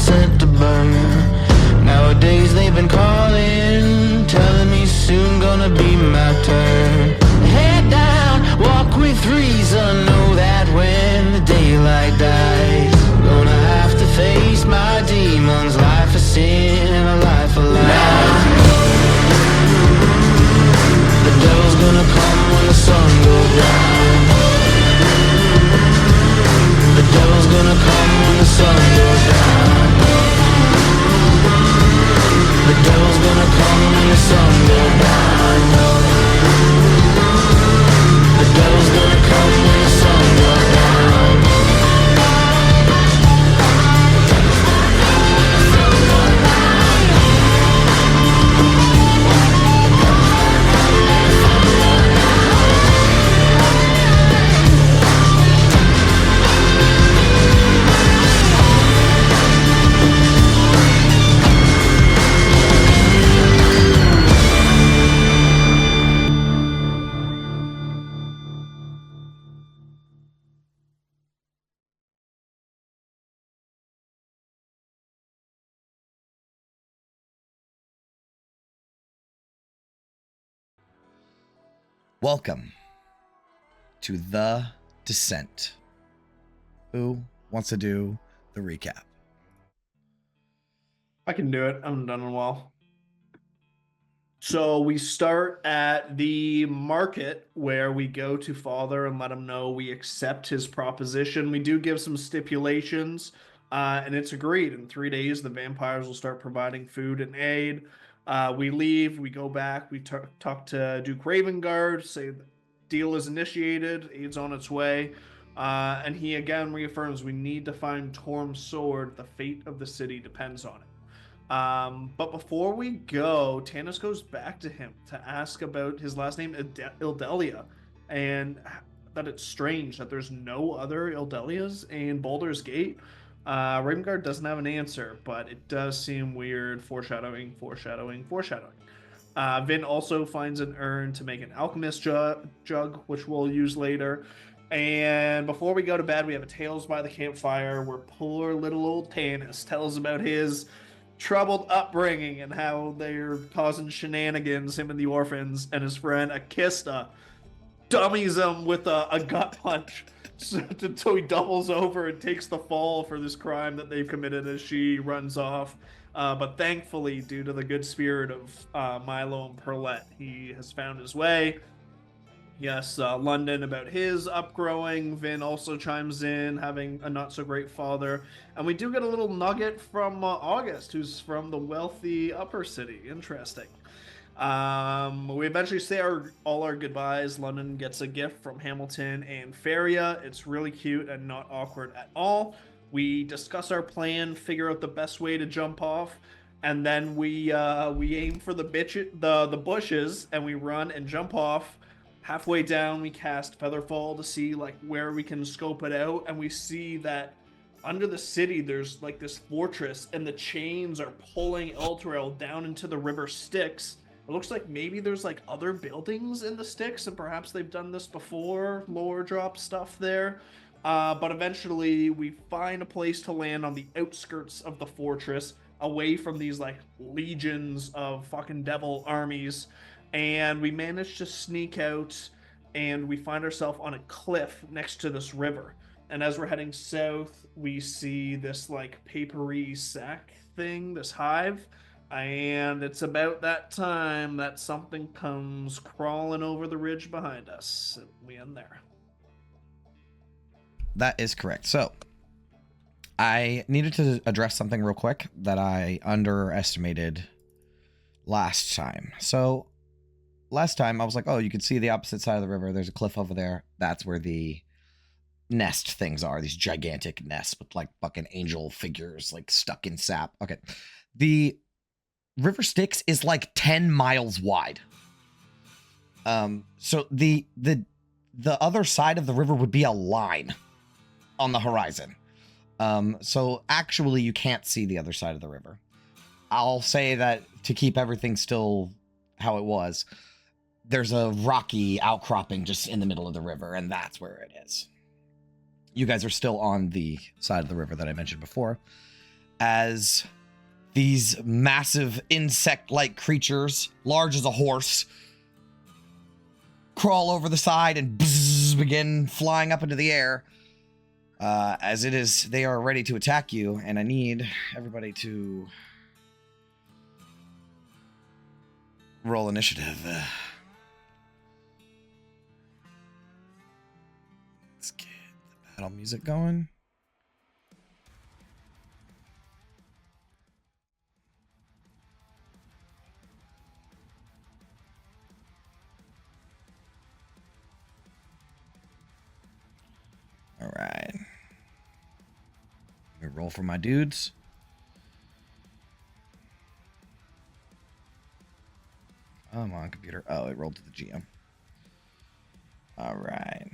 sent to burn. Nowadays they've been calling, telling me soon gonna be my turn. Head down, walk with reason, know that when the daylight dies, I'm gonna have to face my demons. Life of sin and a life of lies. The devil's gonna come when the sun goes down. The devil's gonna come when the sun goes down. The devil's gonna come when the sun goes down. The devil's gonna come when the sun goes down. Welcome to The Descent. Who wants to do the recap? I can do it. I haven't done it in a while. So we start at the market where we go to Father and let him know we accept his proposition. We do give some stipulations, and it's agreed. In 3 days, the vampires will start providing food and aid. We leave, we go back, we talk to Duke Ravengard, say the deal is initiated, aid's on its way, and he again reaffirms we need to find Torm's sword. The fate of the city depends on it. But before we go, Tanis goes back to him to ask about his last name, Ildelia, and that it's strange that there's no other Ildelias in Baldur's Gate. Ravengard doesn't have an answer, but it does seem weird. Foreshadowing. Vin also finds an urn to make an alchemist jug, which we'll use later. And before we go to bed, we have a Tales by the Campfire where poor little old Tanis tells about his troubled upbringing and how they're causing shenanigans, him and the orphans, and his friend Akista dummies him with a gut punch. So he doubles over and takes the fall for this crime that they've committed as she runs off. But thankfully, due to the good spirit of Milo and Perlette, he has found his way. Yes, London about his upgrowing. Vin also chimes in, having a not-so-great father. And we do get a little nugget from August, who's from the wealthy upper city. Interesting. We eventually say all our goodbyes. London gets a gift from Hamilton and Feria. It's really cute and not awkward at all. We discuss our plan, figure out the best way to jump off, and then we aim for the bushes, and we run and jump off. Halfway down, we cast Featherfall to see where we can scope it out, and we see that under the city there's this fortress, and the chains are pulling Elturel down into the river Styx. It looks like maybe there's other buildings in the Styx, and perhaps they've done this before, lore drop stuff there. But eventually we find a place to land on the outskirts of the fortress, away from these legions of fucking devil armies. And we manage to sneak out, and we find ourselves on a cliff next to this river. And as we're heading south, we see this papery sack thing, this hive. And it's about that time that something comes crawling over the ridge behind us. And we end there. That is correct. So, I needed to address something real quick that I underestimated last time. So, last time I was like, oh, you can see the opposite side of the river. There's a cliff over there. That's where the nest things are. These gigantic nests with fucking angel figures stuck in sap. Okay. The River Styx is 10 miles wide. So the other side of the river would be a line on the horizon. So actually you can't see the other side of the river. I'll say that to keep everything still how it was, there's a rocky outcropping just in the middle of the river, and that's where it is. You guys are still on the side of the river that I mentioned before. as these massive insect-like creatures, large as a horse, crawl over the side and begin flying up into the air. As it is, they are ready to attack you, and I need everybody to roll initiative. Let's get the battle music going. All right. Let me roll for my dudes. Come on, computer. Oh, it rolled to the GM. All right.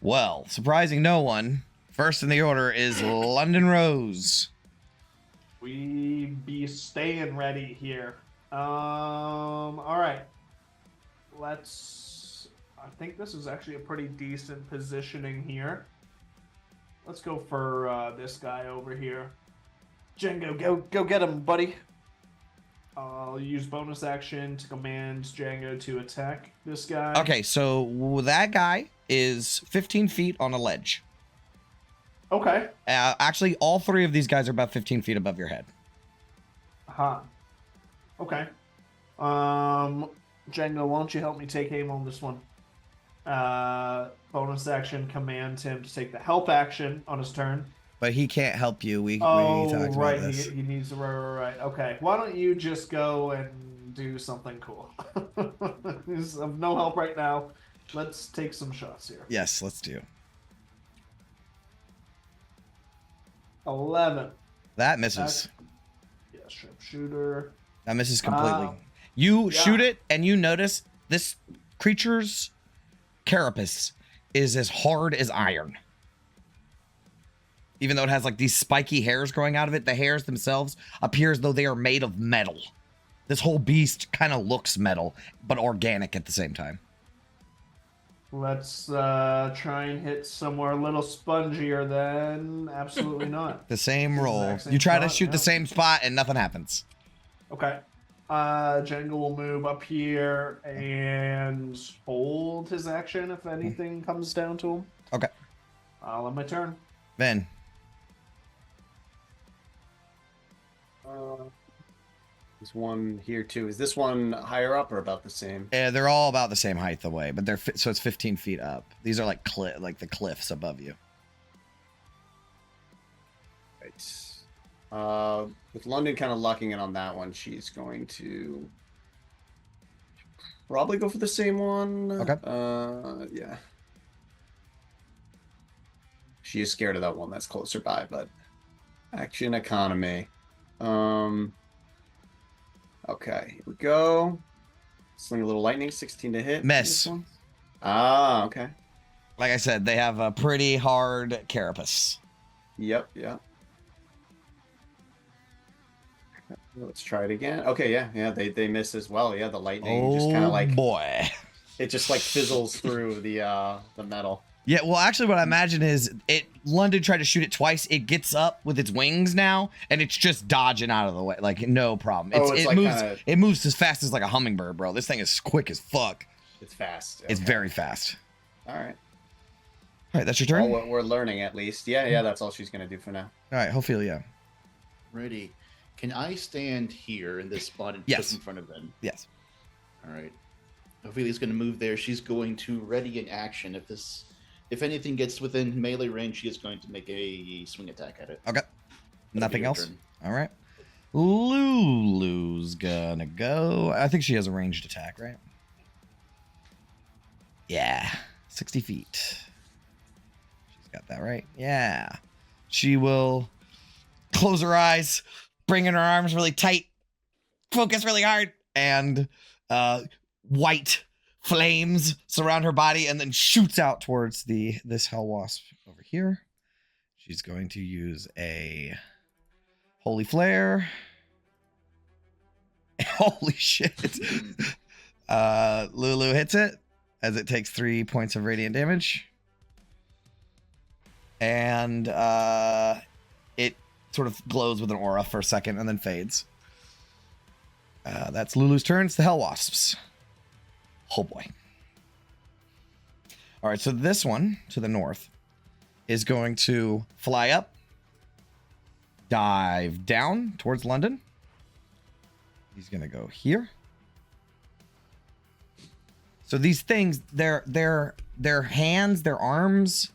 Well, surprising no one, first in the order is London Rose. We be staying ready here. All right. I think this is actually a pretty decent positioning here. Let's go for this guy over here. Django, go get him, buddy. I'll use bonus action to command Django to attack this guy. Okay, so that guy is 15 feet on a ledge. Okay. Actually, all three of these guys are about 15 feet above your head. Okay. Django, why don't you help me take aim on this one? Bonus action, command him to take the help action on his turn. But he can't help you. We talked right. about this. He needs to. Right. Okay. Why don't you just go and do something cool? He's of no help right now. Let's take some shots here. Yes, let's do. 11. That misses. Yeah, sharpshooter. That misses completely. You shoot it, and you notice this creature's carapace is as hard as iron. Even though it has like these spiky hairs growing out of it, the hairs themselves appear as though they are made of metal. This whole beast kind of looks metal, but organic at the same time. Let's try and hit somewhere a little spongier then. Absolutely not. The same roll. Same You try to spot, shoot yeah. the same spot and nothing happens. Okay. Django will move up here and hold his action if anything comes down to him. Okay. I'll end my turn. Then. There's one here too. Is this one higher up or about the same? Yeah, they're all about the same height away, but so it's 15 feet up. These are like the cliffs above you. Right. With London kind of lucking in on that one, she's going to probably go for the same one. Okay. Yeah. She is scared of that one that's closer by, but action economy. Okay, here we go. Sling a little lightning, 16 to hit. Miss. Okay. Like I said, they have a pretty hard carapace. Yep. Let's try it again. Okay, yeah, they miss as well. Yeah, the lightning just kind of like boy. It just like fizzles through the metal. Yeah, well, actually, what I imagine is London tried to shoot it twice. It gets up with its wings now, and it's just dodging out of the way, like no problem. It moves as fast as like a hummingbird, bro. This thing is quick as fuck. It's fast. It's very fast. All right. All right, that's your turn. Well, we're learning at least. Yeah, that's all she's gonna do for now. All right, Ophelia. Ready. Can I stand here in this spot and Yes. just in front of them? Yes. All right. Ophelia's going to move there. She's going to ready in action. If anything gets within melee range, she is going to make a swing attack at it. Okay. Nothing your else? turn. All right. Lulu's gonna go. I think she has a ranged attack, right? Yeah. 60 feet. She's got that right. Yeah. She will close her eyes, bring in her arms really tight, focus really hard, and white flames surround her body and then shoots out towards this hell wasp over here. She's going to use a holy flare. Holy shit. Lulu hits it as it takes 3 points of radiant damage. And it sort of glows with an aura for a second and then fades. That's Lulu's turn. It's the Hell Wasps. Oh boy. All right, so this one to the north is going to fly up, dive down towards London. He's going to go here. So these things, their hands, their arms,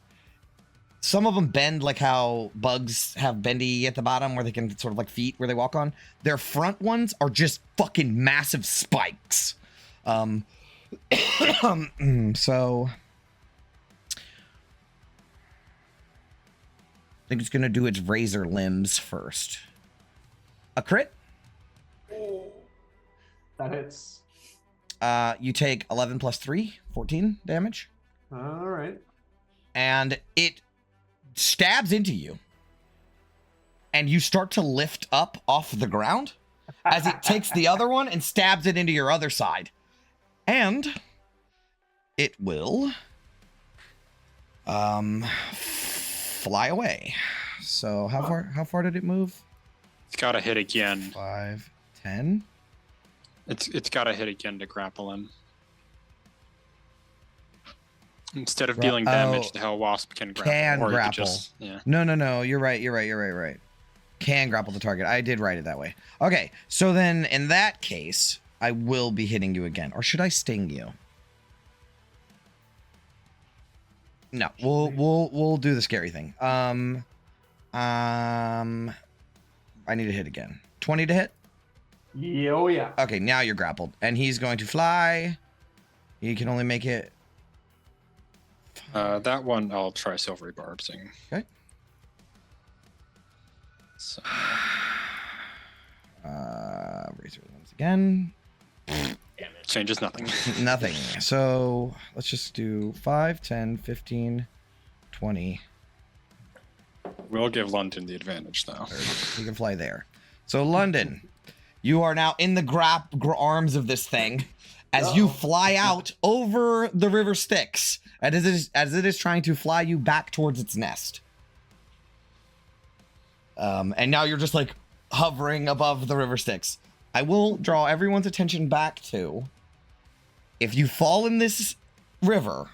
some of them bend like how bugs have bendy at the bottom where they can sort of like feet where they walk on. Their front ones are just fucking massive spikes. So I think it's going to do its razor limbs first. A crit? That hits. You take 11 plus 3, 14 damage. All right. And it stabs into you. And you start to lift up off the ground as it takes the other one and stabs it into your other side. And it will fly away. So how far did it move? It's got to hit again. 5, 10. It's got to hit again to grapple him. Instead of dealing damage, the Hell Wasp can grapple. Can grapple. Yeah. No. You're right. Can grapple the target. I did write it that way. Okay, so then in that case, I will be hitting you again. Or should I sting you? No, we'll do the scary thing. I need to hit again. 20 to hit? Oh yeah. Okay, now you're grappled. And he's going to fly. He can only make it. That one I'll try Silvery Barbsing. Okay. So. Razor once again. Changes nothing. Nothing. So let's just do 5, 10, 15, 20. We'll give London the advantage, though. 30. You can fly there. So London, you are now in the arms of this thing as you fly out over the river Styx, as it is trying to fly you back towards its nest. And now you're just like hovering above the river Styx. I will draw everyone's attention back to, if you fall in this river,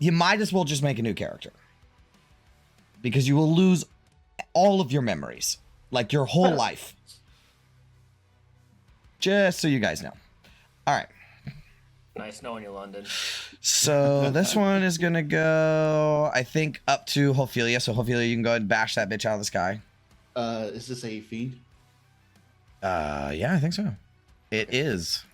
you might as well just make a new character. Because you will lose all of your memories. Like your whole life. Just so you guys know. All right. Nice knowing you, London. So this one is going to go, I think, up to Ophelia. So Ophelia, you can go ahead and bash that bitch out of the sky. Is this a fiend? Yeah, I think so. It is.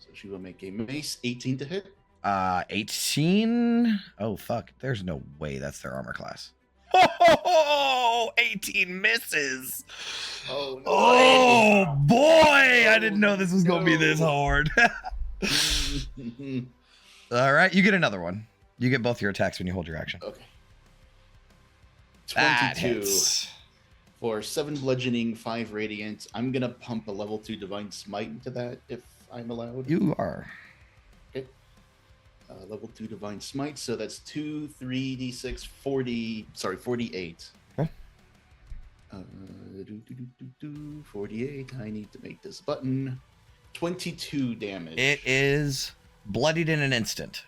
So she will make a mace, 18 to hit. 18? Oh, fuck. There's no way that's their armor class. Oh, 18 misses. Oh, no. Oh, boy. I didn't know this was going to be this hard. All right. You get another one. You get both your attacks when you hold your action. Okay. That 22 hits. for 7 bludgeoning, 5 radiant. I'm going to pump a level 2 divine smite into that if I'm allowed. You are. Level 2 divine smite, so that's 2, 3d6, 48. Okay. 48. I need to make this button. 22 damage. It is bloodied in an instant.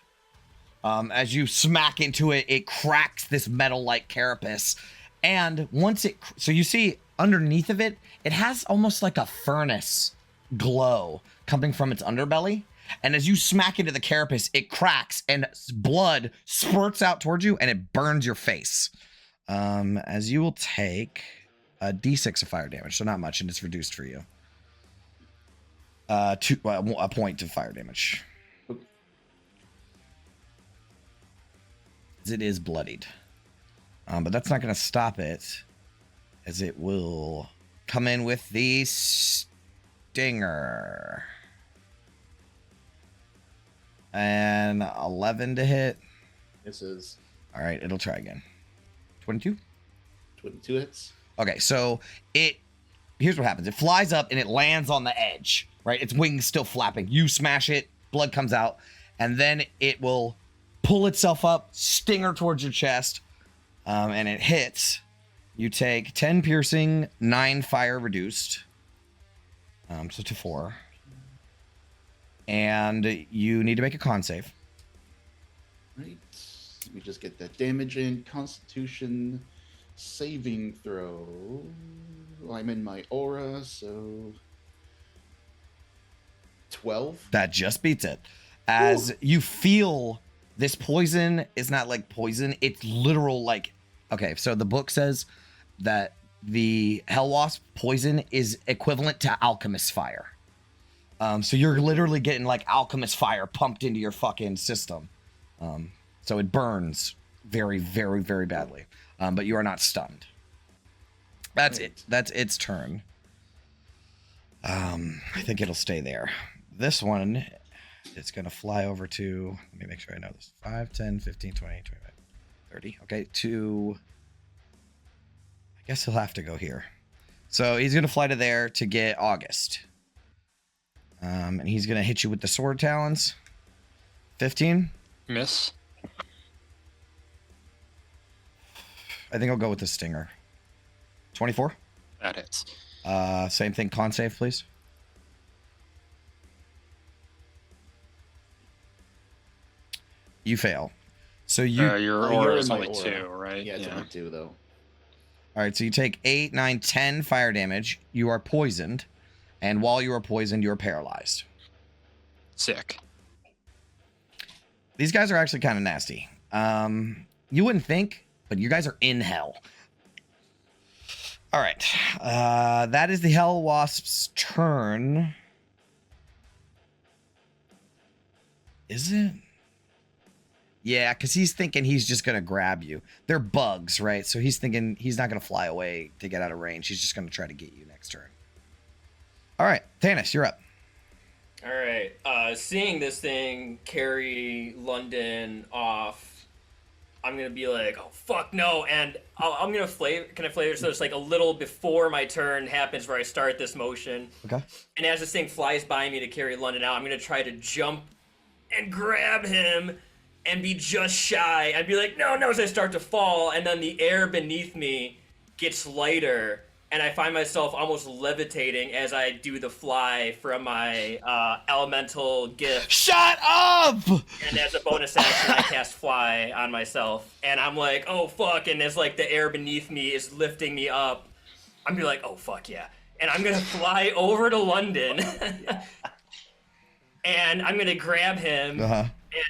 As you smack into it, it cracks this metal-like carapace. And once it... So you see underneath of it, it has almost like a furnace glow coming from its underbelly. And as you smack into the carapace, it cracks and blood spurts out towards you and it burns your face. As you will take a d6 of fire damage, so not much, and it's reduced for you. A point of fire damage. It is bloodied. But that's not going to stop it, as it will come in with the stinger. And 11 to hit. This is All right, it'll try again. 22? 22 hits. Okay, so here's what happens. It flies up and it lands on the edge, right? Its wings still flapping. You smash it, blood comes out, and then it will pull itself up, stinger towards your chest, And it hits. You take 10 piercing, 9 fire reduced. So to 4. And you need to make a con save. Right. Let me just get that damage in. Constitution saving throw. I'm in my aura, so 12. That just beats it. As you feel this poison is not like poison, it's literal like, okay, so the book says that the hell wasp poison is equivalent to alchemist fire. So you're literally getting like alchemist fire pumped into your fucking system. So it burns very, very, very badly. But you are not stunned. That's it. That's its turn. I think it'll stay there. This one, it's going to fly over to, let me make sure I know this. 5, 10, 15, 20, 25, 30. Okay, to, I guess he'll have to go here. So he's going to fly to there to get August. And he's going to hit you with the sword talons. 15. Miss. I think I'll go with the stinger. 24. That hits. Same thing, con save, please. You fail. So you... Your you're aura in is my only aura. 2, right? Yeah, it's only 2 though. All right, so you take 8, 9, 10 fire damage. You are poisoned. And while you are poisoned, you are paralyzed. Sick. These guys are actually kind of nasty. You wouldn't think, but you guys are in hell. All right. That is the Hell Wasp's turn. Is it? Yeah, because he's thinking he's just going to grab you. They're bugs, right? So he's thinking he's not going to fly away to get out of range. He's just going to try to get you next turn. All right. Tanis, you're up. All right. Seeing this thing carry London off, I'm gonna be like, oh fuck no, and I'm gonna flavor. Can I flavor so it's like a little before my turn happens where I start this motion. Okay. And as this thing flies by me to carry London out, I'm gonna try to jump and grab him and be just shy. I'd be like, no, as I start to fall, and then the air beneath me gets lighter. And I find myself almost levitating as I do the fly from my elemental gift. Shut up! And as a bonus action, I cast fly on myself. And I'm like, oh fuck. And as like the air beneath me is lifting me up, I'm gonna be like, oh fuck yeah. And I'm gonna fly over to London. And I'm gonna grab him. Uh-huh. And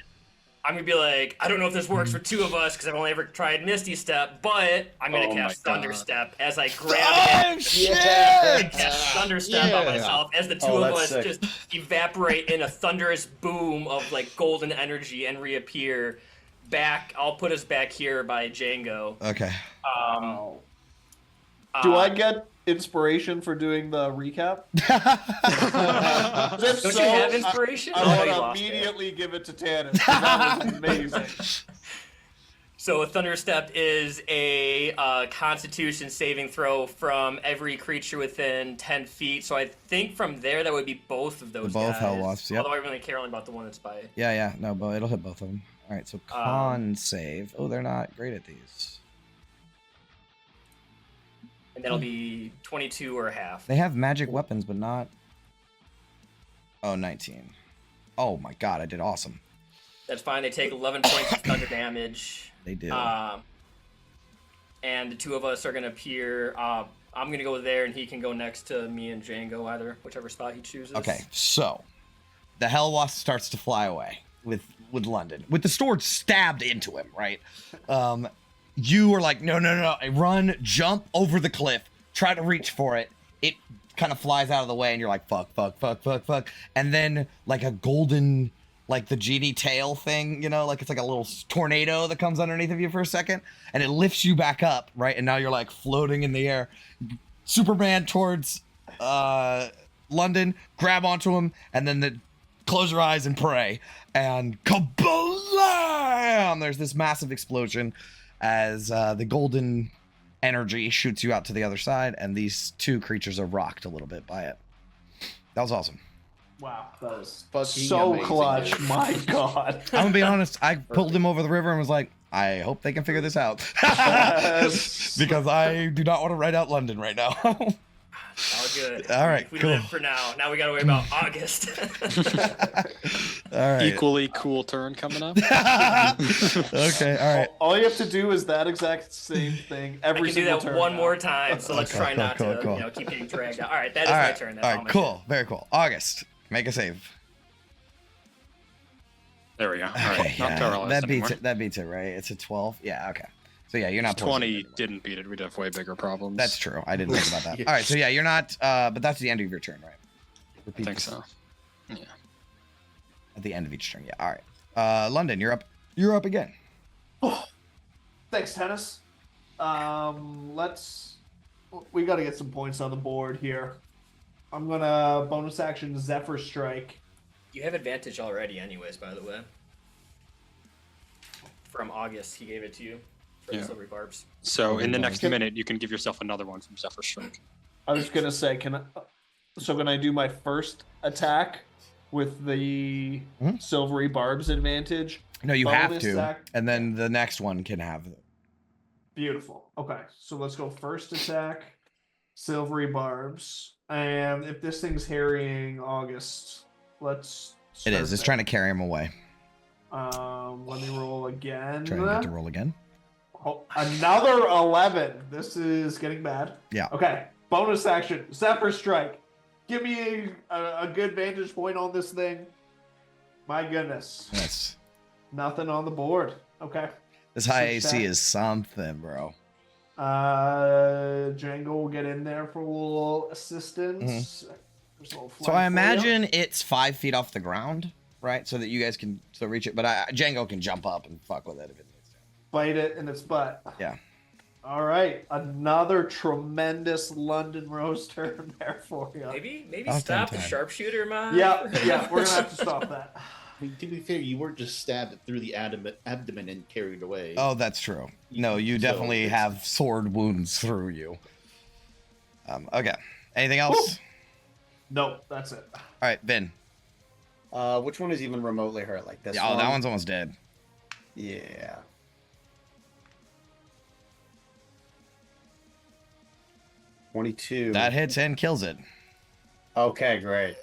I'm gonna be like, I don't know if this works for 2 of us because I've only ever tried Misty Step, but I'm gonna cast Thunder Step as I grab him. Shit! Cast Thunder Step on myself as the 2 of us sick. just evaporate in a thunderous boom of like golden energy and reappear back. I'll put us back here by Django. Okay. Do I get inspiration for doing the recap? Don't you have inspiration? I Oh, you want lost to it. immediately give it to Tanis. That was amazing. So a Thunder Step is a Constitution saving throw from every creature within 10 feet. So I think from there that would be both of those Both guys. Hell Wasps, yep. Although I really care only about the one that's by. Yeah, no, but it'll hit both of them. All right, so con save. Oh, they're not great at these. And that'll be 22 or a half. They have magic weapons, but not... Oh, 19. Oh my god, I did awesome. That's fine. They take 11 points of thunder damage. They do. And the 2 of us are going to appear. I'm going to go there, and he can go next to me and Django, either whichever spot he chooses. Okay, so the Hell Wasp starts to fly away with London, with the sword stabbed into him, right? You are like, no. I run, jump over the cliff, try to reach for it. It kind of flies out of the way, and you're like, fuck. And then, like a golden, like the GD tail thing, you know, like it's like a little tornado that comes underneath of you for a second, and it lifts you back up, right? And now you're like floating in the air. Superman towards London, grab onto him, and then close your eyes and pray. And kablam! There's this massive explosion as the golden energy shoots you out to the other side, and these 2 creatures are rocked a little bit by it. That was awesome. Wow, that was Fucking so amazing, clutch. dude. My god. I'm gonna be honest, I pulled him over the river and was like, I hope they can figure this out. Yes. Because I do not want to write out London right now. All good. All right, We cool. live for now. Now we gotta worry about August. All right. Equally cool turn coming up. Okay, all right. All you have to do is that exact same thing I every can do single that turn. one now. more time, so let's try cool, not cool, to cool. keep getting dragged out. All right, that is All my right, turn. all That's right, cool. Very cool. August, make a save. There we go. All Okay, right, not yeah, paralyzed that beats anymore. it. That beats it, right? It's a 12. Yeah, okay. So yeah, you're not poisoned 20 anymore. didn't beat it. We'd have way bigger problems. That's true. I didn't think about that. All right, so yeah, you're not. But that's the end of your turn, right? I Repeat think this so. Yeah. At the end of each turn, yeah. All right. London, you're up. You're up again. Thanks, Tennis. We got to get some points on the board here. I'm gonna bonus action Zephyr Strike. You have advantage already, anyways. By the way, from August, he gave it to you for the Yeah. silvery barbs. So in the next Can- minute, you can give yourself another one from Zephyr Strike. I was gonna say, can I do my first attack with the Mhm. silvery barbs advantage? No, you have Bonus to, act- and then the next one can have. Beautiful. Okay, so let's go first attack, silvery barbs, and if this thing's harrying August, let's. It is. It's trying to carry him away. Let me roll again. Trying to get to roll again. Oh, another 11. This is getting bad. Yeah. Okay. Bonus action. Zephyr Strike. Give me a good vantage point on this thing. My goodness. Yes. Nothing on the board. Okay. This high Switch AC that. is something, bro. Django will get in there for a little assistance. There's a little So flag I for you. imagine it's 5 feet off the ground, right? So that you guys can still reach it. But Django can jump up and fuck with it if it needs to. Bite it in its butt. Yeah. All right. Another tremendous London Rose turn there for you. Maybe About stop the damn time. sharpshooter, man. Yeah, we're gonna have to stop that. I mean, to be fair, you weren't just stabbed through the abdomen and carried away. Oh, that's true. No, you So definitely it's- have sword wounds through you. Okay. Anything else? No, that's it. All right, Vin. Which one is even remotely hurt? Like this Yeah, oh, one? that one's almost dead. Yeah. $22. That hits and kills it. Okay, great.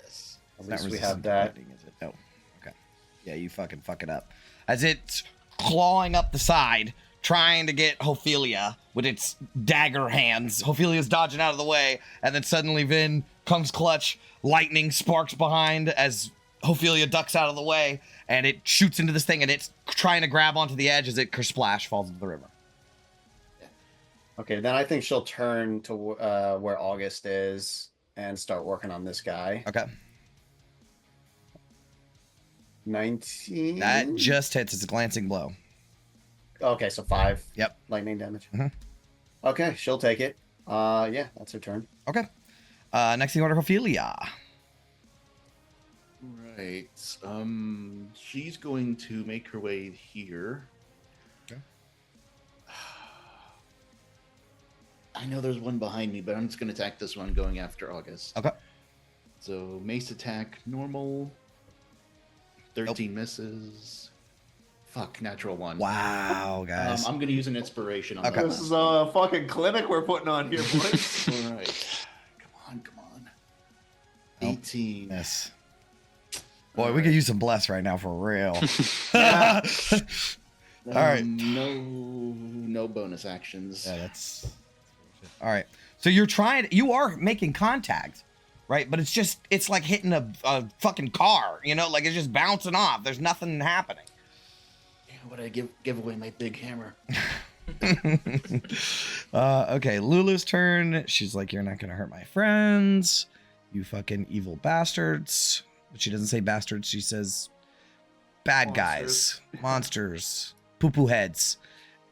At Not least we resistant have to that. lightning, is it? Oh, okay. Yeah, you fucking fuck it up. As it's clawing up the side, trying to get Ophelia with its dagger hands. Ophelia's dodging out of the way, and then suddenly Vin comes clutch. Lightning sparks behind as Ophelia ducks out of the way, and it shoots into this thing, and it's trying to grab onto the edge as it kersplash falls into the river. Okay, then I think she'll turn to where August is and start working on this guy. Okay. 19. That just hits. It's a glancing blow. Okay, so 5. Yep. Lightning damage. Mhm. Okay, she'll take it. Yeah, that's her turn. Okay. Next in order, Ophelia. Right. She's going to make her way here. Okay. I know there's one behind me, but I'm just going to attack this one going after August. Okay. So mace attack normal. 13 misses. Fuck, natural 1. Wow, guys. I'm going to use an inspiration on Okay. that. This is a fucking clinic we're putting on here, boys. All right. Come on. Nope. 18. Yes. Boy, we could use some bless right now for real. Yeah. All right. No bonus actions. Yeah, that's all right. So you are making contact, right? But it's like hitting a fucking car, like it's just bouncing off. There's nothing happening. Damn, would I give away my big hammer? Okay, Lulu's turn. She's like, "You're not gonna hurt my friends, you fucking evil bastards." But she doesn't say bastards. She says bad guys, monsters, poo-poo heads,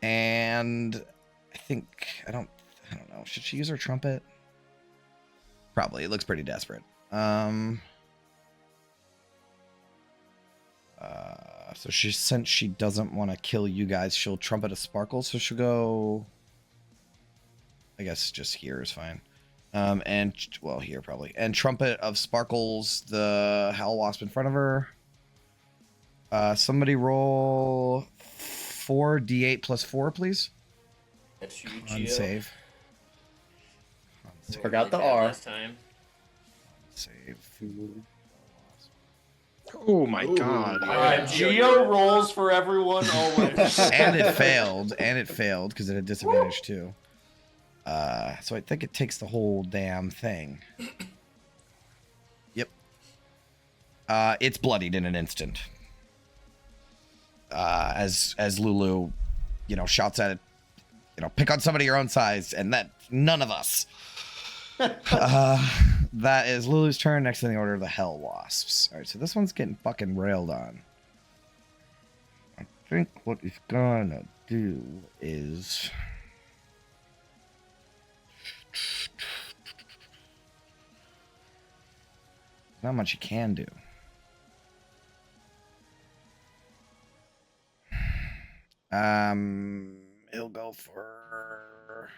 and I don't know. Should she use her trumpet? Probably. It looks pretty desperate. So since she doesn't want to kill you guys, she'll trumpet a sparkle. So she'll go. I guess just here is fine. And well, here probably. And trumpet of sparkles the hell wasp in front of her. Somebody roll 4d8 plus 4, please. That's you, On Gio. save. Forgot the Really bad R. last time. Save. Oh my god. Geo rolls for everyone always. And it failed. And it failed because it had disadvantage too. So I think it takes the whole damn thing. Yep. It's bloodied in an instant. As Lulu, shouts at it, pick on somebody your own size, and that none of us. That is Lulu's turn. Next in the order of the Hell Wasps. All right, so this one's getting fucking railed on. I think what he's gonna do is. Not much you can do. He'll go for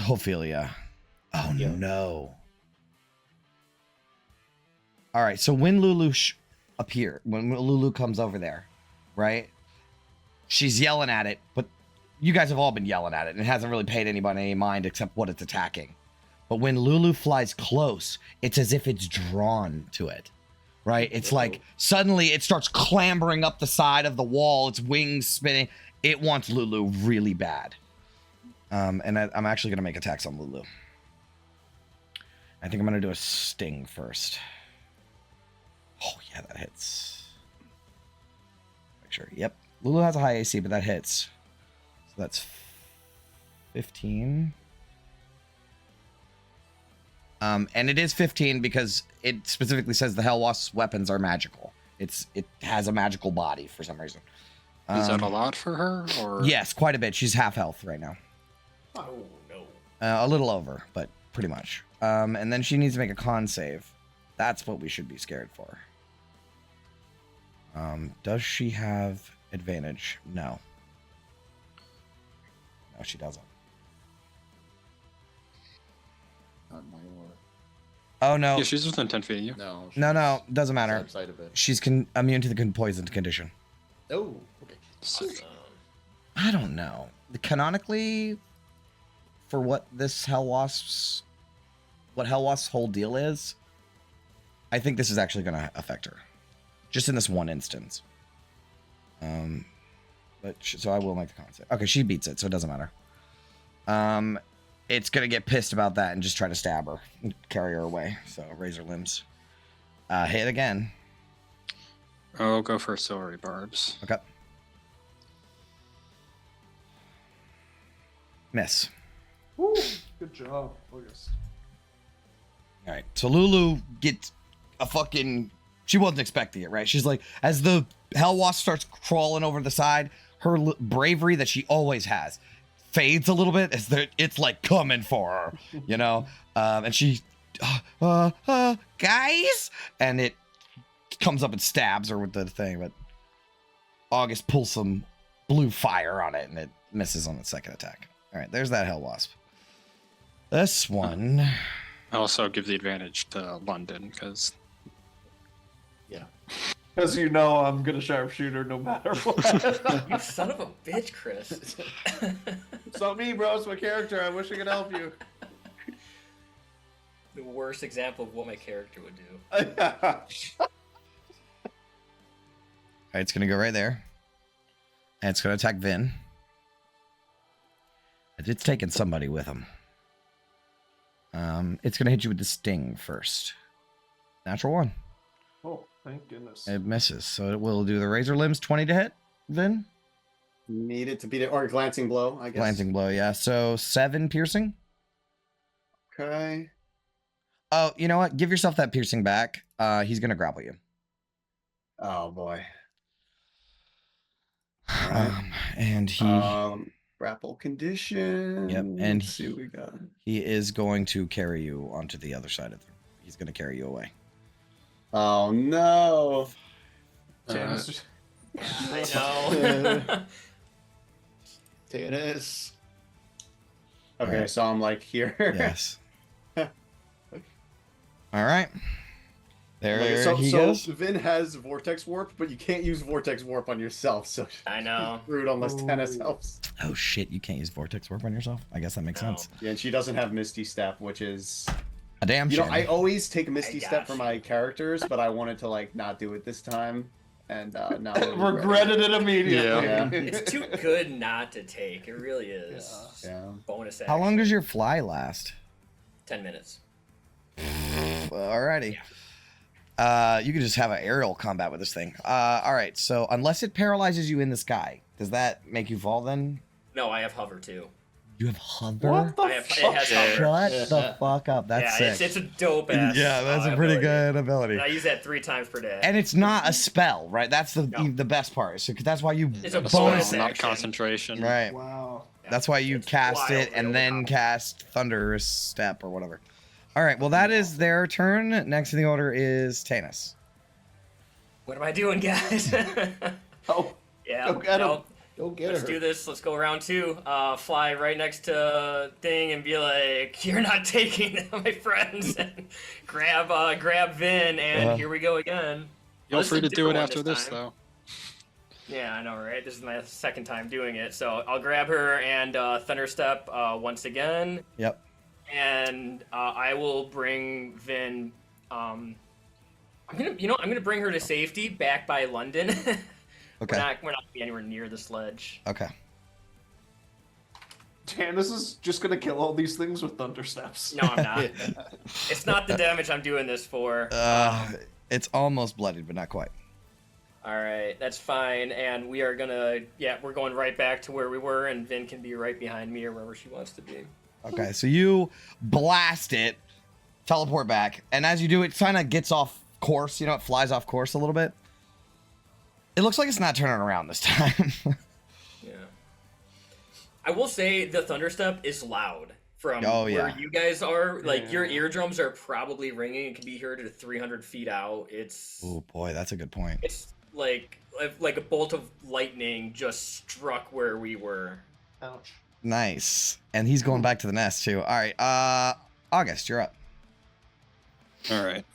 Ophelia. Oh no. All right, so when Lulu when Lulu comes over there, right? She's yelling at it, but you guys have all been yelling at it, and it hasn't really paid anybody any mind except what it's attacking. But when Lulu flies close, it's as if it's drawn to it. Right? It's like suddenly it starts clambering up the side of the wall, its wings spinning. It wants Lulu really bad. And I'm actually going to make attacks on Lulu. I think I'm going to do a sting first. Oh, yeah, that hits. Make sure. Yep. Lulu has a high AC, but that hits. So that's 15. And it is 15 because it specifically says the Hell Wasp's weapons are magical. It has a magical body for some reason. Is that a lot for her? Or Yes, quite a bit. She's half health right now. Oh no. A little over, but pretty much. And then she needs to make a con save. That's what we should be scared for. Does she have advantage? No. No, she doesn't. Not my war. Oh, no. Yeah, she's within 10 feet of you. No. No, doesn't matter. Outside of it. She's immune to the poisoned condition. Oh, okay. Awesome. I don't know. Canonically, for what Hell Wasp's whole deal is, I think this is actually going to affect her. Just in this one instance. So I will make the con save. Okay, she beats it, so it doesn't matter. It's going to get pissed about that and just try to stab her and carry her away. So razor limbs. Hit again. I'll go for silvery barbs. Okay. Miss. Woo, good job, August. All right. So Lulu gets a fucking. She wasn't expecting it, right? She's like, as the Hell Wasp starts crawling over the side, her bravery that she always has fades a little bit as it's like coming for her, and she, guys, and it comes up and stabs her with the thing, but August pulls some blue fire on it and it misses on its second attack. All right, there's that Hell Wasp. This one. I also give the advantage to London because. Yeah. As you know, I'm gonna sharpshooter no matter what. You son of a bitch, Chris. It's not me, bro. It's my character. I wish I could help you. The worst example of what my character would do. All right, it's going to go right there. And it's going to attack Vin. It's taking somebody with him. It's going to hit you with the sting first. Natural 1. Oh, thank goodness. It misses. So it will do the razor limbs 20 to hit, Vin. Need it to beat it, or glancing blow, I guess. Glancing blow, yeah. So 7 piercing. Okay. Oh, you know what? Give yourself that piercing back. He's going to grapple you. Oh boy. And he... grapple condition. Yep, and Let's see what we got. he is going to carry you onto the other side of the... He's going to carry you away. Oh no. Janus- I know. Tennis. Okay, Alright. so I'm like here. Yes. All right. There so he so goes. Vin has Vortex Warp, but you can't use Vortex Warp on yourself, so I know. rude unless Tennis helps. Oh shit, you can't use Vortex Warp on yourself? I guess that makes No. sense. Yeah, and she doesn't have Misty Step, which is... A damn You know, shame. I always take Misty Step for gotcha. my characters, but I wanted to, like, not do it this time. And now I Regretted it immediately. Yeah. It's too good not to take. It really is. Yeah. Bonus action. How long does your fly last? 10 minutes. Alrighty. You can just have an aerial combat with this thing. Alright, so unless it paralyzes you in the sky, does that make you fall then? No, I have hover too. You have hover? What the I have, fuck? it has hover. Shut the fuck up. That's Yeah, sick. it's a dope ass. Yeah, that's a pretty good ability. And I use that 3 times per day. And it's not a spell, right? That's the No. the best part. So that's why you It's a Spell, bonus not action. concentration. right. Wow. That's why you It's cast it wildly and then overpowered. cast Thunderous Step or whatever. All right, well that is their turn. Next in the order is Tanis. What am I doing, guys? Oh, yeah. Go get him. no, Go get Let's do this. Let's go round 2. Fly right next to thing and be like, "You're not taking my friends." And grab Vin, and here we go again. Feel This is free a to do different it one after this, time. though. Yeah, I know, right? This is my second time doing it, so I'll grab her and Thunderstep once again, Yep. and I will bring Vin. I'm gonna bring her to safety back by London. Okay. We're not gonna be anywhere near the sledge. Okay. Tannis is just gonna kill all these things with thunder steps. No, I'm not. It's not the damage I'm doing this for. It's almost bloodied, but not quite. All right, that's fine, and we are gonna, we're going right back to where we were, and Vin can be right behind me or wherever she wants to be. Okay, so you blast it, teleport back, and as you do, it kind of gets off course. You know, it flies off course a little bit. It looks like it's not turning around this time. Yeah. I will say the Thunderstep is loud from Oh, where yeah. you guys are. Like, your Yeah. eardrums are probably ringing. It can be heard at 300 feet out. It's Oh boy, that's a good point. it's like a bolt of lightning just struck where we were. Ouch. Nice. And he's going back to the nest too. All right, August, you're up. All right.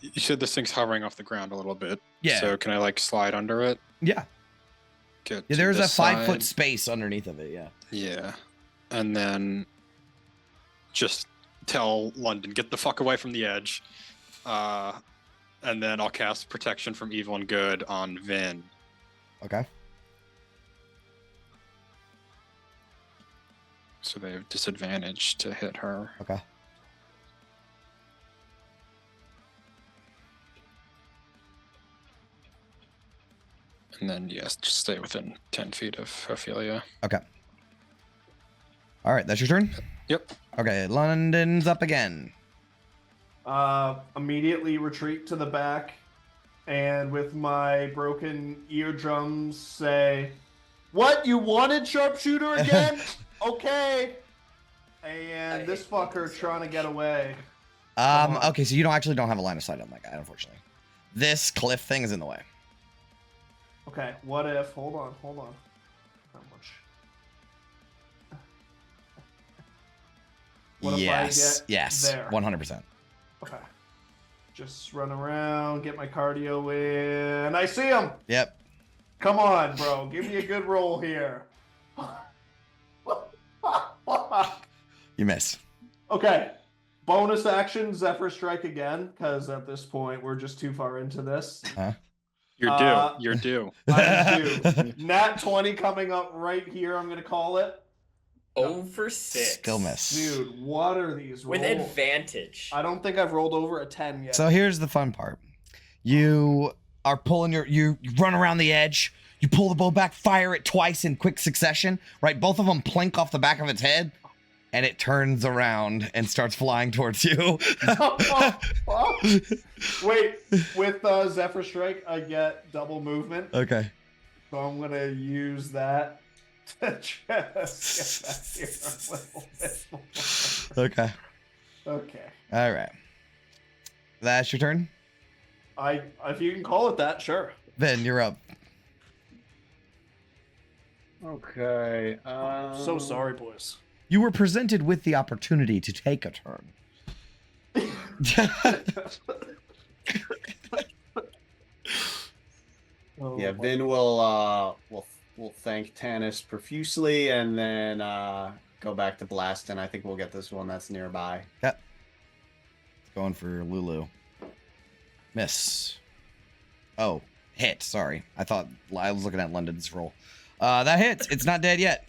You said this thing's hovering off the ground a little bit. Yeah. So can I like slide under it? Yeah. Get Yeah, to there's a this 5-foot side? space underneath of it. Yeah. Yeah. And then just tell London, get the fuck away from the edge. And then I'll cast Protection from Evil and Good on Vin. Okay. So they have disadvantage to hit her. Okay. And then, yes, just stay within 10 feet of Ophelia. Okay. All right, that's your turn. Yep. Okay, London's up again. Immediately retreat to the back, and with my broken eardrums say, "What, you wanted sharpshooter again? Okay." And this fucker trying to get away. Come on. Okay, so you actually don't have a line of sight on that guy, unfortunately. This cliff thing is in the way. Okay, what if? Hold on. How much? What if I Yes, get yes, there? 100%. Okay. Just run around, get my cardio in. I see him. Yep. Come on, bro. Give me a good roll here. You miss. Okay. Bonus action, Zephyr Strike again, because at this point we're just too far into this. You're due. You're due. I'm due. Nat 20 coming up right here, I'm going to call it. 0 for 6. Still miss. Dude, what are these rolls? With advantage. I don't think I've rolled over a 10 yet. So here's the fun part. You are pulling you run around the edge, you pull the bow back, fire it twice in quick succession, right? Both of them plink off the back of its head, and it turns around and starts flying towards you. Wait, with Zephyr Strike, I get double movement. Okay. So I'm going to use that to just get back here a little bit more. Okay. Okay. All right. That's your turn. If you can call it that, sure. Ben, you're up. Okay. So sorry, boys. You were presented with the opportunity to take a turn. Oh, Yeah, my- Vin will thank Tanis profusely and then go back to Blaston. I think we'll get this one that's nearby. Yep. Going for Lulu. Miss. Oh, hit. Sorry. I was looking at London's roll. That hits. It's not dead yet.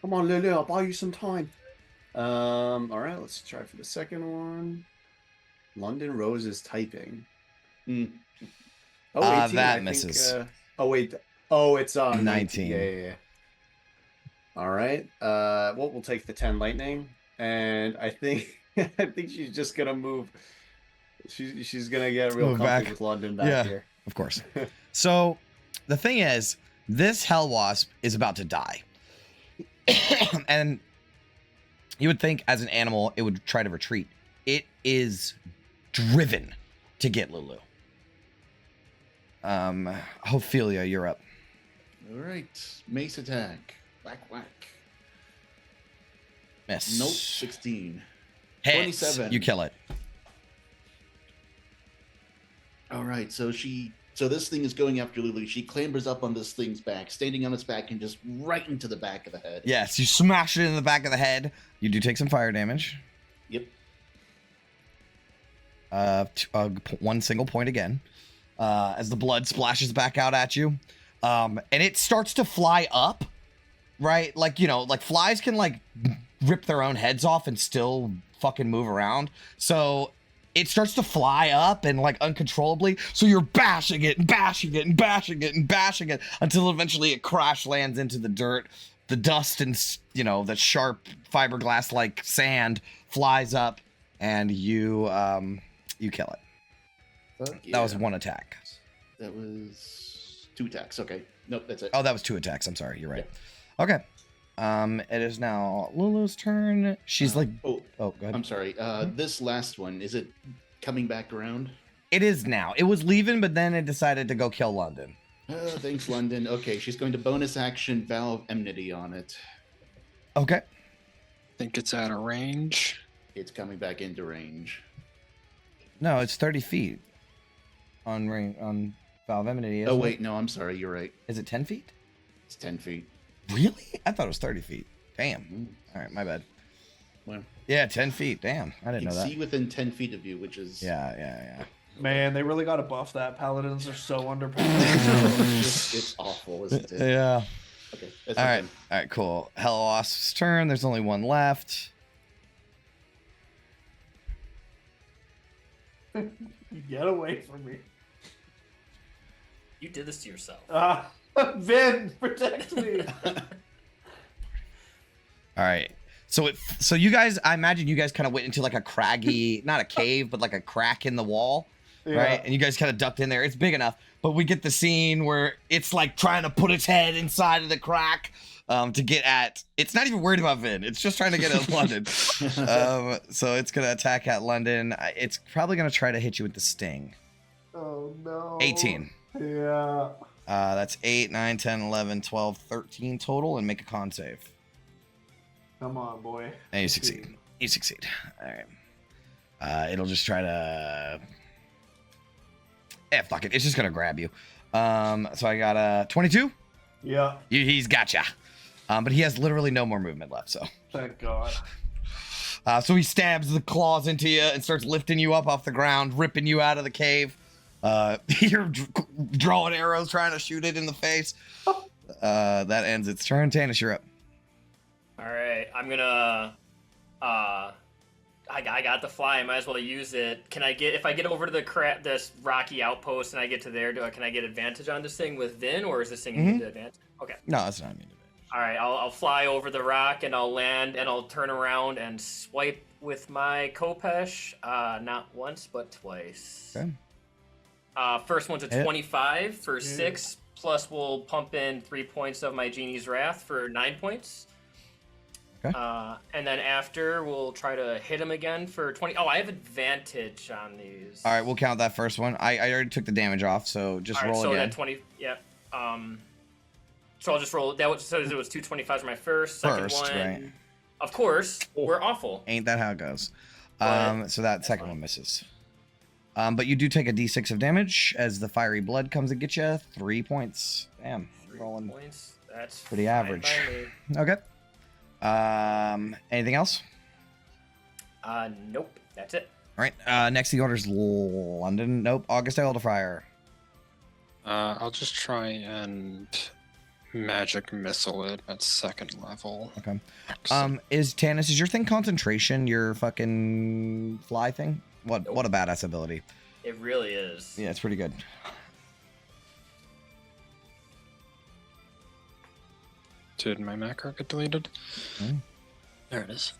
Come on, Lulu, I'll buy you some time. All right, let's try for the second one. London Rose is typing. Hmm. Oh, 18, that I think, misses. oh wait. Oh, it's 19. Yeah. All right. Well, we'll take the 10 lightning, and I think she's just gonna move. She's gonna get real Move comfy back. with London back Yeah. here. Of course. So the thing is, this hell wasp is about to die. And you would think as an animal, it would try to retreat. It is driven to get Lulu. Ophelia, you're up. All right. Mace attack. Whack, whack. Miss. Nope. 16. Hits. 27. You kill it. All right. So this thing is going after Lulu. She clambers up on this thing's back, standing on its back, and just right into the back of the head. Yes, you smash it in the back of the head. You do take some fire damage. Yep. One single point again. As the blood splashes back out at you. And it starts to fly up, right? Like, like flies can like rip their own heads off and still fucking move around. So it starts to fly up and like uncontrollably. So you're bashing it and bashing it and bashing it and bashing it until eventually it crash lands into the dirt. The dust and, the sharp fiberglass like sand flies up and you kill it. Fuck That was yeah. one attack. That was 2 attacks. Okay. Nope, that's it. Oh, that was 2 attacks. I'm sorry. You're right. Okay. It is now Lulu's turn. She's like, Oh, go ahead. I'm sorry. This last one, is it coming back around? It is now. It was leaving, but then it decided to go kill London. Thanks, London. Okay, she's going to bonus action Valve Enmity on it. Okay. I think it's out of range. It's coming back into range. No, it's 30 feet on Valve Enmity. Oh, wait, no, I'm sorry. You're right. Is it 10 feet? It's 10 feet. Really? I thought it was 30 feet. Damn. All right, my bad. Well, Yeah, 10 feet. Damn. I you didn't can know that. see within 10 feet of you, which is... Yeah. Man, they really got to buff that. Paladins are so underpowered. it's awful, isn't it? Yeah. Okay. That's All right. nothing. All right, cool. Hellwasp's turn. There's only one left. Get away from me. You did this to yourself. Vin, protect me. All right. So you guys, I imagine you guys kind of went into like a craggy, not a cave, but like a crack in the wall, right? And you guys kind of ducked in there. It's big enough, but we get the scene where it's like trying to put its head inside of the crack to get at. It's not even worried about Vin. It's just trying to get at London. So it's gonna attack at London. It's probably gonna try to hit you with the sting. Oh no. 18. Yeah. That's 8, 9, 10, 11, 12, 13 total, and make a con save. Come on, boy. And you succeed. You succeed. All right. It'll just try to. Fuck it. It's just gonna grab you. So I got a 22. Yeah. He's got ya. But he has literally no more movement left. So. Thank God. So he stabs the claws into you and starts lifting you up off the ground, ripping you out of the cave. You're drawing arrows, trying to shoot it in the face. That ends its turn. Tanis, you're up. All right, I'm gonna. I got the fly. I might as well use it. Can I get if I get over to this rocky outpost and I get to there? Can I get advantage on this thing with Vin, or is this thing immune to advantage? Okay. No, that's not immune to advantage. All right, I'll fly over the rock and I'll land and I'll turn around and swipe with my Kopesh. Not once but twice. Okay. First one's a Hit. 25 for 6. Plus, we'll pump in 3 points of my Genie's Wrath for 9 points. Okay. And then after, we'll try to hit him again for 20. Oh, I have advantage on these. All right, we'll count that first one. I already took the damage off, so just All right, roll so again. that 20. Yeah. So I'll just roll. That was so it was 225s for my first. Second First, one. right. Of course, we're awful. Ain't that how it goes? But So that second fine. one misses. But you do take a d6 of damage as the fiery blood comes and gets you 3 points. Damn, 3 rolling points. That's pretty fine average. by me. Okay. Anything else? Nope. That's it. All right. Next, the order's London. Nope. August Elderfire. I'll just try and magic missile it at 2nd level. Okay. Is Tannis, is your thing concentration, your fucking fly thing? What a badass ability. It really is. Yeah, it's pretty good. Did my macro get deleted? Hmm. There it is.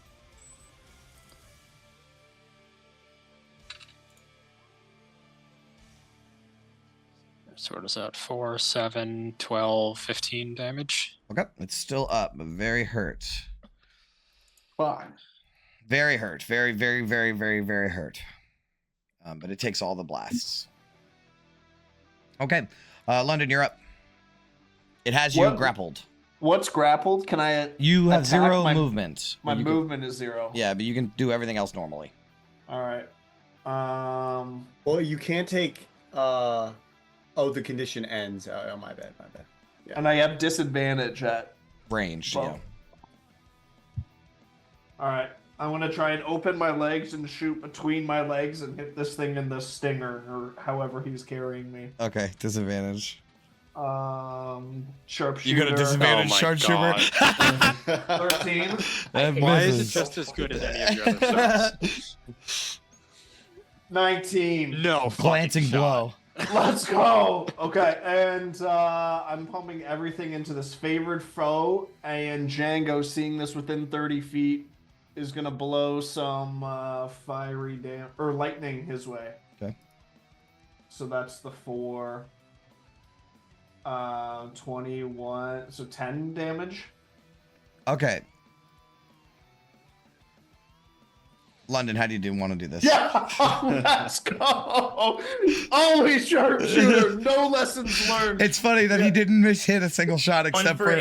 So what is that? 4, 7, 12, 15 damage? Okay. It's still up, but very hurt. Fine. Very hurt. Very, very, very, very, very hurt. But it takes all the blasts. Okay. London, you're up. It has you What? grappled. What's grappled? Can I? You have attack 0 my- movement. My but you can- movement is 0. yeah, but you can do everything else normally. All right. Well, you can't take. Oh, the condition ends. Oh, my bad. Yeah. And I have disadvantage at. Range, Well. yeah. All right. I'm gonna try and open my legs and shoot between my legs and hit this thing in the stinger or however he's carrying me. Okay, disadvantage. Sharpshooter. You got a disadvantage, Oh my sharpshooter. 13. That Why is it misses. just as good as any of your other shots? 19. No fucking Glancing shot. blow. Let's go. Okay, and I'm pumping everything into this favored foe, and Django, seeing this within 30 feet, is gonna blow some fiery or lightning his way. Okay. So that's the 4. 21. So 10 damage. Okay. London, how do you want to do this? Yeah, let's go. Always sharpshooter. No lessons learned. It's funny that he didn't miss hit a single shot 1 except for for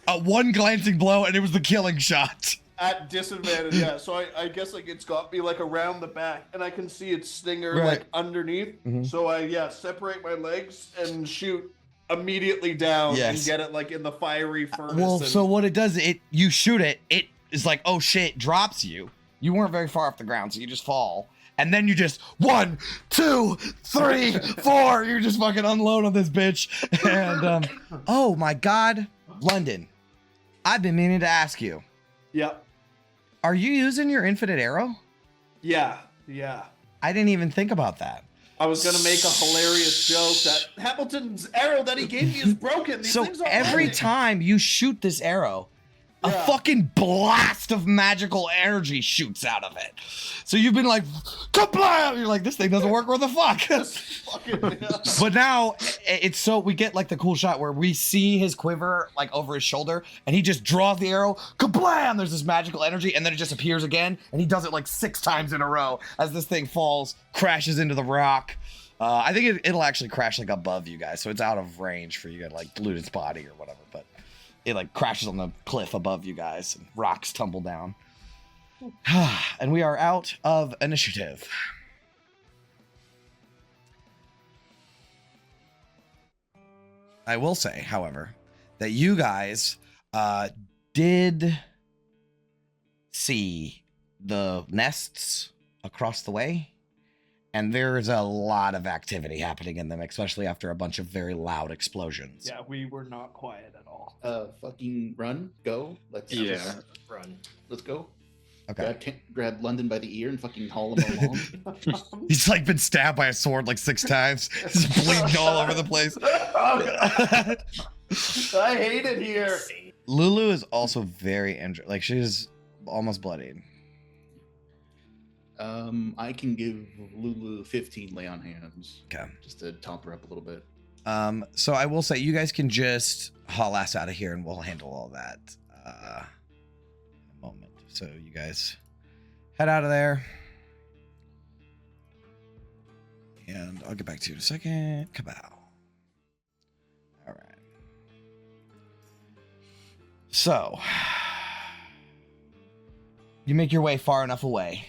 8. one glancing blow, and it was the killing shot. At disadvantage, yeah. So I guess like it's got me like around the back, and I can see its stinger Right. like underneath. Mhm. So I separate my legs and shoot immediately down Yes. and get it like in the fiery furnace. Well, and- so what it does, you shoot it, it is like, oh shit, drops you. You weren't very far off the ground, so you just fall. And then you just 1, 2, 3, 4. You're just fucking unload on this bitch. And oh my god, London, I've been meaning to ask you. Yep. Are you using your infinite arrow? Yeah. I didn't even think about that. I was gonna make a hilarious joke that Hamilton's arrow that he gave me is broken. These So things aren't every working. time you shoot this arrow, a Yeah. fucking blast of magical energy shoots out of it. So you've been like, kablam! You're like, this thing doesn't work. What the fuck? Fucking, yeah. But now it's so we get like the cool shot where we see his quiver like over his shoulder, and he just draws the arrow. Kablam! There's this magical energy, and then it just appears again, and he does it like 6 times in a row as this thing falls, crashes into the rock. I think it'll actually crash like above you guys, so it's out of range for you to like loot its body or whatever. But it like crashes on the cliff above you guys, and rocks tumble down. And we are out of initiative. I will say, however, that you guys did see the nests across the way, and there's a lot of activity happening in them, especially after a bunch of very loud explosions. Yeah, we were not quiet at all. Fucking run, go. Let's Yeah. Run. let's go. Okay. Grab London by the ear and fucking haul him along. He's like been stabbed by a sword like 6 times. He's bleeding all over the place. I hate it here. Lulu is also very injured. Like she's almost bloodied. I can give Lulu 15 lay on hands. Okay. Just to top her up a little bit. So I will say you guys can just haul ass out of here and we'll handle all that in a moment. So you guys head out of there. And I'll get back to you in a second. Kabow. All right. So you make your way far enough away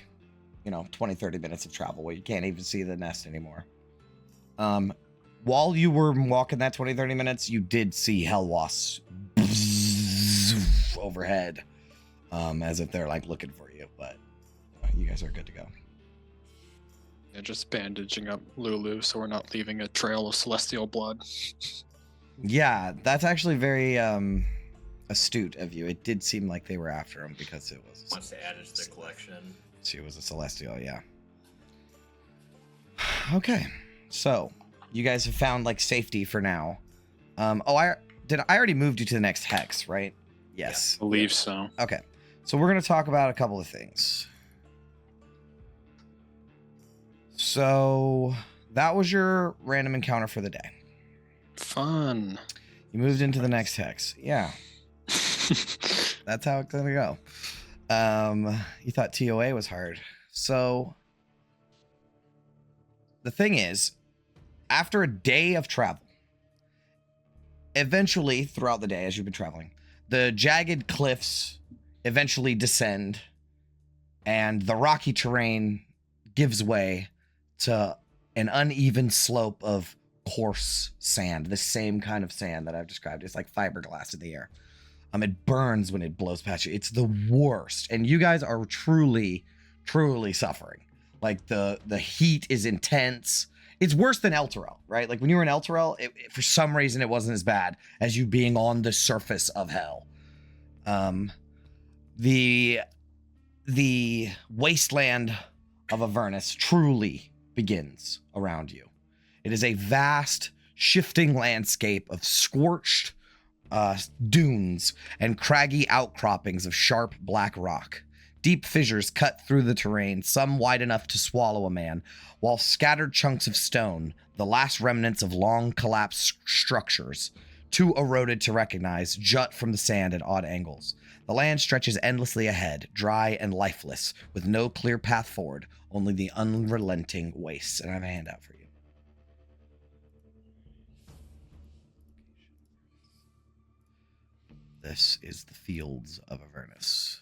20, 30 minutes of travel where you can't even see the nest anymore. While you were walking that 20, 30 minutes, you did see hell wasps overhead, as if they're like looking for you, but you guys are good to go. Yeah, just bandaging up Lulu so we're not leaving a trail of celestial blood. Yeah, that's actually very astute of you. It did seem like they were after him because it was. Once they added to the collection. She was a celestial, yeah. Okay, so you guys have found like safety for now. I already moved you to the next hex, right? Yes. I believe so. Okay, so we're gonna talk about a couple of things. So that was your random encounter for the day. Fun. You moved into the next hex. Yeah. That's how it's gonna go. You thought TOA was hard. So the thing is, after a day of travel, eventually throughout the day as you've been traveling, the jagged cliffs eventually descend and the rocky terrain gives way to an uneven slope of coarse sand, the same kind of sand that I've described. It's like fiberglass in the air. It burns when it blows past you. It's the worst. And you guys are truly, truly suffering. Like the heat is intense. It's worse than Elturel, right? Like when you were in Elturel, for some reason it wasn't as bad as you being on the surface of hell. The wasteland of Avernus truly begins around you. It is a vast, shifting landscape of scorched dunes and craggy outcroppings of sharp black rock. Deep fissures cut through the terrain, some wide enough to swallow a man, while scattered chunks of stone, the last remnants of long collapsed structures, too eroded to recognize, jut from the sand at odd angles. The land stretches endlessly ahead, dry and lifeless, with no clear path forward, only the unrelenting wastes. And I have a handout for you. This is the fields of Avernus.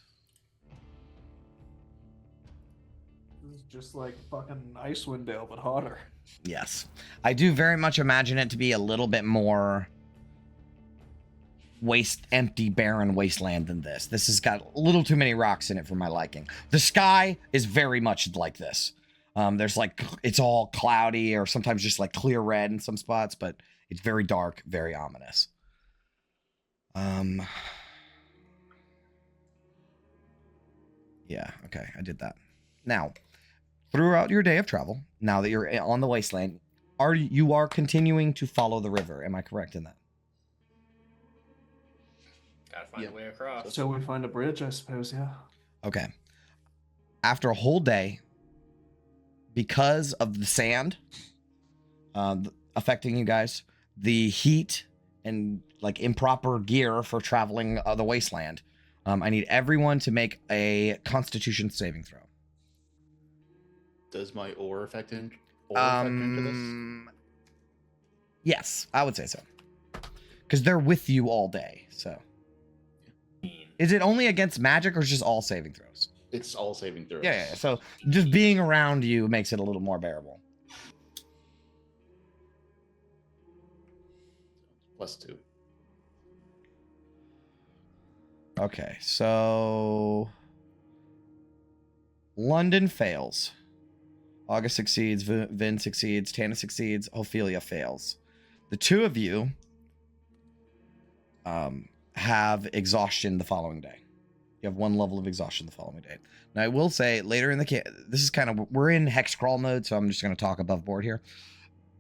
This is just like fucking Icewind Dale, but hotter. Yes. I do very much imagine it to be a little bit more empty, barren wasteland than this. This has got a little too many rocks in it for my liking. The sky is very much like this. There's like, it's all cloudy or sometimes just like clear red in some spots, but it's very dark, very ominous. Yeah, okay, I did that. Now, throughout your day of travel, now that you're on the wasteland, you are continuing to follow the river. Am I correct in that? Gotta find a way across. So we find a bridge, I suppose, yeah. Okay. After a whole day, because of the sand affecting you guys, the heat and like improper gear for traveling the wasteland, I need everyone to make a Constitution saving throw. Does my ore factor into this? Yes, I would say so. Because they're with you all day, so. Is it only against magic or just all saving throws? It's all saving throws. Yeah. So just being around you makes it a little more bearable. +2. Okay, so London fails. August succeeds, Vin succeeds, Tana succeeds, Ophelia fails. The two of you have exhaustion the following day. You have one level of exhaustion the following day. Now, I will say later in the this is kind of, we're in hex crawl mode, so I'm just going to talk above board here.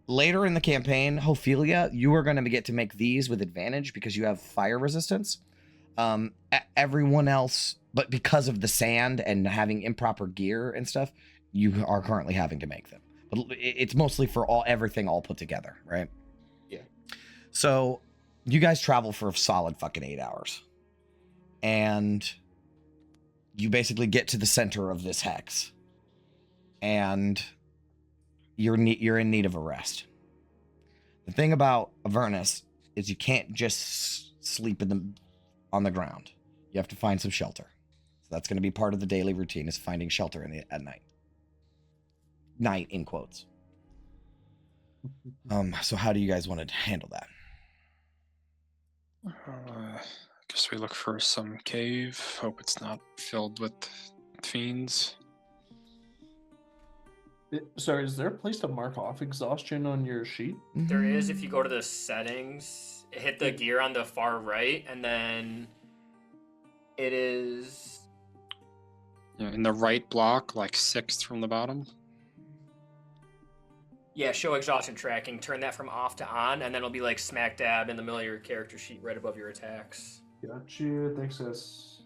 Later in the campaign, Ophelia, you are going to get to make these with advantage because you have fire resistance. Everyone else, but because of the sand and having improper gear and stuff, you are currently having to make them. But it's mostly for everything all put together, right? Yeah. So you guys travel for a solid fucking 8 hours. And you basically get to the center of this hex. And you're in need of a rest. The thing about Avernus is you can't just sleep on the ground. You have to find some shelter. So that's going to be part of the daily routine, is finding shelter at night. night in quotes. So how do you guys want to handle that? Guess we look for some cave. Hope it's not filled with fiends. Sorry, is there a place to mark off exhaustion on your sheet? There is if you go to the settings, hit the gear on the far right, and then it is. Yeah, in the right block, like 6th from the bottom. Yeah, show exhaustion tracking. Turn that from off to on, and then it'll be like smack dab in the middle of your character sheet, right above your attacks. Got you. Thanks, sis.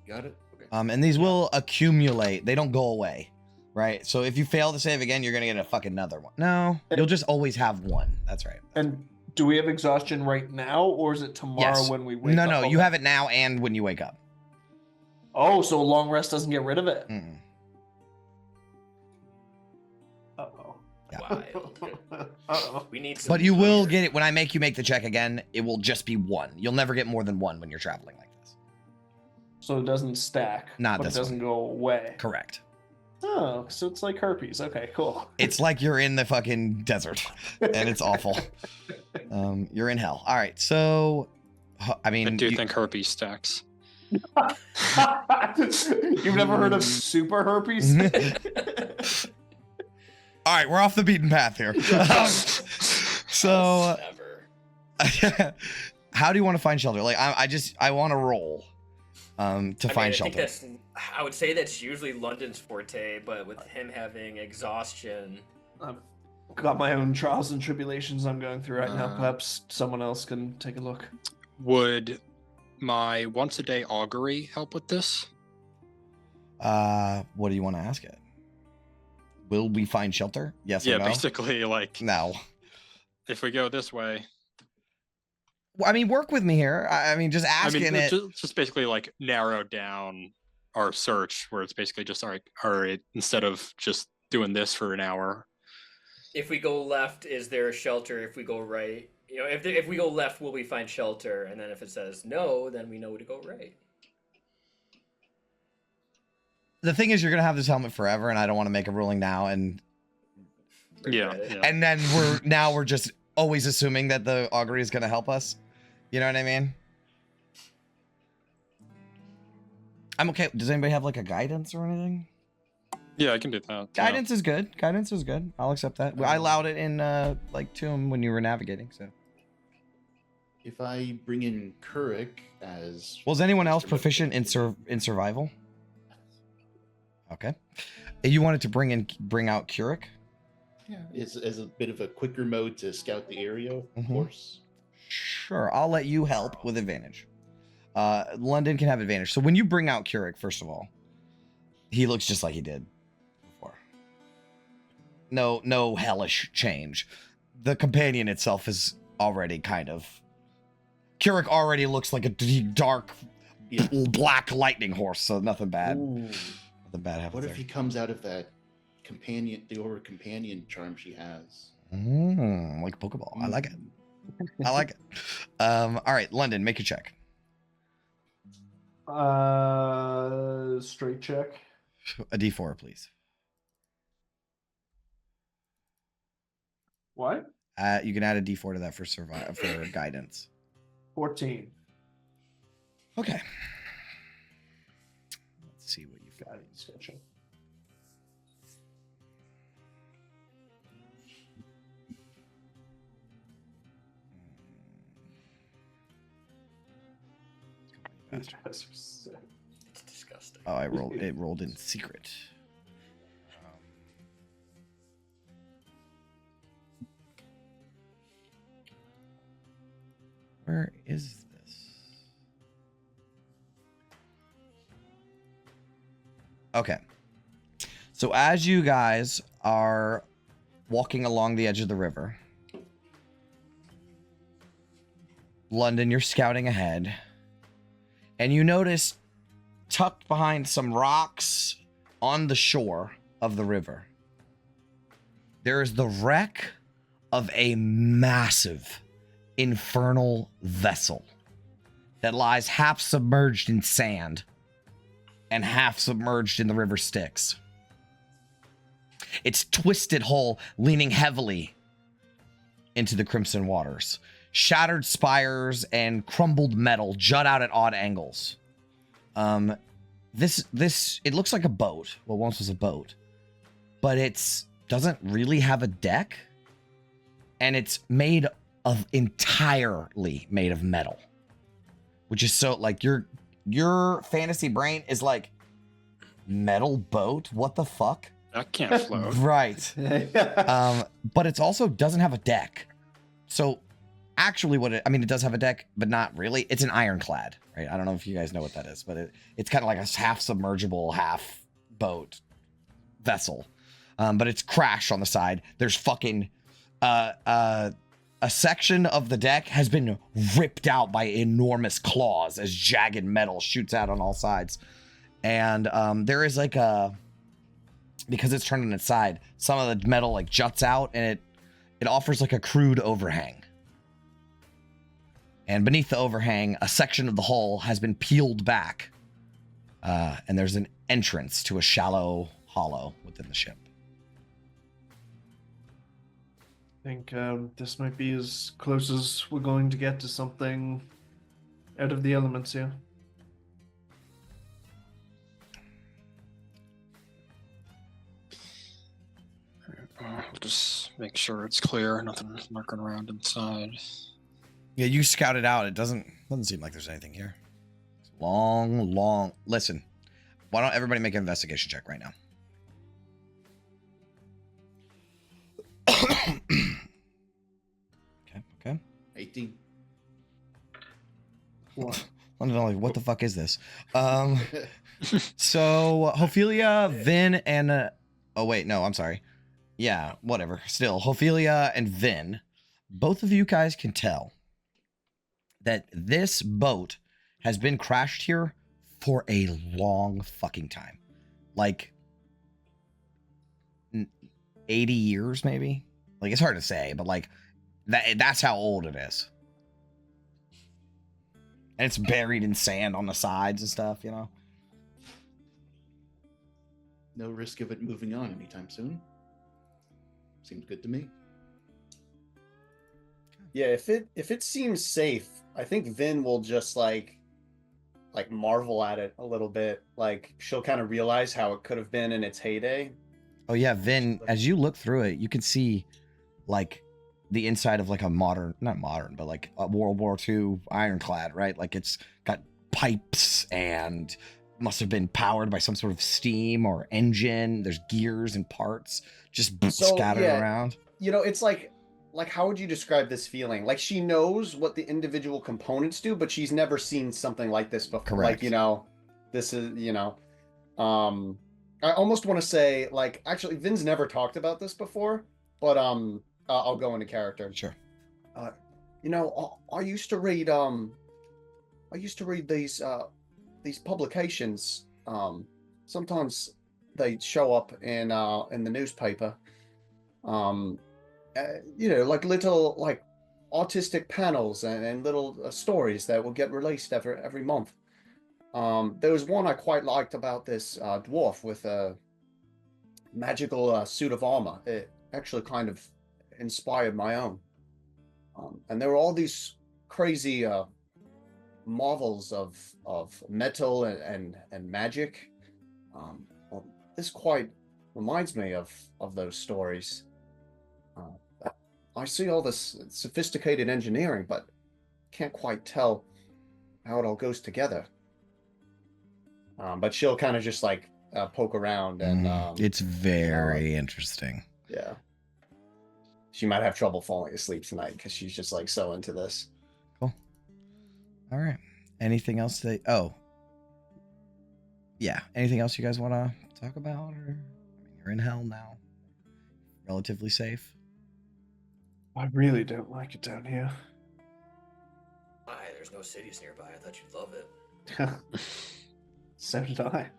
Got it? Okay. And these will accumulate. They don't go away, right? So if you fail to save again, you're gonna get a fucking another one. No, you'll just always have one. That's right. And do we have exhaustion right now, or is it tomorrow Yes. when we wake up? No, you have it now and when you wake up. Oh, so a long rest doesn't get rid of it. Mm-mm. Uh-oh. Yeah. Wild. Uh-oh. We need some. But you will gear. get it when I make you make the check again. It will just be one. You'll never get more than one when you're traveling like this. So it doesn't stack. Not but this it doesn't go away. Correct. Oh, so it's like herpes. Okay, cool. It's like you're in the fucking desert, and it's awful. You're in hell. All right, so I mean, I do think herpes stacks. You've never heard of super herpes? All right, we're off the beaten path here. So, Never. how do you want to find shelter? Like, I want to roll to find shelter. I would say that's usually London's forte, but with him having exhaustion, I've got my own trials and tribulations I'm going through right now. Perhaps someone else can take a look. Would my once a day augury help with this? What do you want to ask it? Will we find shelter? Yes or Yeah, no? basically, like, No. if we go this way. Well, I mean, work with me here. I mean, just asking it. Just basically like narrow down our search, where it's basically just all right, instead of just doing this for an hour. if we go left, is there a shelter? If we go right, if we go left, will we find shelter? And then if it says no, then we know to go right. The thing is, you're gonna have this helmet forever, and I don't want to make a ruling now. And Yeah, Regret it. yeah. and then we're just always assuming that the augury is gonna help us. You know what I mean? I'm okay. Does anybody have like a guidance or anything? Yeah, I can do that. Guidance is good. Guidance is good. I'll accept that. I allowed it in like Tomb when you were navigating. So, If I bring in Kurik as was anyone else proficient in survival? Okay. You wanted to bring out Kurik? yeah, as a bit of a quicker mode to scout the area, of Mhm. course. Sure, I'll let you help with advantage. London can have advantage. So when you bring out Kurik, first of all, he looks just like he did before. No hellish change. The companion itself is already kind of... Kurik already looks like a dark, Yeah. black lightning horse, so nothing bad. Ooh, Nothing bad happens what if there. he comes out of that the over companion charm she has? Like a Pokeball. I like it. I like it. All right, London, make your check. Straight check. A D4, please. What? You can add a D4 to that for guidance. 14. Okay. Let's see what you've got. Guidance, gotcha. Faster. It's disgusting. Oh, it rolled in secret. Where is this? Okay. So as you guys are walking along the edge of the river, London, you're scouting ahead, and you notice tucked behind some rocks on the shore of the river, there is the wreck of a massive infernal vessel that lies half submerged in sand and half submerged in the river Styx. its twisted hull leaning heavily into the crimson waters. Shattered spires and crumbled metal jut out at odd angles. This it looks like a boat. Well, once was a boat, but it's doesn't really have a deck, and it's entirely made of metal, which is so like your fantasy brain is like, metal boat? What the fuck? That can't float. Right. But it's also doesn't have a deck. So actually it does have a deck, but not really. It's an ironclad, right? I don't know if you guys know what that is, but it's kind of like a half submergible, half boat vessel. But it's crashed on the side. There's fucking a section of the deck has been ripped out by enormous claws as jagged metal shoots out on all sides. And there is like because it's turned on its side, some of the metal like juts out, and it offers like a crude overhang. And beneath the overhang, a section of the hull has been peeled back, and there's an entrance to a shallow hollow within the ship. I think this might be as close as we're going to get to something out of the elements here. I'll just make sure it's clear. Nothing lurking around inside. Yeah, you scout it out. It doesn't seem like there's anything here. It's long. Listen, why don't everybody make an investigation check right now? Okay. 18. What? What the fuck is this? So Ophelia, Vin, and oh wait, no, I'm sorry. Yeah, whatever. Still, Ophelia and Vin, both of you guys can tell that this boat has been crashed here for a long fucking time. Like 80 years, maybe? Like, it's hard to say, but like that's how old it is. And it's buried in sand on the sides and stuff, you know? No risk of it moving on anytime soon. Seems good to me. Yeah, if it seems safe, I think Vin will just like marvel at it a little bit. Like, she'll kind of realize how it could have been in its heyday. Oh yeah, Vin, as you look through it, you can see like the inside of like a not modern, but like a World War II ironclad, right? Like, it's got pipes and must have been powered by some sort of steam or engine. There's gears and parts just scattered around. You know, it's like how would you describe this feeling? Like, she knows what the individual components do, but she's never seen something like this before. Correct. Like, you know, this is, you know, I almost want to say, like, actually, Vin's never talked about this before, but I'll go into character. Sure. You know, I used to read these publications. Sometimes they show up in the newspaper. You know, like little like autistic panels and little stories that will get released every month. There was one I quite liked about this dwarf with a magical suit of armor. It actually kind of inspired my own. And there were all these crazy marvels of metal and magic. Well, this quite reminds me of those stories. I see all this sophisticated engineering, but can't quite tell how it all goes together. But she'll kind of just like poke around, and it's very interesting. Yeah, she might have trouble falling asleep tonight because she's just like so into this. Cool. All right. Anything else anything else you guys want to talk about? Or, I mean, you're in hell now, relatively safe. I really don't like it down here. Why? There's no cities nearby. I thought you'd love it. So did I.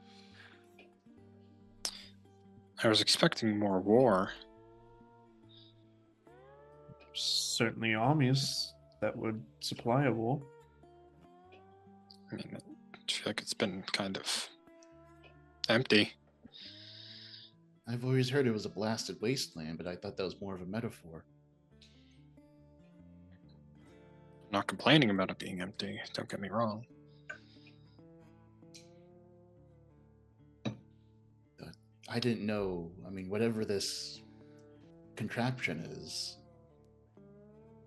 I was expecting more war. Certainly armies that would supply a war. I mean, I feel like it's been kind of empty. I've always heard it was a blasted wasteland, but I thought that was more of a metaphor. Not complaining about it being empty. Don't get me wrong. But I didn't know. I mean, whatever this contraption is,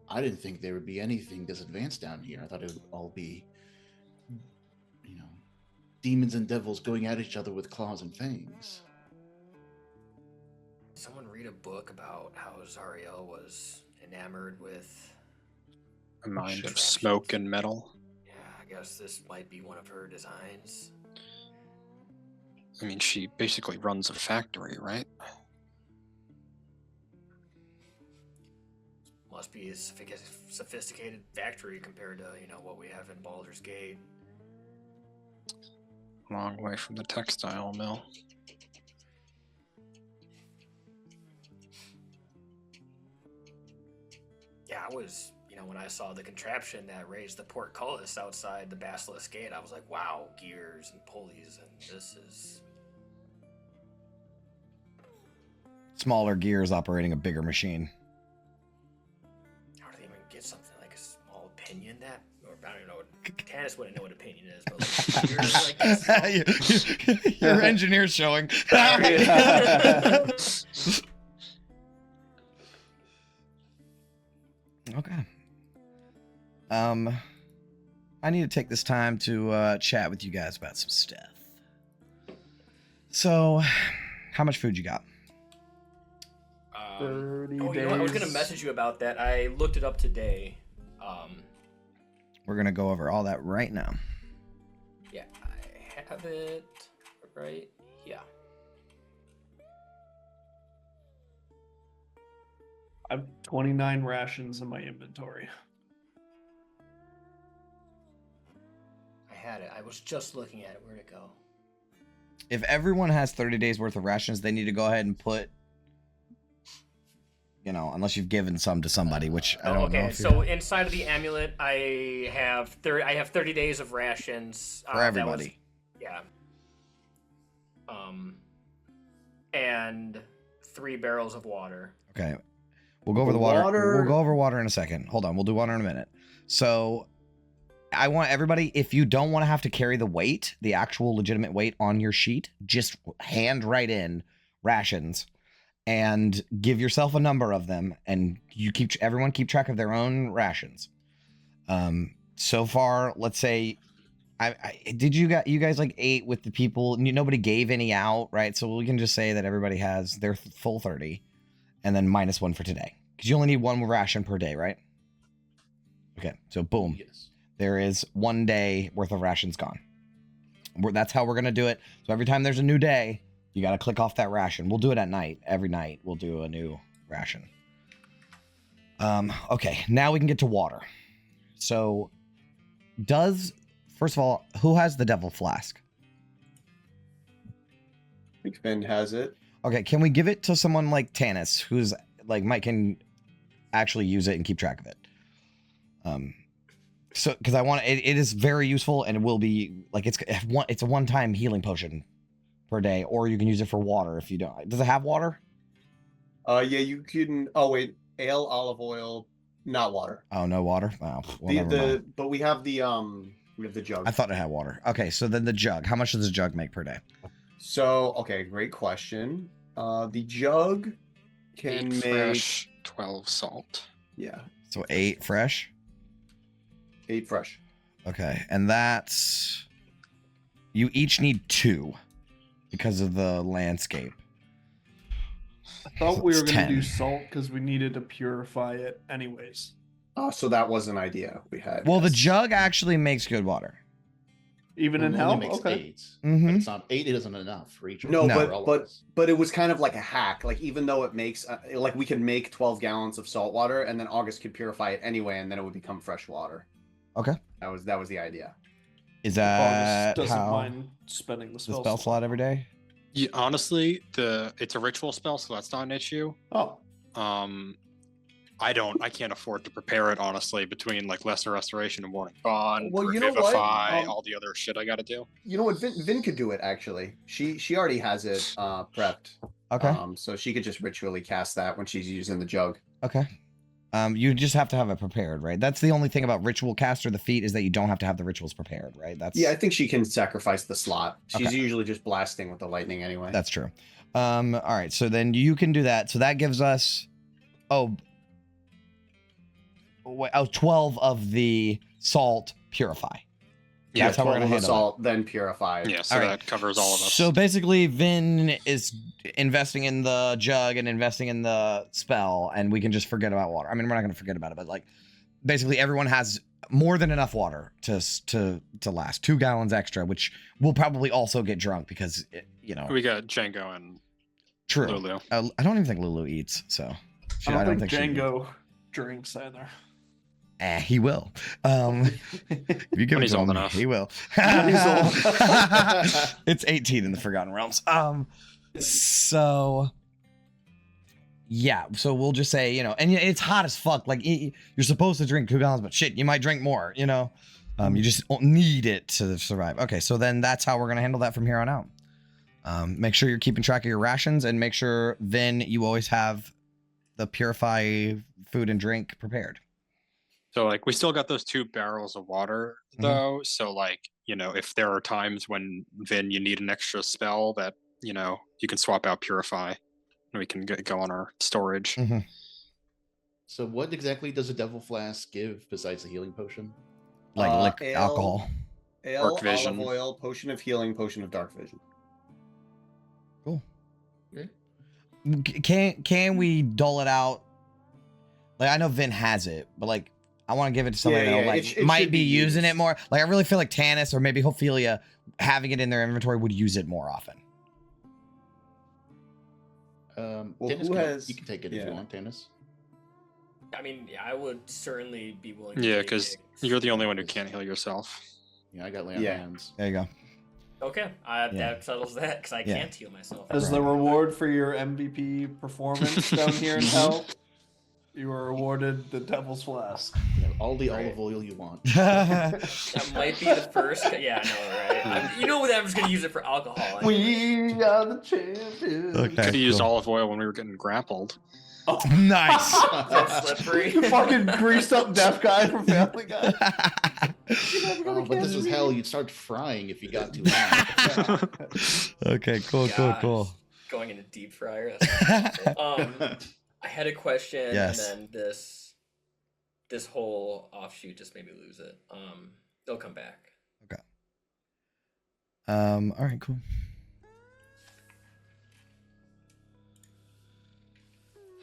I didn't think there would be anything this advanced down here. I thought it would all be, demons and devils going at each other with claws and fangs. Someone read a book about how Zariel was enamored with. A mind of smoke and metal. Yeah, I guess this might be one of her designs. I mean, she basically runs a factory, right? Must be a sophisticated factory compared to, what we have in Baldur's Gate. Long way from the textile mill. Yeah, I was, when I saw the contraption that raised the portcullis outside the Basilisk Gate, I was like, wow, gears and pulleys, and this is... Smaller gears operating a bigger machine. How do they even get something like a small pinion that... Or I don't know, Tannis wouldn't know what a pinion is, but like gears like this. Your engineer's showing. Okay. I need to take this time to chat with you guys about some stuff. So, how much food you got? 30 oh, days. I was gonna message you about that. I looked it up today. We're gonna go over all that right now. Yeah, I have it right. Yeah. I have 29 rations in my inventory. I had it. I was just looking at it. Where'd it go? If everyone has 30 days worth of rations, they need to go ahead and put, unless you've given some to somebody, which I don't know. Okay, If so inside of the amulet, I have 30 days of rations for everybody. Yeah. And 3 barrels of water. Okay. We'll go over the water. We'll go over water in a second. Hold on. We'll do water in a minute. So I want everybody, if you don't want to have to carry the weight, the actual legitimate weight on your sheet, just hand write in rations and give yourself a number of them, and everyone keep track of their own rations. So far, let's say you guys like ate with the people, nobody gave any out, right? So we can just say that everybody has their full 30 and then -1 for today, because you only need 1 ration per day, right? Okay, so boom. Yes. There is 1 day worth of rations gone. That's how we're going to do it. So every time there's a new day, you got to click off that ration. We'll do it at night. Every night we'll do a new ration. Okay, now we can get to water. So first of all, who has the devil flask? I think Finn has it. Okay, can we give it to someone like Tannis, who's like Mike can actually use it and keep track of it? So because I want it is very useful, and it will be like it's a one-time healing potion per day, or you can use it for water if you don't. Does it have water? Yeah, you can. Oh wait, ale, olive oil, not water. Oh, no water. Wow. Well, but we have the jug. I thought it had water. Okay, so then the jug. How much does the jug make per day? So okay, great question. The jug can 8 make fresh, 12 salt. Yeah. So 8 fresh. 8 fresh. Okay, and that's you each need 2 because of the landscape. I thought So we were it's going to 10. do salt because we needed to purify it anyways. So that was an idea we had. Well, the yes. jug actually makes good water. Even in It hell? only makes Okay. 8. Mhm. But it's not 8. It isn't enough for each. No, for all of us. but it was kind of like a hack. Like even though it makes like we could make 12 gallons of salt water, and then August could purify it anyway, and then it would become fresh water. Okay. That was the idea. Is August that doesn't how mind spending the the spell, spell slot every day? Yeah, honestly, it's a ritual spell, so that's not an issue. Oh, I can't afford to prepare it, honestly, between like Lesser Restoration and Morning Bond, Well, you know what? Revivify, all the other shit I gotta do. You know what? Vin could do it actually. She already has it prepped. Okay. So she could just ritually cast that when she's using the jug. Okay. You just have to have it prepared, right? That's the only thing about ritual caster the feat is that you don't have to have the rituals prepared, right? That's Yeah, I think she can sacrifice the slot. She's Okay. usually just blasting with the lightning anyway. That's true. All right, so then you can do that. So that gives us 12 of the salt purify. Yeah, That's how we're 12 gonna of handle assault, then purify. Yeah, so All right. that covers all of us. So basically, Vin is investing in the jug and investing in the spell, and we can just forget about water. I mean, we're not going to forget about it, but like, basically, everyone has more than enough water to last 2 gallons extra, which will probably also get drunk because we got Django and true. Lulu. I don't even think Lulu eats, so I don't think she- Django drinks either. He will. If you give When it he's to old him, enough. he will. He's old. It's 18 in the Forgotten Realms. So yeah, so we'll just say, and it's hot as fuck. Like you're supposed to drink 2 gallons, but shit, you might drink more. You just need it to survive. Okay, so then that's how we're gonna handle that from here on out. Make sure you're keeping track of your rations, and make sure then you always have the purify food and drink prepared. So like we still got those 2 barrels of water though. So like, if there are times when Vin you need an extra spell that, you can swap out purify and we can go on our storage. So what exactly does a devil flask give besides the healing potion? Like Ale, alcohol. Ale, Dark vision. olive oil, potion of healing, potion of dark vision. Cool. Okay. Can we dull it out? Like I know Vin has it, but like I want to give it to somebody Yeah, that yeah, like it might should be be using it used. more. Like I really feel like Tanis or maybe Ophelia having it in their inventory would use it more often. Well, Tannis who can, has- you can take it if yeah. you want, Tannis. I mean, yeah, I would certainly be willing to Yeah, take because it. you're the only one who can't heal yourself. Yeah, I got lay on Yeah. hands. There you go. Okay, Yeah. that settles that because I Yeah. can't heal myself. As the reward for your MVP performance down here in hell, you are awarded the Devil's Flask. You have all the Right. olive oil you want. That might be the first. Yeah, I know, right? You know that I'm just gonna use it for alcohol. We are the champions. Okay. Could have used cool. olive oil when we were getting grappled. Nice. That's slippery. You fucking greased up deaf guy from Family Guy. Oh, but this is hell. You'd start frying if you got too hot. Okay, cool. Gosh, Going into deep fryer. That's I had a question, Yes. and then this whole offshoot just made me lose it. They'll come back. All right, cool.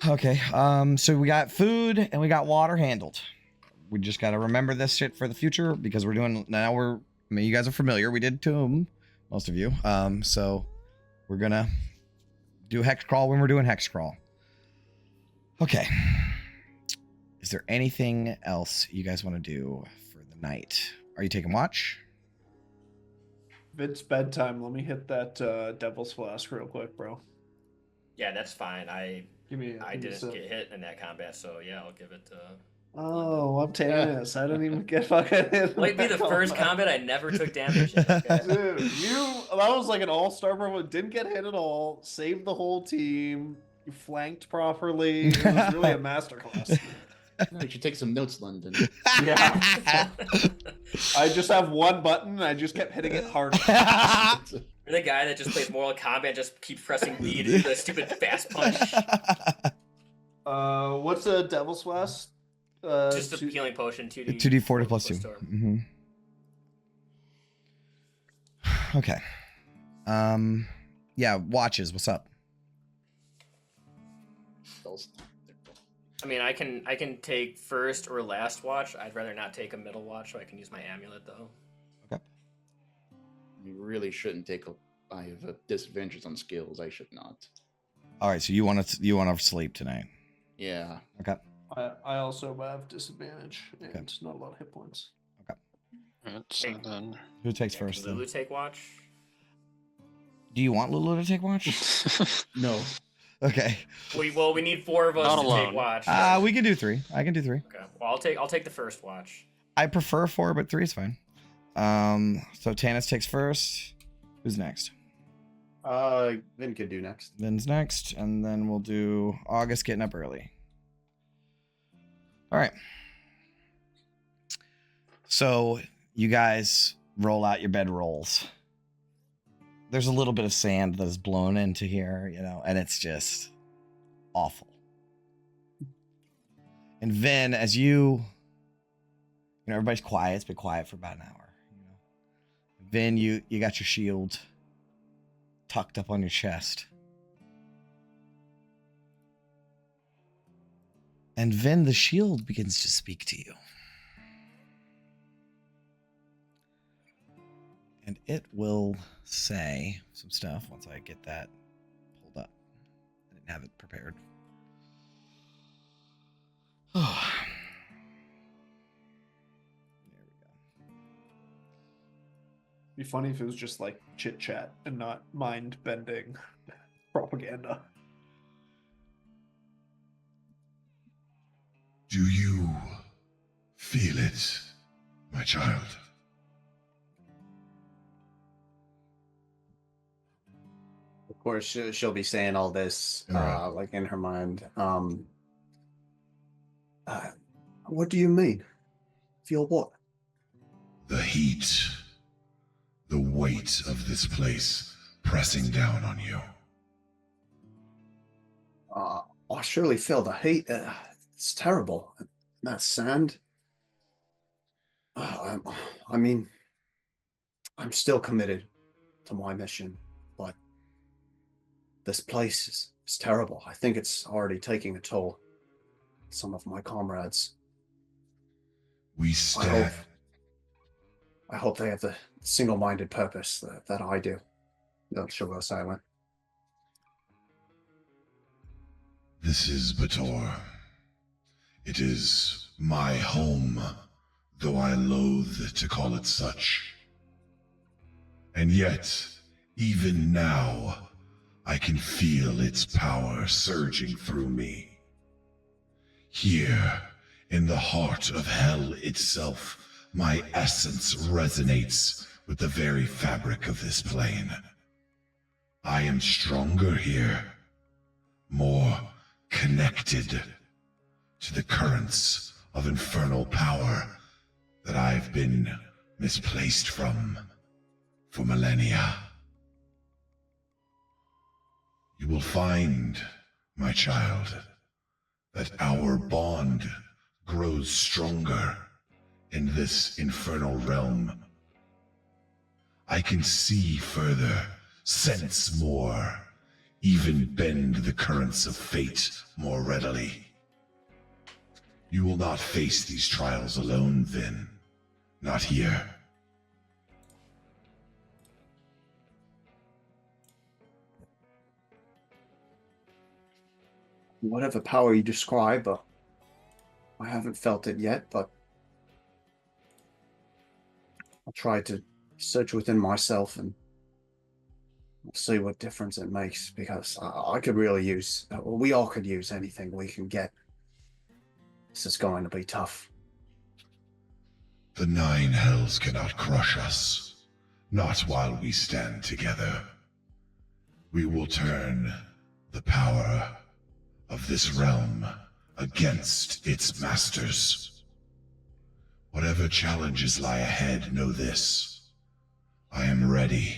Okay, so we got food and we got water handled. We just got to remember this shit for the future because we're doing now. I mean, you guys are familiar. We did Tomb, most of you. So we're gonna do hex crawl when we're doing hex crawl. Okay. Is there anything else you guys want to do for the night? Are you taking watch? If it's bedtime, let me hit that Devil's Flask real quick, bro. Yeah, that's fine. I Give me. I give me a didn't sec. get hit in that combat, so yeah, I'll give it to. Oh, I'm Tanis. I didn't even get fucking hit. Might be the first combat I never took damage in. Okay. Dude, that was like an all-star performance. Didn't get hit at all. Saved the whole team. You flanked properly. It was really a masterclass. You should take some notes, London. Yeah. I just have one button and I just kept hitting it harder. You're the guy that just plays Mortal Kombat, just keeps pressing B to do the stupid fast punch. What's a Devil's Flask? Just a healing potion, 2D. 2d40 plus 2. Okay. Yeah, watches. What's up? I mean, I can take first or last watch. I'd rather not take a middle watch, so I can use my amulet though. Okay. You really shouldn't take I have disadvantages on skills. I should not. All right, so you want to sleep tonight? Yeah. Okay. I also have disadvantage and Okay. not a lot of hit points. Right, so then Who takes Can first? Lulu Then? take watch? Do you want Lulu to take watch? No. Okay. We need 4 of us Not to alone. take watch. We can do 3. I can do 3. Okay. Well, I'll take the first watch. I prefer 4, but 3 is fine. So Tanis takes first. Who's next? Vin could do next. Vin's next, and then we'll do August getting up early. All right. So you guys roll out your bed rolls. There's a little bit of sand that is blown into here, and it's just awful. And Vin, as everybody's quiet. It's been quiet for about an hour. Vin, you got your shield tucked up on your chest. And Vin, the shield begins to speak to you. And it will say some stuff once I get that pulled up. I didn't have it prepared. Oh. There we go. Be funny if it was just like chit chat and not mind bending propaganda. Do you feel it, my child? Of course, she'll be saying all this, Right. like in her mind. What do you mean? Feel what? The heat, the weight of this place pressing down on you. I surely feel the heat. It's terrible. That sand. I mean, I'm still committed to my mission, but this place is terrible. I think it's already taking a toll. Some of my comrades. We stand. I hope they have the single-minded purpose that I do. She'll go silent. This is Bator. It is my home, though I loathe to call it such. And yet, even now, I can feel its power surging through me. Here, in the heart of hell itself, my essence resonates with the very fabric of this plane. I am stronger here, more connected to the currents of infernal power that I've been misplaced from for millennia. You will find, my child, that our bond grows stronger in this infernal realm. I can see further, sense more, even bend the currents of fate more readily. You will not face these trials alone, Vin. Not here. Whatever power you describe, I haven't felt it yet, but I'll try to search within myself and see what difference it makes, because I could really use, we all could use anything we can get. This is going to be tough. The nine hells cannot crush us, not while we stand together. We will turn the power of this realm against its masters. Whatever challenges lie ahead, know this. I am ready,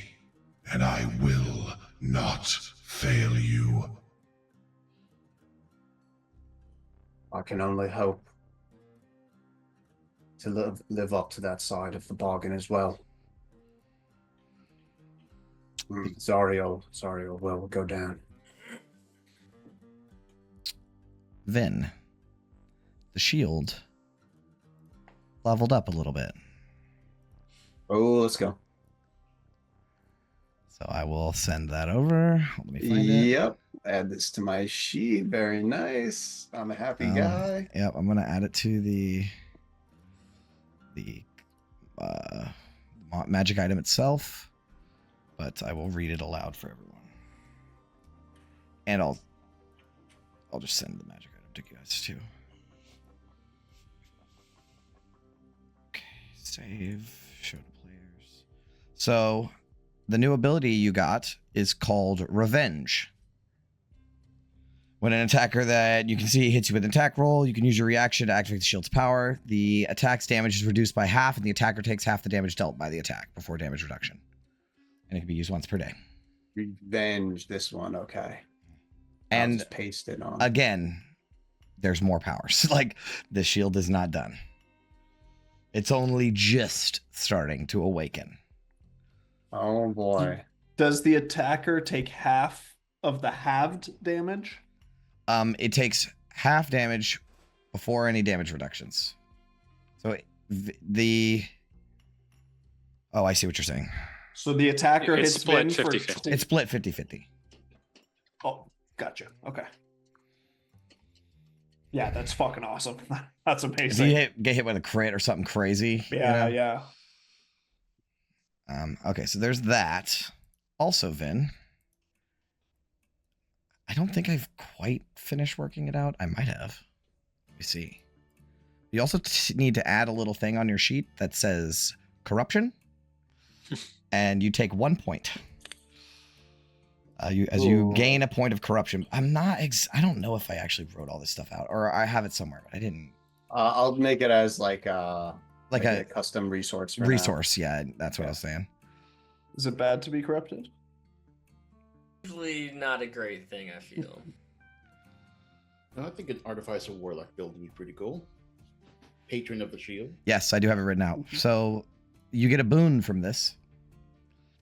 and I will not fail you. I can only hope to live up to that side of the bargain as well. Zario will go down. Vin, the shield leveled up a little bit. Oh, let's go. So I will send that over. Let me find it. Yep. Add this to my sheet. Very nice. I'm a happy guy. Yep, I'm gonna add it to the magic item itself, but I will read it aloud for everyone. And I'll just send the magic item to you guys too. Okay, save, show to players. So the new ability you got is called Revenge. When an attacker that you can see hits you with an attack roll, you can use your reaction to activate the shield's power. The attack's damage is reduced by half, and the attacker takes half the damage dealt by the attack before damage reduction. And it can be used once per day. Revenge, this one, okay. And I'll just paste it on. again, there's more powers. Like, the shield is not done. It's only just starting to awaken. Oh boy. Does the attacker take half of the halved damage? It takes half damage before any damage reductions. So oh, I see what you're saying. So the attacker It's hits split Vin for 50-50. It's split 50-50. Oh, gotcha. Okay. Yeah, that's fucking awesome. That's If amazing. you get hit with a crit or something crazy. Yeah, you know? yeah. Okay, so there's that. Also, Vin, I don't think I've quite finished working it out. I might have. Let me see. You also need to add a little thing on your sheet that says corruption, and you take 1 point. You gain a point of corruption. I don't know if I actually wrote all this stuff out, or I have it somewhere, but I didn't. I'll make it as like a a custom resource. For resource. Yeah, that's what I was saying. Is it bad to be corrupted? Usually not a great thing, I feel. No, I think an Artificer Warlock build would be pretty cool. Patron of the Shield. Yes, I do have it written out. So you get a boon from this.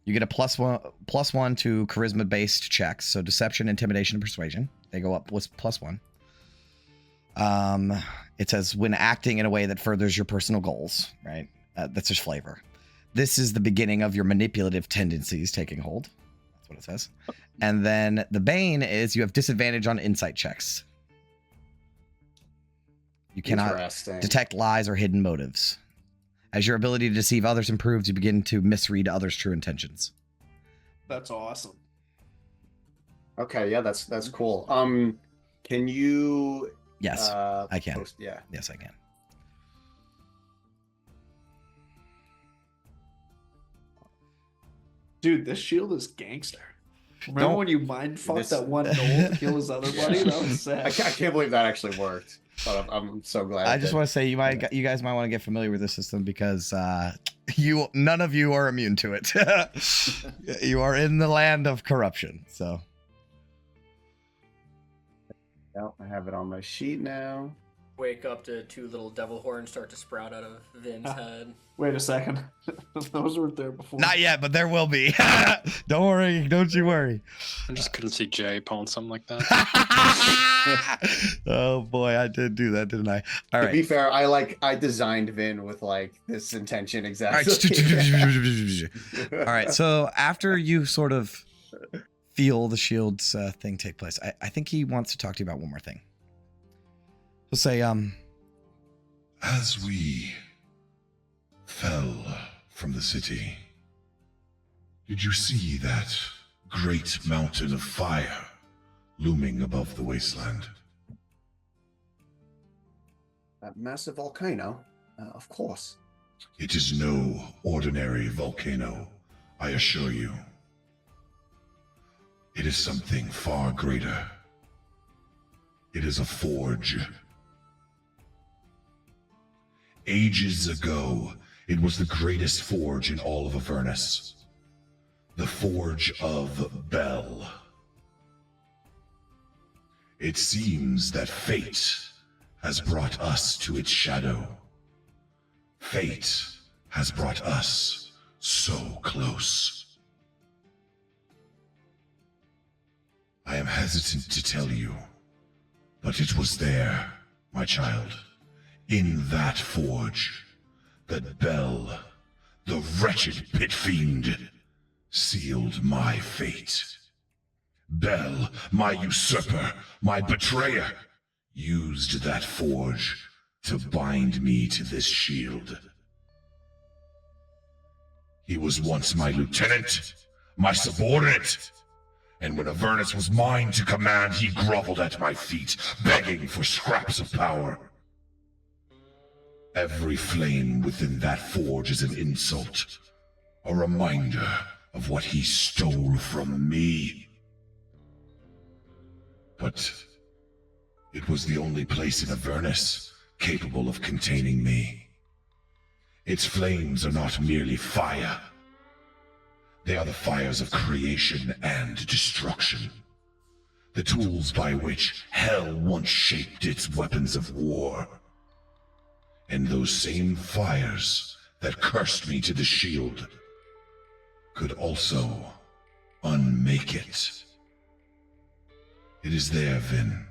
You get a +1 to charisma-based checks. So deception, intimidation, and persuasion. They go up with +1. It says when acting in a way that furthers your personal goals, right? That's just flavor. This is the beginning of your manipulative tendencies taking hold. That's what it says. And then the Bane is you have disadvantage on insight checks. You cannot detect lies or hidden motives. As your ability to deceive others improves, you begin to misread others' true intentions. That's awesome. Okay, yeah, that's cool. Can you? Yes, I can. Yeah. Yes, I can. Dude, this shield is gangster. Remember when you mind fucked This- that one Noel to kill his other buddy? That was sad. I can't believe that actually worked. But I'm so glad. I just want to say you guys might want to get familiar with the system because none of you are immune to it. You are in the land of corruption. So Yeah, I have it on my sheet now. Wake up to 2 little devil horns start to sprout out of Vin's head. Wait a second. Those weren't there before. not yet, but there will be. Don't worry. Don't you worry. I just couldn't see Jay pulling something like that. Oh boy, I did do that, didn't I? All To be right. fair, I designed Vin with like this intention All exactly. right. All right. So after you sort of feel the shield's thing take place, I think he wants to talk to you about one more thing. He'll say, As we fell from the city, did you see that great mountain of fire looming above the wasteland? That massive volcano, of course. It is no ordinary volcano, I assure you. It is something far greater. It is a forge. Ages ago, it was the greatest forge in all of Avernus. The Forge of Bel. It seems that fate has brought us to its shadow. Fate has brought us so close. I am hesitant to tell you, but it was there, my child, in that forge, that Bel, the wretched pit fiend, sealed my fate. Bel, my usurper, my betrayer, used that forge to bind me to this shield. He was once my lieutenant, my subordinate, and when Avernus was mine to command, he groveled at my feet, begging for scraps of power. Every flame within that forge is an insult, a reminder of what he stole from me. But it was the only place in Avernus capable of containing me. Its flames are not merely fire. They are the fires of creation and destruction. The tools by which hell once shaped its weapons of war. And those same fires that cursed me to the shield could also unmake it. It is there, Vin,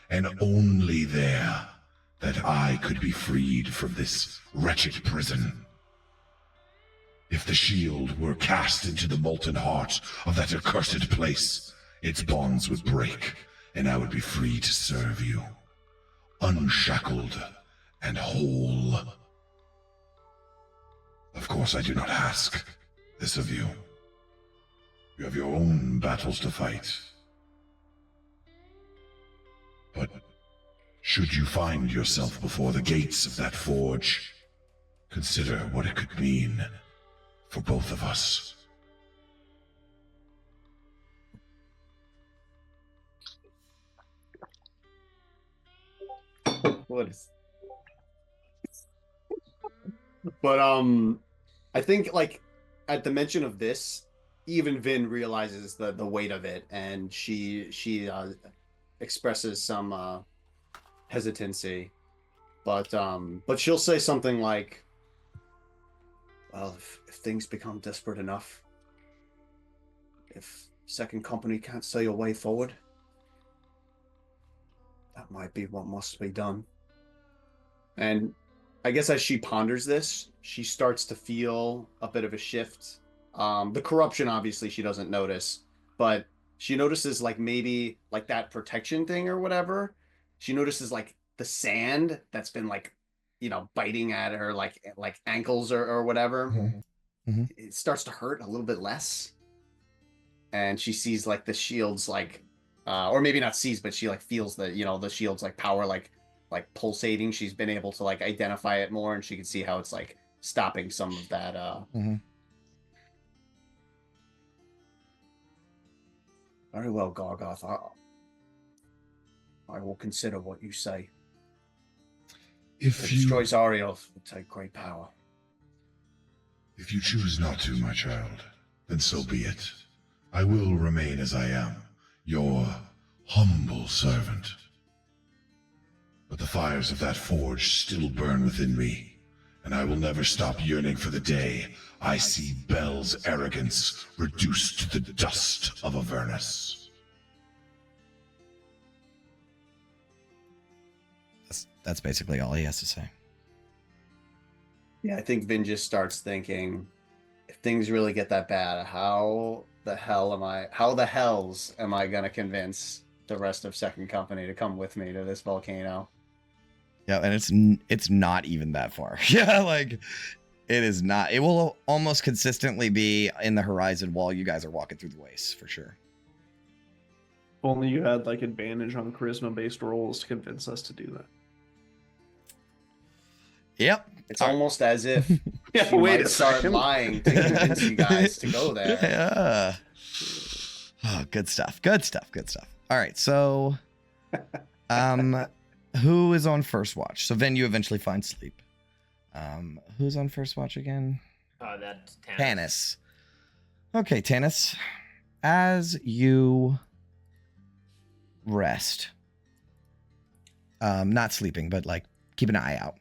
and only there, that I could be freed from this wretched prison. If the shield were cast into the molten heart of that accursed place, its bonds would break, and I would be free to serve you, unshackled and whole. Of course, I do not ask this of you. You have your own battles to fight. But should you find yourself before the gates of that forge, consider what it could mean for both of us. What is? But I think like at the mention of this, even Vin realizes the weight of it, and she expresses some hesitancy, but she'll say something like, "Well, if things become desperate enough, if Second Company can't see a way forward, that might be what must be done." And I guess as she ponders this, she starts to feel a bit of a shift. The corruption, obviously, she doesn't notice, but she notices like maybe like that protection thing or whatever. She notices like the sand that's been like, biting at her like ankles or whatever. Mm-hmm. It starts to hurt a little bit less. And she sees like the shields like, or maybe not sees, but she like feels that, the shield's like power like pulsating. She's been able to like identify it more, and she can see how it's like stopping some of that. Very well, Gargoth. I will consider what you say. If To destroy Zarioth will take great power. If you choose not to, my child, then so be it. I will remain as I am, your humble servant. But the fires of that forge still burn within me, and I will never stop yearning for the day I see Bel's arrogance reduced to the dust of Avernus. That's basically all he has to say. Yeah, I think Vin just starts thinking, if things really get that bad, how the hells am I gonna convince the rest of Second Company to come with me to this volcano? Yeah, and it's not even that far. Yeah, like it is not. It will almost consistently be in the horizon while you guys are walking through the wastes, for sure. If only you had like advantage on charisma-based rolls to convince us to do that. Yep. It's almost as if Yeah, she wait might a start second. lying to convince you guys to go there. Yeah. Oh, good stuff. Good stuff. Good stuff. All right, so who is on first watch? So Vin, you eventually find sleep. Who's on first watch again? That's Tanis. Okay, Tanis. As you rest, not sleeping, but like keep an eye out.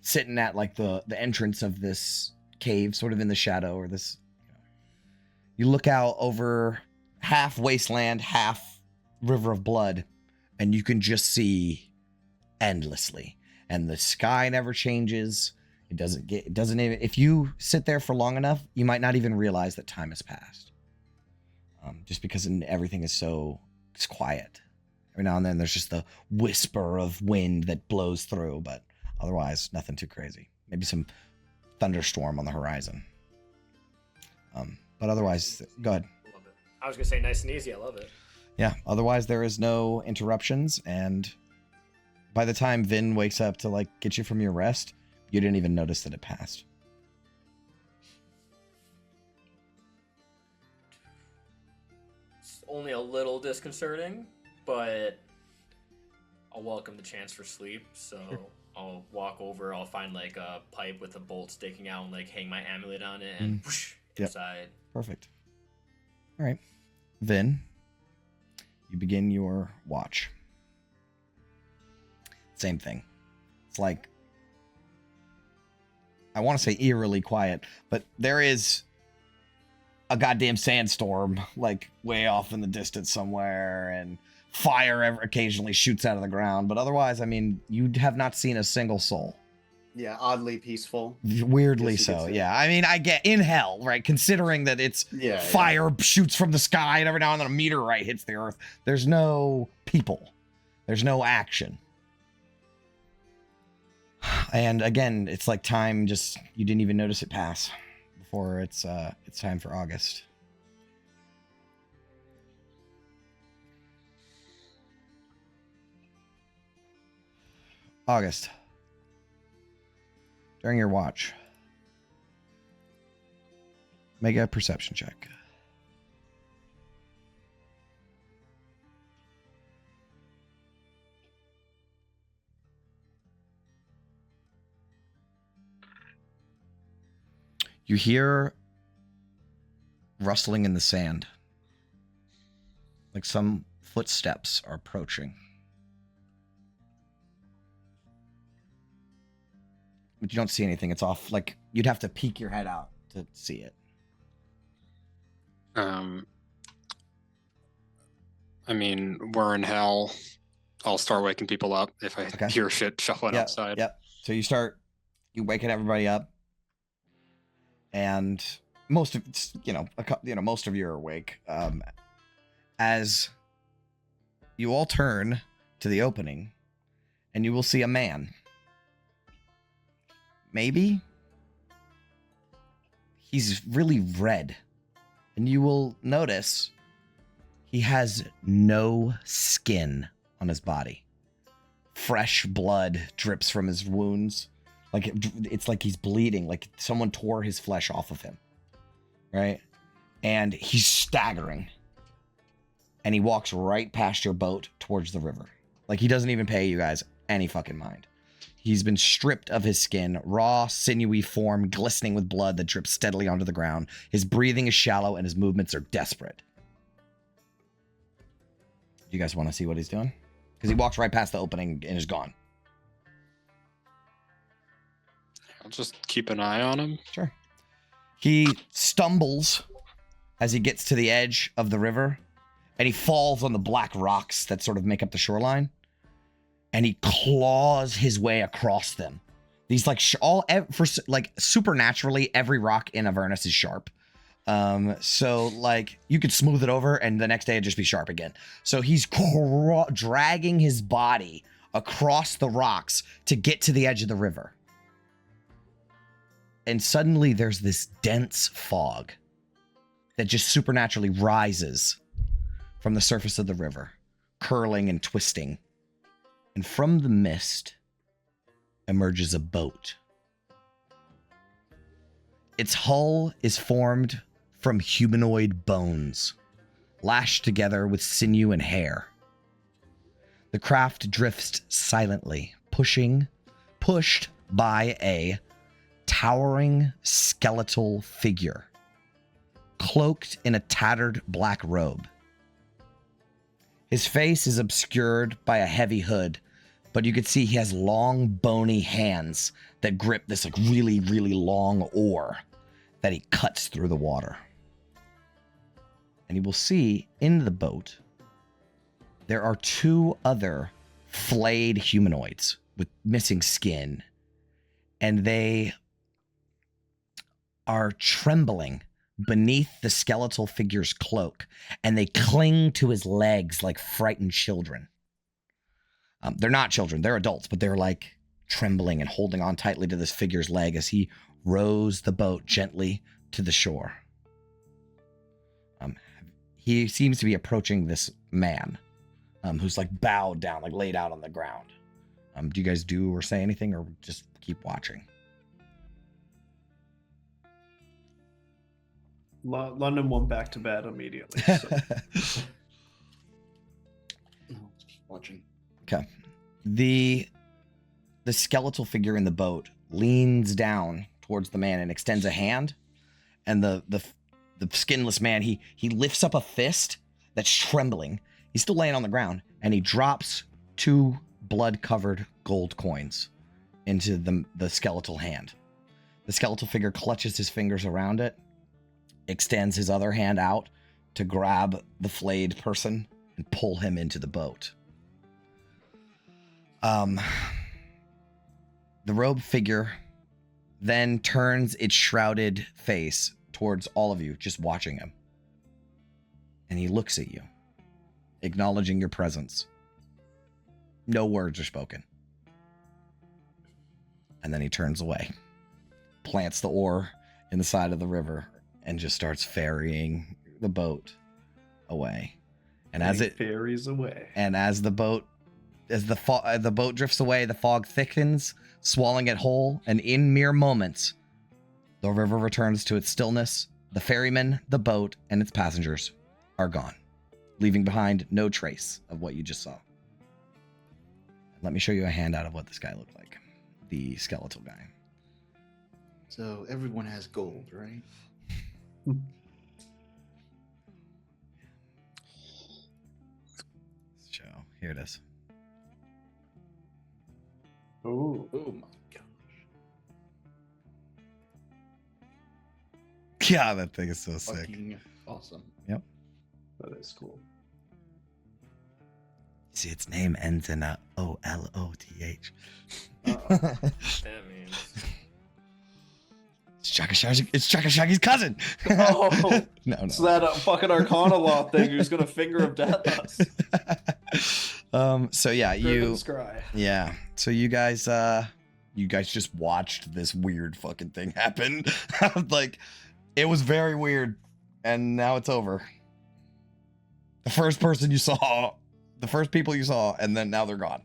Sitting at like the entrance of this cave, sort of in the shadow, or this. You look out over half wasteland, half river of blood, and you can just see endlessly. And the sky never changes. It doesn't even, if you sit there for long enough, you might not even realize that time has passed. Just because everything is it's quiet. Every now and then there's just the whisper of wind that blows through, but otherwise nothing too crazy. Maybe some thunderstorm on the horizon. But otherwise, go ahead. Love it. I was gonna say nice and easy. I love it. Yeah, otherwise there is no interruptions, and by the time Vin wakes up to like get you from your rest, you didn't even notice that it passed. only a little disconcerting, but I'll welcome the chance for sleep. So I'll walk over. I'll find like a pipe with a bolt sticking out and like hang my amulet on it and whoosh, inside. Perfect. All right. Then you begin your watch. Same thing. It's like, I want to say eerily quiet, but there is a goddamn sandstorm like way off in the distance somewhere, and fire occasionally shoots out of the ground. But otherwise, I mean, you have not seen a single soul. Yeah, oddly peaceful. Weirdly Yes, you could so. say. Yeah. I mean, I get in hell, right? Considering that it's fire shoots from the sky and every now and then a meteorite hits the earth. There's no people. There's no action. And again, it's like time just, you didn't even notice it pass before it's time for August. August. During your watch, make a perception check. You hear rustling in the sand, like some footsteps are approaching. But you don't see anything. It's off. Like, you'd have to peek your head out to see it. I mean, we're in hell. I'll start waking people up if I hear shit shuffling outside. Yep. So you waking everybody up, and most of most of you are awake. As you all turn to the opening, and you will see a man. Maybe he's really red, and you will notice he has no skin on his body. Fresh blood drips from his wounds. Like it's like he's bleeding, like someone tore his flesh off of him. Right? And he's staggering. And he walks right past your boat towards the river. Like he doesn't even pay you guys any fucking mind. He's been stripped of his skin, raw, sinewy form, glistening with blood that drips steadily onto the ground. His breathing is shallow and his movements are desperate. Do you guys want to see what he's doing? Because he walks right past the opening and is gone. I'll just keep an eye on him. Sure. He stumbles as he gets to the edge of the river, and he falls on the black rocks that sort of make up the shoreline. And he claws his way across them. These supernaturally, every rock in Avernus is sharp. So like you could smooth it over and the next day it'd just be sharp again. So he's dragging his body across the rocks to get to the edge of the river. And suddenly there's this dense fog that just supernaturally rises from the surface of the river, curling and twisting. And from the mist emerges a boat. Its hull is formed from humanoid bones, lashed together with sinew and hair. The craft drifts silently, pushed by a towering skeletal figure, cloaked in a tattered black robe. His face is obscured by a heavy hood, but you could see he has long, bony hands that grip this like really, really long oar that he cuts through the water. And you will see in the boat, there are two other flayed humanoids with missing skin, and they are trembling beneath the skeletal figure's cloak, and they cling to his legs like frightened children. They're not children, they're adults, but they're like trembling and holding on tightly to this figure's leg as he rows the boat gently to the shore. He seems to be approaching this man who's like bowed down, like laid out on the ground. Do you guys do or say anything or just keep watching? London went back to bed immediately. So. Let's keep watching. Okay. The skeletal figure in the boat leans down towards the man and extends a hand, and the skinless man, he lifts up a fist that's trembling. He's still laying on the ground, and he drops 2 blood-covered gold coins into the skeletal hand. The skeletal figure clutches his fingers around it, extends his other hand out to grab the flayed person and pull him into the boat. The robed figure then turns its shrouded face towards all of you, just watching him. And he looks at you, acknowledging your presence. No words are spoken. And then he turns away, plants the oar in the side of the river, and just starts ferrying the boat away. And as it ferries away, and as the boat drifts away, the fog thickens, swallowing it whole, and in mere moments, the river returns to its stillness. The ferryman, the boat, and its passengers are gone, leaving behind no trace of what you just saw. Let me show you a handout of what this guy looked like. The skeletal guy. So everyone has gold, right? Show. Here it is. oh, Oh my gosh. Yeah, that thing is so sick. Fucking awesome. Yep. that is cool. See, its name ends in a O-L-O-T-H. That means. It's Chakashagi's cousin. Oh, no. it's that fucking Arcana Law thing who's gonna finger of death us. So yeah, Scry. yeah. So you guys just watched this weird fucking thing happen. Like, it was very weird, and now it's over. The first people you saw, and then now they're gone.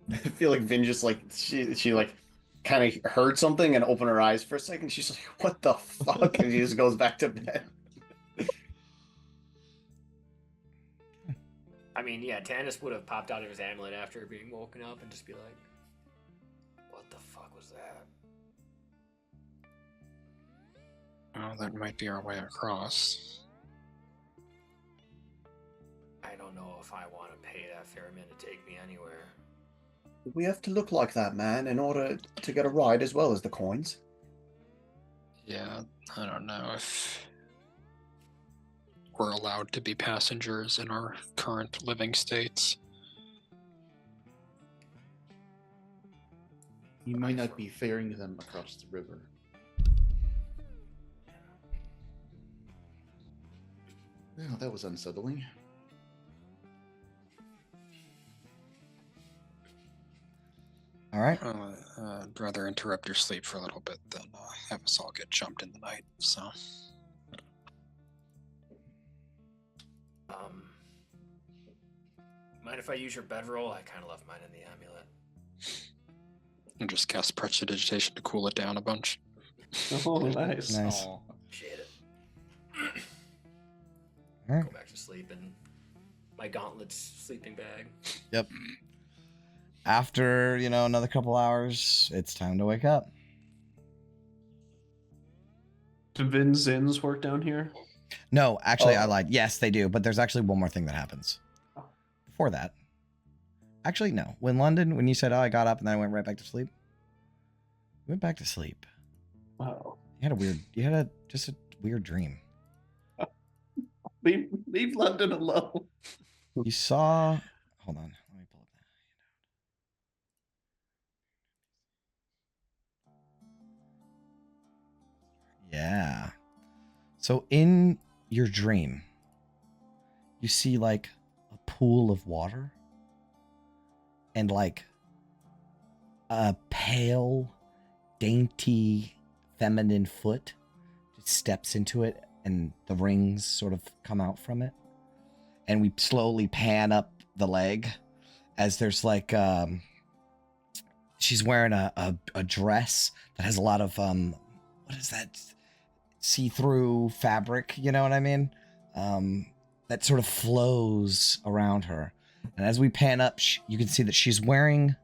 I feel like Vin just like she like kind of heard something and opened her eyes for a second. She's like, "What the fuck?" And she just goes back to bed. I mean, yeah, Tannis would have popped out of his amulet after being woken up and just be like, "What the fuck was that?" Oh, that might be our way across. I don't know if I want to pay that ferryman to take me anywhere. We have to look like that, man, in order to get a ride as well as the coins. Yeah, I don't know if we're allowed to be passengers in our current living states. You might not be ferrying them across the river. Well, that was unsettling. All right. I'd rather interrupt your sleep for a little bit than have us all get jumped in the night, so... Mind if I use your bedroll? I kind of left mine in the amulet. And just cast prestidigitation to cool it down a bunch. Oh, nice. Nice. Aw. Shit it. All right. Go back to sleep in my gauntlets sleeping bag. Yep. After, another couple hours, it's time to wake up. Do Vin's Zins work down here? No, actually, Oh. I lied. Yes, they do, but there's actually one more thing that happens. Oh. Before that. Actually, no. When you said, I got up and then I went right back to sleep. You went back to sleep. Wow. You had just a weird dream. Leave London alone. You saw, hold on, let me pull up that. Yeah. So in your dream, you see like a pool of water and like a pale, dainty, feminine foot just steps into it and the rings sort of come out from it. And we slowly pan up the leg, as there's like she's wearing a dress that has a lot of what is that, see-through fabric, you know what I mean, that sort of flows around her. And as we pan up, you can see that she's wearing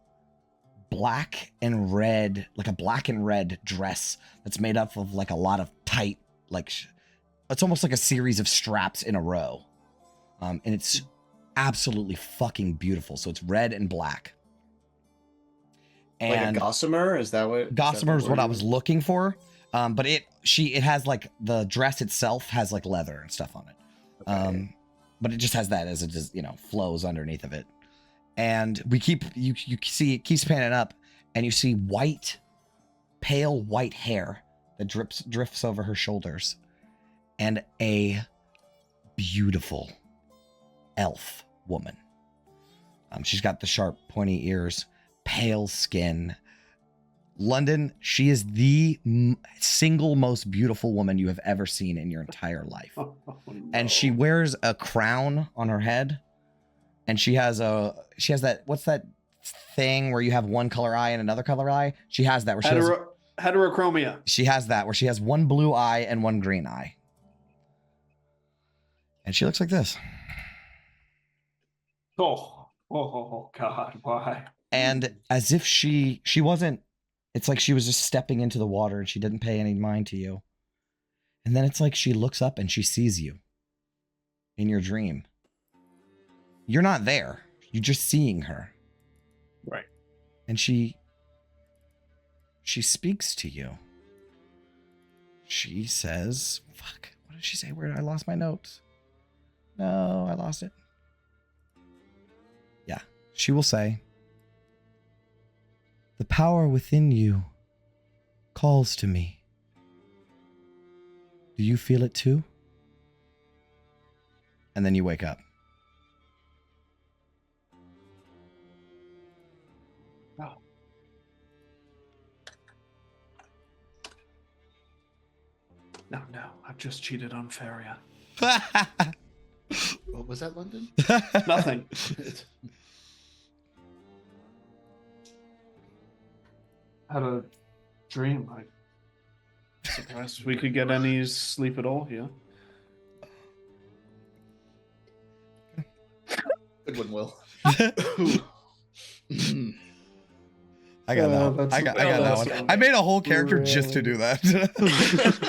black and red, like a black and red dress that's made up of like a lot of tight, like it's almost like a series of straps in a row. And it's absolutely fucking beautiful. So it's red and black. And like a gossamer? Is that what? Gossamer is what I was looking for. But it has like, the dress itself has like leather and stuff on it. Okay. But it just has that as it just, flows underneath of it. And you see it keeps panning up, and you see pale white hair that drifts over her shoulders, and a beautiful elf woman. She's got the sharp, pointy ears, pale skin. London, she is the single most beautiful woman you have ever seen in your entire life. Oh, no. And she wears a crown on her head, and she has that, what's that thing where you have one color eye and another color eye? She has that where Heterochromia. she has that where she has one blue eye and one green eye. And she looks like this. Oh God, why? And as if she wasn't, it's like she was just stepping into the water and she didn't pay any mind to you. And then it's like she looks up and she sees you in your dream. You're not there. You're just seeing her. Right. And she speaks to you. She says, fuck, what did she say? Where did I lost my notes? No, I lost it. Yeah, she will say, the power within you calls to me. Do you feel it too? And then you wake up. Oh. No, I've just cheated on Faria. What was that, London? Nothing. Had a dream. I'm surprised we could get any sleep at all here. Good one, Will. I got that one. I got that one. I made a whole character just to do that.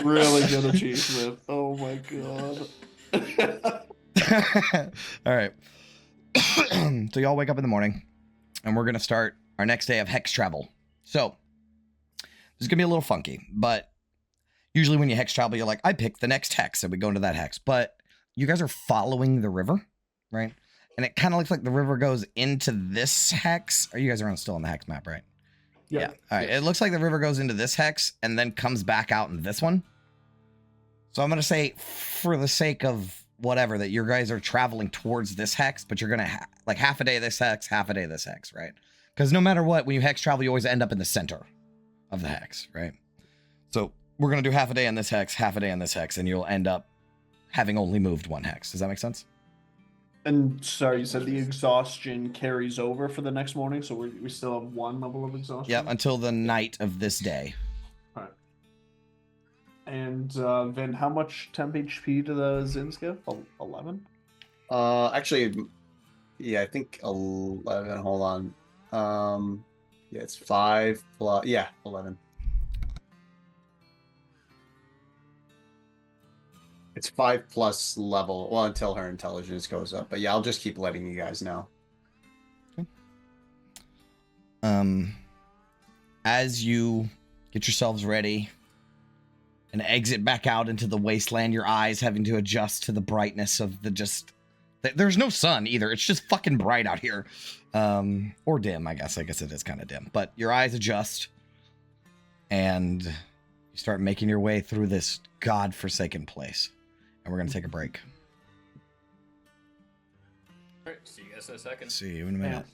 Really good achievement. Oh my god. All right. So y'all wake up in the morning, and we're going to start our next day of hex travel. So this is going to be a little funky, but usually when you hex travel, you're like, I picked the next hex, and we go into that hex. But you guys are following the river, right? And it kind of looks like the river goes into this hex. Or you guys are still on the hex map, right? Yeah. All right. It looks like the river goes into this hex and then comes back out in this one. So I'm going to say, for the sake of whatever, that your guys are traveling towards this hex, but you're going to like half a day this hex, half a day this hex, right? Because no matter what, when you hex travel, you always end up in the center of the hex, right? So we're going to do half a day on this hex, half a day on this hex, and you'll end up having only moved one hex. Does that make sense? And sorry, you said the exhaustion carries over for the next morning, so we still have one level of exhaustion? Yep, until the night of this day. All right. And Vin, how much temp HP do the Zins give? 11? Actually, yeah, I think 11. Hold on. Yeah, it's 5 plus. Yeah, 11. It's 5 plus level. Well, until her intelligence goes up. But yeah, I'll just keep letting you guys know. Okay. As you get yourselves ready and exit back out into the wasteland, your eyes having to adjust to the brightness of there's no sun either. It's just fucking bright out here. Or dim, I guess. I guess it is kind of dim. But your eyes adjust and you start making your way through this godforsaken place. And we're going to take a break. All right, see you guys in a second. See you in a minute.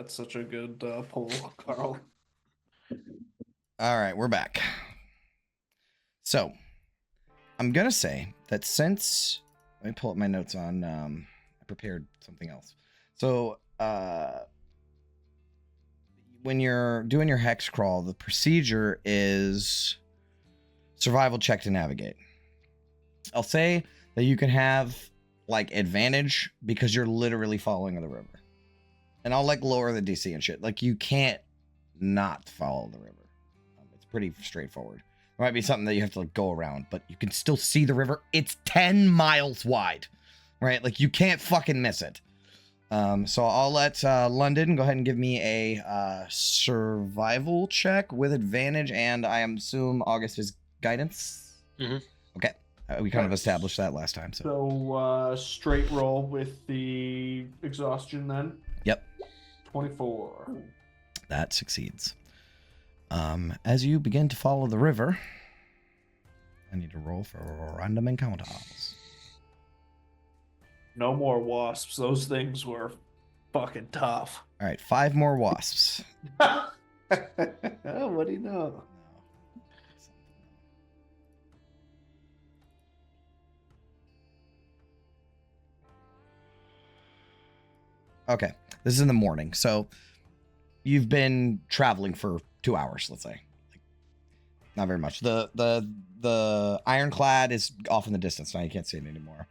That's such a good pull, Carl. All right, we're back. So, I'm gonna say that since let me pull up my notes on. I prepared something else. So, when you're doing your hex crawl, the procedure is survival check to navigate. I'll say that you can have like advantage because you're literally following the river. And I'll like lower the DC and shit. Like you can't not follow the river. It's pretty straightforward. There might be something that you have to like go around, but you can still see the river. It's 10 miles wide, right? Like you can't fucking miss it. So I'll let London go ahead and give me a survival check with advantage, and I assume August is guidance. Mhm. Okay, we kind of established that last time. So straight roll with the exhaustion then. Yep, 24. that succeeds. As you begin to follow the river, I need to roll for random encounters. No more wasps. Those things were fucking tough. All right, 5 more wasps. Oh, what do you know? Okay, this is in the morning, so you've been traveling for 2 hours, let's say. Like, not very much. The ironclad is off in the distance now. You can't see it anymore.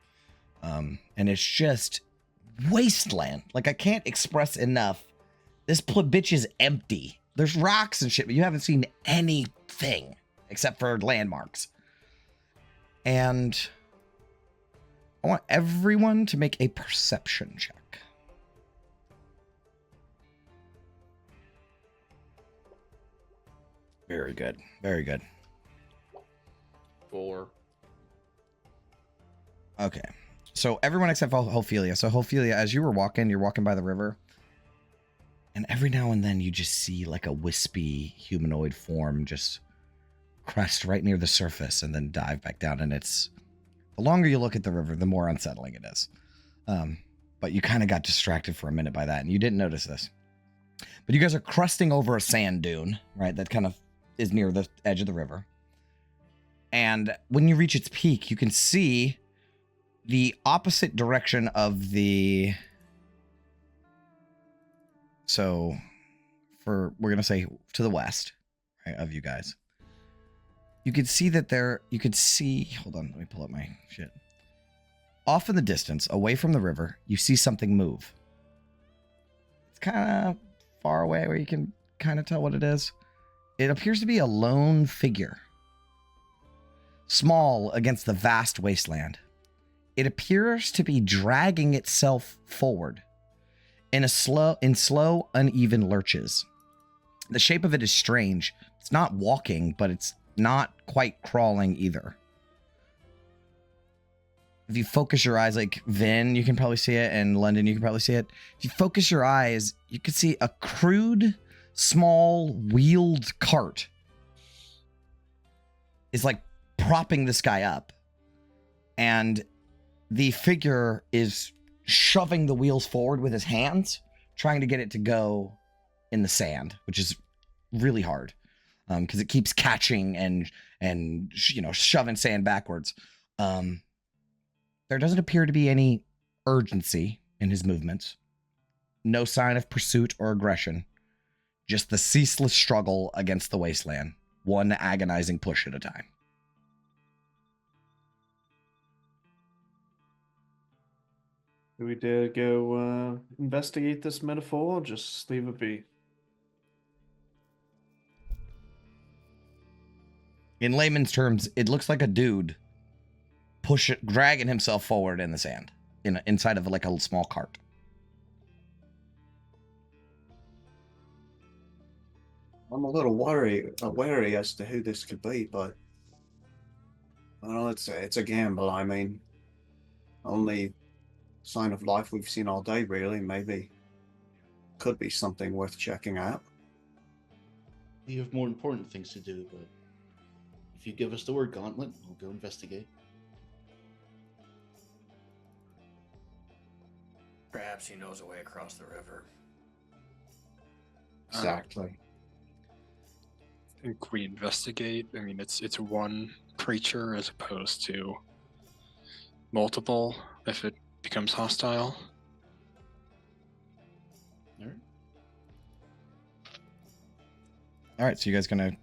And it's just wasteland. Like I can't express enough. This bitch is empty. There's rocks and shit, but you haven't seen anything except for landmarks. And I want everyone to make a perception check. Very good. Very good. 4. Okay. So everyone except for Ophelia. So Ophelia, as you were walking, you're walking by the river. And every now and then you just see like a wispy humanoid form just crest right near the surface and then dive back down. And it's the longer you look at the river, the more unsettling it is. But you kind of got distracted for a minute by that and you didn't notice this. But you guys are crusting over a sand dune, right? That kind of is near the edge of the river. And when you reach its peak, you can see the opposite direction of the... So, we're going to say to the west, right, of you guys. You could see that you could see... Hold on, let me pull up my shit. Off in the distance, away from the river, you see something move. It's kind of far away where you can kind of tell what it is. It appears to be a lone figure. Small against the vast wasteland. It appears to be dragging itself forward in slow, uneven lurches. The shape of it is strange. It's not walking, but it's not quite crawling either. If you focus your eyes, like Vin, you can probably see it, and London, you can probably see it. If you focus your eyes, you can see a crude, small, wheeled cart is like propping this guy up. And the figure is shoving the wheels forward with his hands, trying to get it to go in the sand, which is really hard because it keeps catching and shoving sand backwards. There doesn't appear to be any urgency in his movements. No sign of pursuit or aggression. Just the ceaseless struggle against the wasteland, one agonizing push at a time. Do we dare go investigate this metaphor or just leave it be? In layman's terms, it looks like a dude dragging himself forward in the sand, inside of like a small cart. I'm a little wary as to who this could be, but well, it's a gamble. I mean, only sign of life we've seen all day, really. Maybe could be something worth checking out. We have more important things to do, but if you give us the word gauntlet, we'll go investigate. Perhaps he knows a way across the river. Exactly. I think we investigate. I mean, it's one creature as opposed to multiple if it becomes hostile. All right, so you guys gonna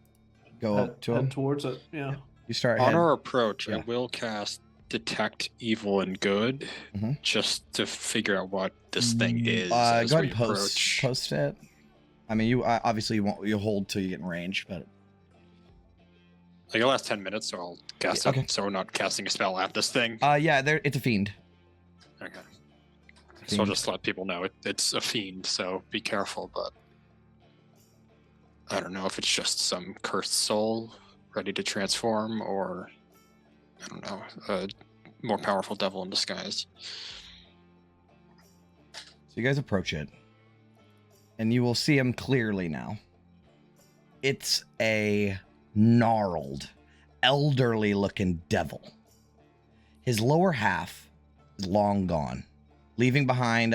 go up to him? Head towards it. Yeah. You start On head. our approach, I yeah. will cast Detect Evil and Good Mhm. just to figure out what this thing is. Go as ahead we and post it. I mean, you obviously you hold till you get in range, but Like the last 10 minutes, so I'll cast okay. it. So we're not casting a spell at this thing. yeah, it's a fiend. Okay. Fiend. So I'll just let people know it's a fiend, so be careful, but I don't know if it's just some cursed soul ready to transform or, I don't know, a more powerful devil in disguise. So you guys approach it, and you will see him clearly now. It's a gnarled, elderly-looking devil. His lower half is long gone, leaving behind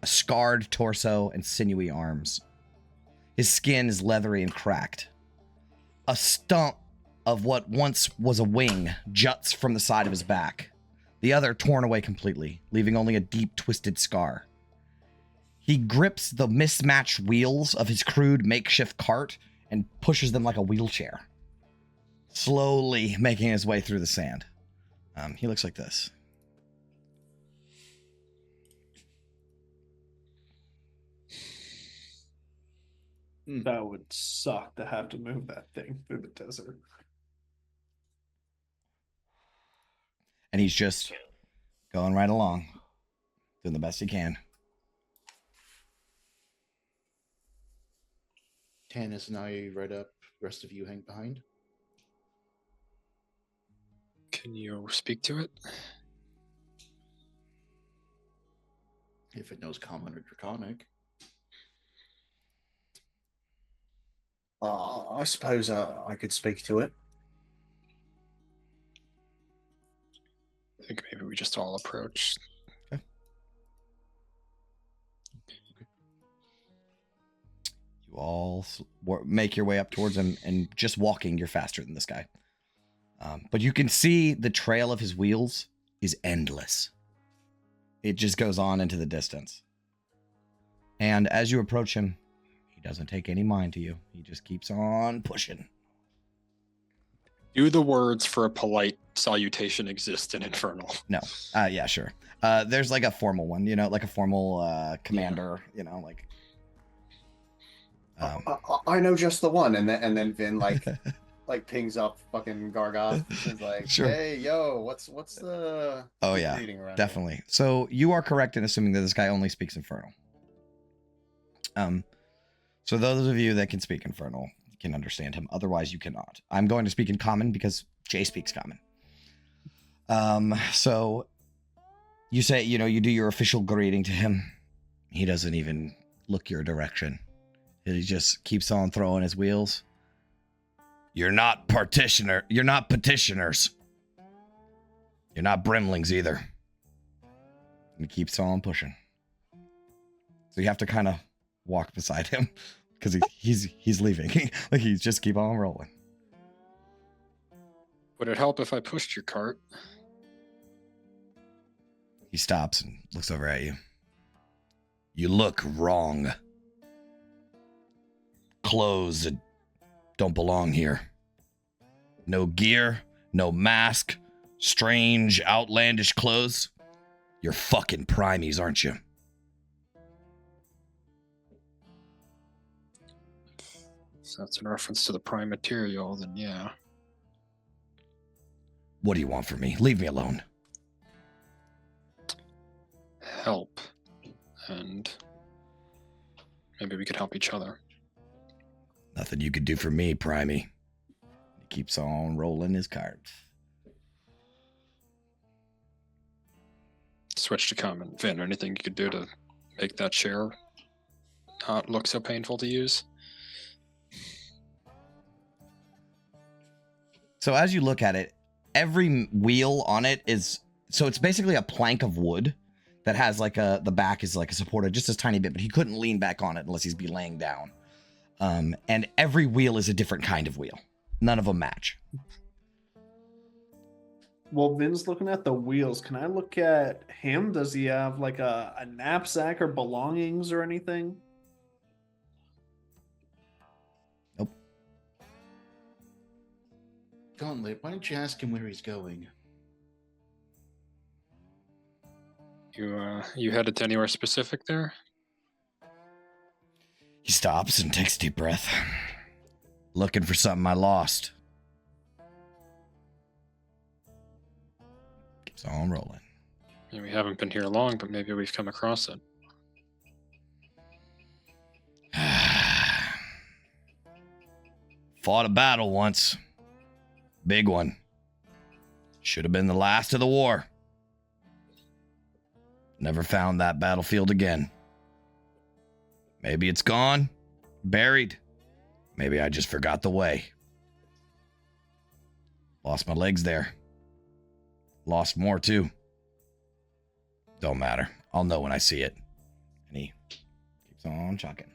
a scarred torso and sinewy arms. His skin is leathery and cracked. A stump of what once was a wing juts from the side of his back, the other torn away completely, leaving only a deep, twisted scar. He grips the mismatched wheels of his crude makeshift cart and pushes them like a wheelchair, slowly making his way through the sand. He looks like this. That would suck to have to move that thing through the desert. And he's just going right along, doing the best he can. Tannis and I ride up. The rest of you hang behind. Can you speak to it? If it knows common or draconic. I suppose I could speak to it. I think maybe we just all approach. Okay. You all make your way up towards him, and just walking, you're faster than this guy. But you can see the trail of his wheels is endless. It just goes on into the distance. And as you approach him, he doesn't take any mind to you. He just keeps on pushing. Do the words for a polite salutation exist in Infernal? No. Yeah, sure. There's like a formal one, like a formal commander, like. I know just the one, and then Vin like pings up fucking Gargoth. He's like, Sure. Hey, yo, what's the greeting around definitely. here? So you are correct in assuming that this guy only speaks Infernal. So those of you that can speak Infernal can understand him. Otherwise, you cannot. I'm going to speak in Common because Jay speaks Common. So you say, you do your official greeting to him. He doesn't even look your direction. He just keeps on throwing his wheels. You're not petitioners. You're not brimlings either. And he keeps on pushing. So you have to kind of walk beside him because he's leaving. Like he's just keep on rolling. Would it help if I pushed your cart? He stops and looks over at you. You look wrong. Clothes that don't belong here. No gear, no mask, strange, outlandish clothes. You're fucking primies, aren't you? So that's in reference to the prime material, then yeah. What do you want from me? Leave me alone. Help. And maybe we could help each other. Nothing you could do for me, primey. He keeps on rolling his cart. Switch to common. Vin, anything you could do to make that chair not look so painful to use? So as you look at it, every wheel on it is, so it's basically a plank of wood that has like the back is like a supported just a tiny bit, but he couldn't lean back on it unless he's be laying down. And every wheel is a different kind of wheel. None of them match. Well, Vin's looking at the wheels. Can I look at him? Does he have like a knapsack or belongings or anything? Nope. Gauntlet, why don't you ask him where he's going? You headed to anywhere specific there? He stops and takes a deep breath. Looking for something I lost. Keeps on rolling. Yeah, we haven't been here long, but maybe we've come across it. Fought a battle once. Big one. Should have been the last of the war. Never found that battlefield again. Maybe it's gone, buried. Maybe I just forgot the way. Lost my legs there. Lost more too. Don't matter. I'll know when I see it. And he keeps on chucking.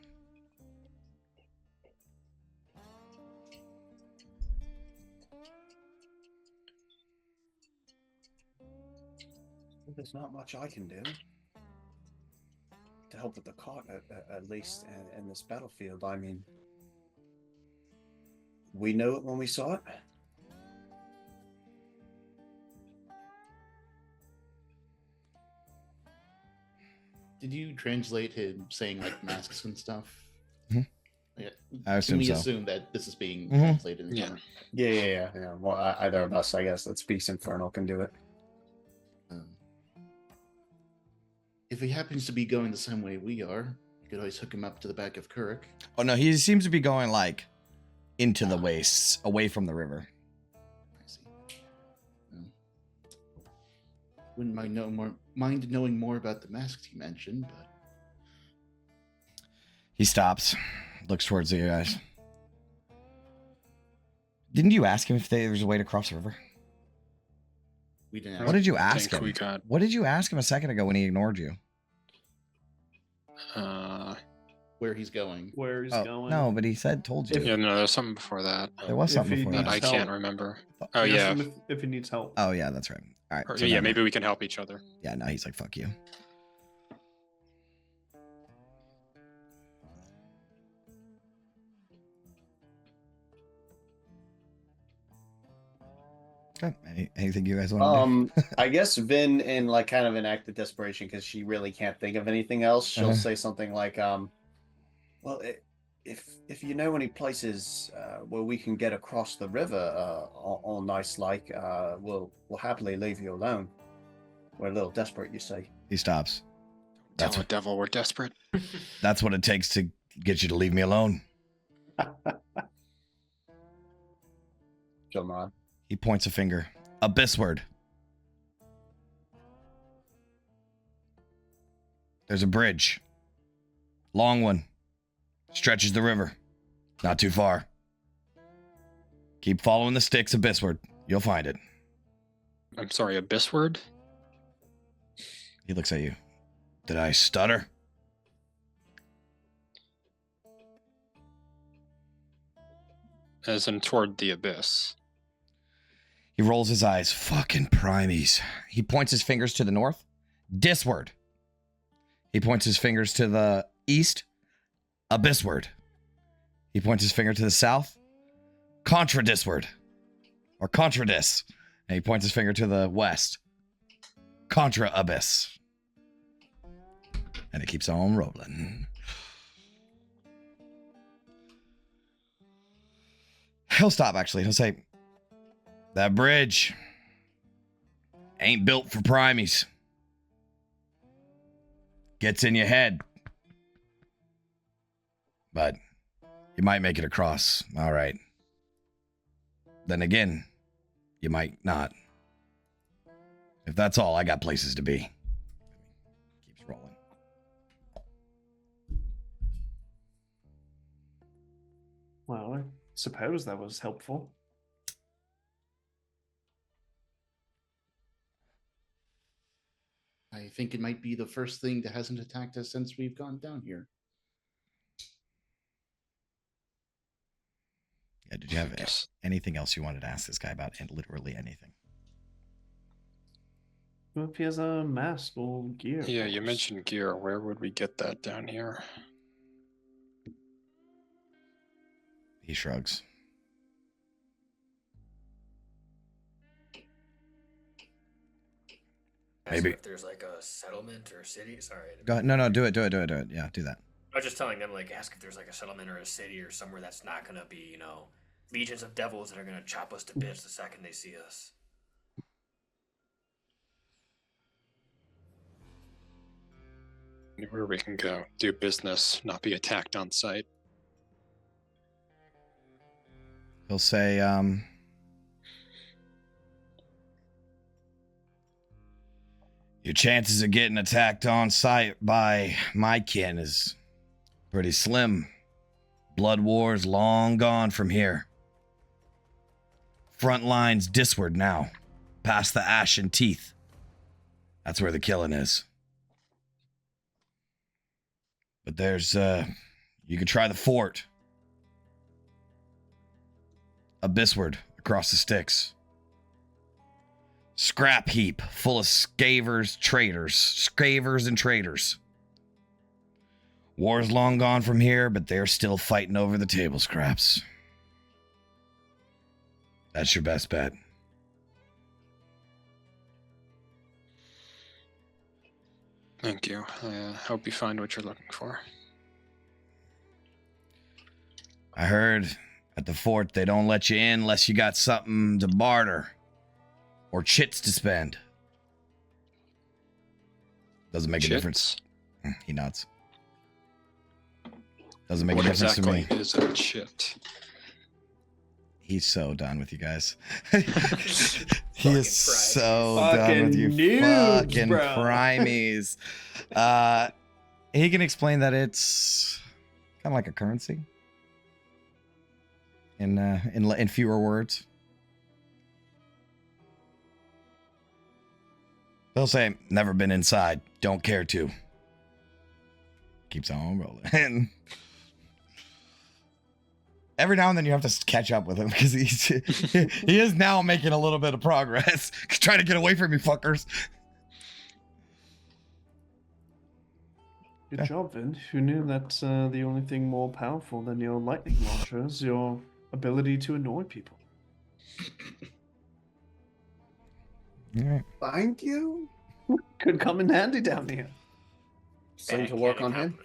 There's not much I can do to help with the cart, at least in this battlefield. I mean, we know it when we saw it. Did you translate him saying like masks and stuff? Mhm. Yeah. I assume we so. assume that this is being Mhm. translated. In Yeah. time. Yeah. Well, either of us, I guess, that speaks Infernal can do it. If he happens to be going the same way we are, you could always hook him up to the back of Kuruk. Oh no, he seems to be going like into the wastes, away from the river. I see. Wouldn't mind knowing more about the masks you mentioned, but He stops, looks towards you guys. Didn't you ask him if there was a way to cross the river? we didn't. What did you I ask think him? we got What did you ask him a second ago when he ignored you? Where he's going? Where he's Oh, going? no, but he told you. yeah, no, there's something before that There was If something he before that that. I needs can't help. remember. Ask Oh yeah, him if he needs help. Oh yeah, that's right. All right. Or- so yeah, then- maybe we can help each other. Yeah, no, he's like, fuck you. Okay. Anything you guys want to do? I guess Vin, in like kind of an act of desperation, because she really can't think of anything else, she'll Uh-huh. say something like, well, if you know any places where we can get across the river all nice like, we'll happily leave you alone. We're a little desperate, you see. He stops. Tell That's the what, devil we're desperate. that's what it takes to get you to leave me alone. She'll nod. He points a finger. Abyssward. There's a bridge. Long one. Stretches the river. Not too far. Keep following the sticks, Abyssward. You'll find it. I'm sorry, abyss word? He looks at you. Did I stutter? As in toward the abyss. He rolls his eyes. Fucking primies. He points his fingers to the north. Disward. He points his fingers to the east. Abyssward. He points his finger to the south. Contradisward. Or Contradis. And he points his finger to the west. Contra Abyss. And it keeps on rolling. He'll stop, actually. He'll say, that bridge ain't built for primies. Gets in your head. But you might make it across. All right. Then again, you might not. If that's all, I got places to be. Keeps rolling. Well, I suppose that was helpful. I think it might be the first thing that hasn't attacked us since we've gone down here. Yeah, did you have Yes. anything else you wanted to ask this guy about? And literally anything. Well, if he has a mask or gear. Yeah, for you us. mentioned gear. Where would we get that down here? He shrugs. Ask Maybe. if there's like a settlement or city. Sorry. Go ahead. No, do it. Yeah, do that. I was just telling them, like, ask if there's like a settlement or a city or somewhere that's not gonna be, you know, legions of devils that are gonna chop us to bits the second they see us. Where we can go, do business, not be attacked on sight. He'll say, your chances of getting attacked on sight by my kin is pretty slim. Blood war's long gone from here. Front lines disward now, past the Ashen Teeth. That's where the killing is. But there's, you could try the fort. Abyssward, across the sticks. Scrap heap full of scavers and traitors. War's long gone from here, but they're still fighting over the table scraps. That's your best bet. Thank you. I hope you find what you're looking for. I heard at the fort they don't let you in unless you got something to barter or chits to spend. Doesn't make a difference. He nods. Doesn't make What a difference exactly to me. is a chit? He's so done with you guys. He is so Fucking done with you noobs, fucking bro. primies. He can explain that it's kind of like a currency in fewer words. They'll say, never been inside, don't care to. Keeps on rolling. Every now and then you have to catch up with him because he is now making a little bit of progress. Trying to get away from you fuckers. Good job, Vin. Who knew that the only thing more powerful than your lightning launcher is your ability to annoy people? All right. Thank you. Could come in handy down here. Something to work on him.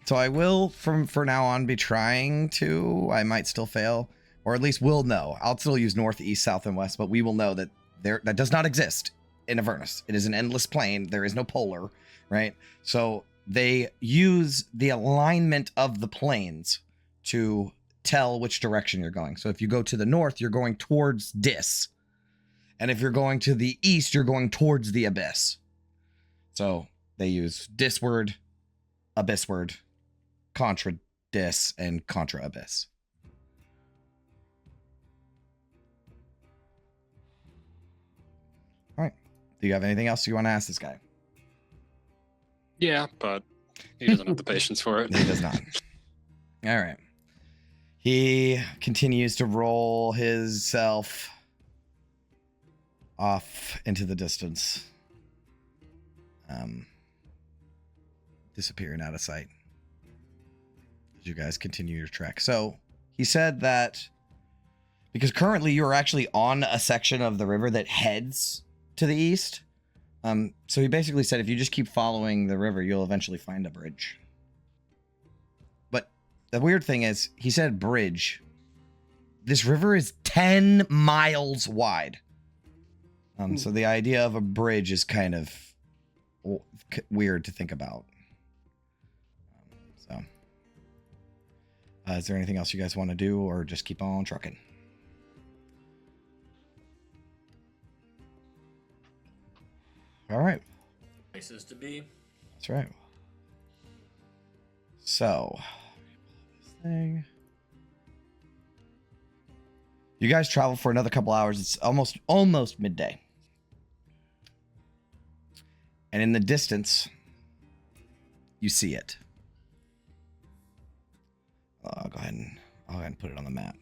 So I will, from now on, be trying to. I might still fail, or at least we'll know. I'll still use north, east, south, and west, but we will know that that does not exist in Avernus. It is an endless plane. There is no polar, right? So they use the alignment of the planes to tell which direction you're going. So if you go to the north, you're going towards Dis, and if you're going to the east, you're going towards the abyss. So they use Disward, Abyssward, Contra Dis, and Contra Abyss. All right. Do you have anything else you want to ask this guy? Yeah, but he doesn't have the patience for it. He does not. All right. He continues to roll himself off into the distance. Disappearing out of sight as you guys continue your trek. So he said that because currently you're actually on a section of the river that heads to the east. So he basically said if you just keep following the river, you'll eventually find a bridge. But the weird thing is, he said bridge. This river is 10 miles wide. So the idea of a bridge is kind of weird to think about. So, is there anything else you guys want to do, or just keep on trucking? All right. Places to be. That's right. So, this thing. You guys travel for another couple hours. It's almost midday. And in the distance, you see it. I'll go ahead and I'll go ahead and put it on the map.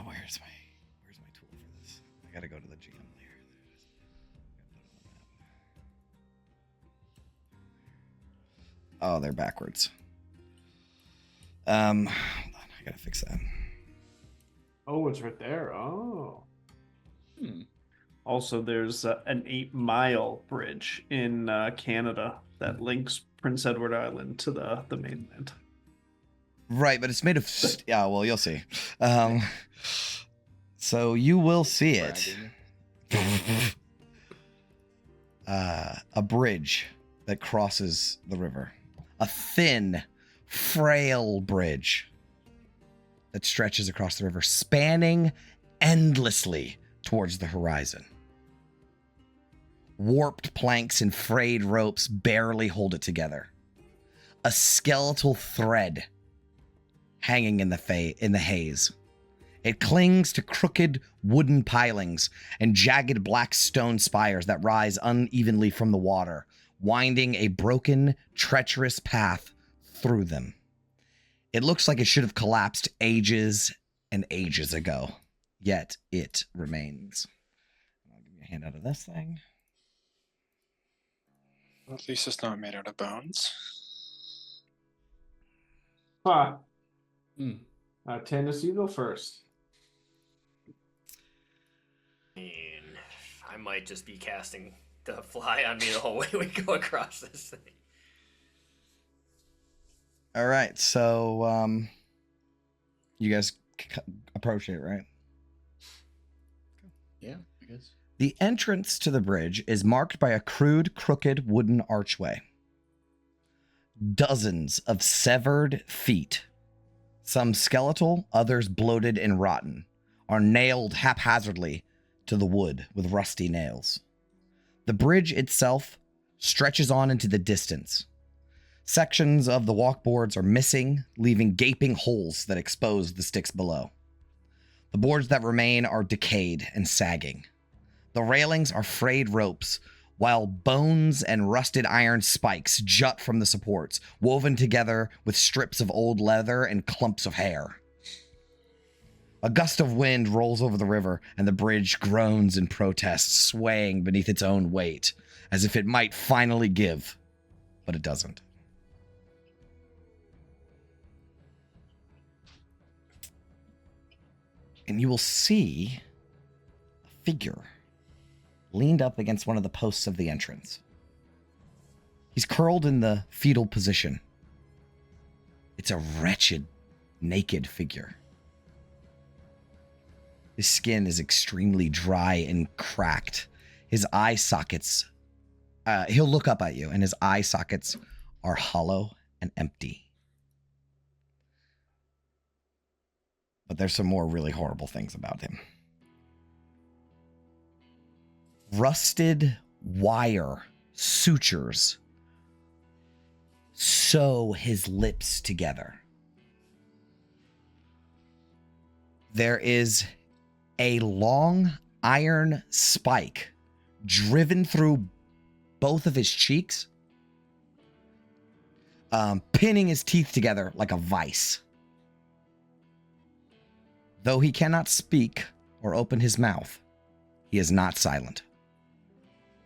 Where's my tool for this? I gotta go to the GM layer. Oh, they're backwards. Hold on, I gotta fix that. Oh, it's right there. Oh. Hmm. Also, there's an 8-mile bridge in Canada that links Prince Edward Island to the mainland. Right, but it's made of. Yeah, well, you'll see. So you will see it. A bridge that crosses the river. A thin, frail bridge that stretches across the river, spanning endlessly towards the horizon. Warped planks and frayed ropes barely hold it together. A skeletal thread hanging in the haze. It clings to crooked wooden pilings and jagged black stone spires that rise unevenly from the water, winding a broken, treacherous path through them. It looks like it should have collapsed ages and ages ago, yet it remains. I'll give you a hand out of this thing. At least it's not made out of bones. Huh. Hmm. Tennessee, go first. I might just be casting the fly on me the whole way we go across this thing. All right, so you guys approach it, right? Yeah, I guess. The entrance to the bridge is marked by a crude, crooked wooden archway. Dozens of severed feet, some skeletal, others bloated and rotten, are nailed haphazardly to the wood with rusty nails. The bridge itself stretches on into the distance. Sections of the walkboards are missing, leaving gaping holes that expose the sticks below. The boards that remain are decayed and sagging. The railings are frayed ropes, while bones and rusted iron spikes jut from the supports, woven together with strips of old leather and clumps of hair. A gust of wind rolls over the river, and the bridge groans in protest, swaying beneath its own weight, as if it might finally give, but it doesn't. And you will see a figure leaned up against one of the posts of the entrance. He's curled in the fetal position. It's a wretched, naked figure. His skin is extremely dry and cracked. His eye sockets, he'll look up at you, and his eye sockets are hollow and empty. But there's some more really horrible things about him. Rusted wire sutures sew his lips together. There is a long iron spike driven through both of his cheeks, pinning his teeth together like a vice. Though he cannot speak or open his mouth, he is not silent.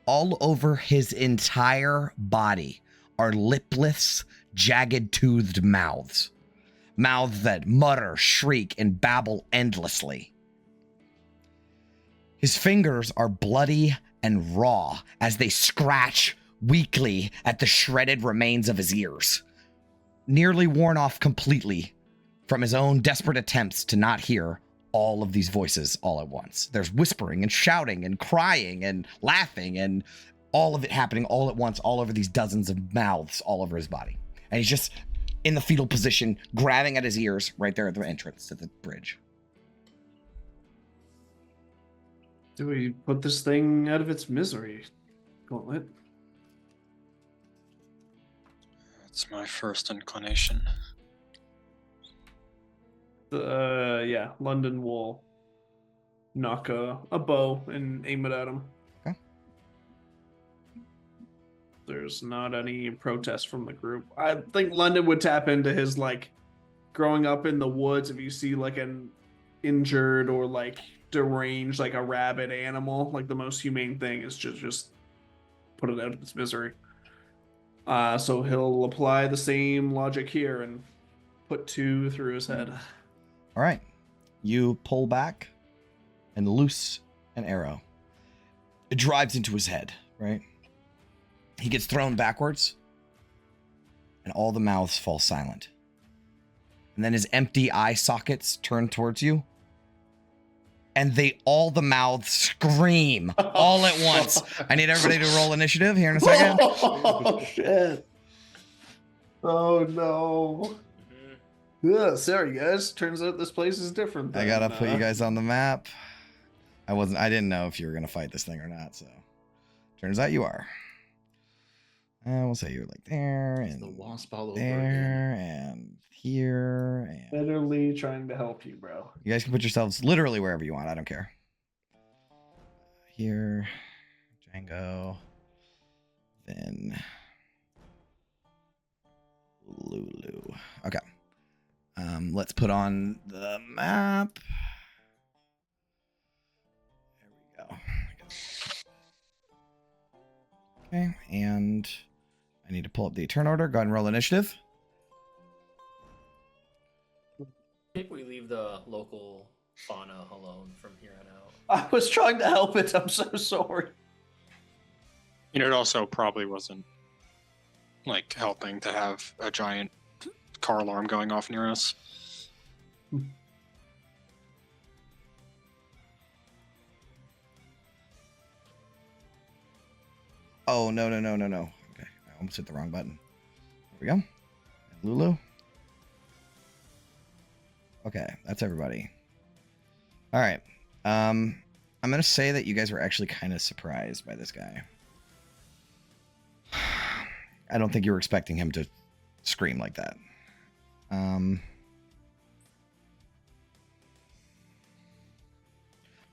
All over his entire body are lipless, jagged-toothed mouths. Mouths that mutter, shriek, and babble endlessly. His fingers are bloody and raw as they scratch weakly at the shredded remains of his ears, nearly worn off completely from his own desperate attempts to not hear all of these voices all at once. There's whispering and shouting and crying and laughing and all of it happening all at once, all over these dozens of mouths all over his body. And he's just in the fetal position, grabbing at his ears right there at the entrance to the bridge. Do we put this thing out of its misery, Gauntlet? That's my first inclination. Yeah, London will knock a bow and aim it at him. Okay. There's not any protest from the group. I think London would tap into his, like, growing up in the woods, if you see like an injured or like deranged, like a rabid animal, like the most humane thing is just put it out of its misery. So he'll apply the same logic here and put 2 through his head. All right. You pull back and loose an arrow. It drives into his head, right? He gets thrown backwards, and all the mouths fall silent. And then his empty eye sockets turn towards you, and all the mouths scream all at once. I need everybody to roll initiative here in a second. Oh, shit. Oh, no. Yeah, sorry, guys. Turns out this place is different. I gotta put you guys on the map. I didn't know if you were gonna fight this thing or not, so turns out you are. We'll say you're like there and The wasp all over there again. and here and Literally trying to help you, bro. you guys can put yourselves literally wherever you want. I don't care. Here, Django, then Lulu. Okay. Let's put on the map. There we go. Okay, and I need to pull up the turn order. Go ahead and roll initiative. I think we leave the local fauna alone from here on out. I was trying to help it. I'm so sorry. You know, it also probably wasn't like helping to have a giant car alarm going off near us. Oh, no. Okay, I almost hit the wrong button. There we go. And Lulu. Okay, that's everybody. All right. I'm going to say that you guys were actually kind of surprised by this guy. I don't think you were expecting him to scream like that.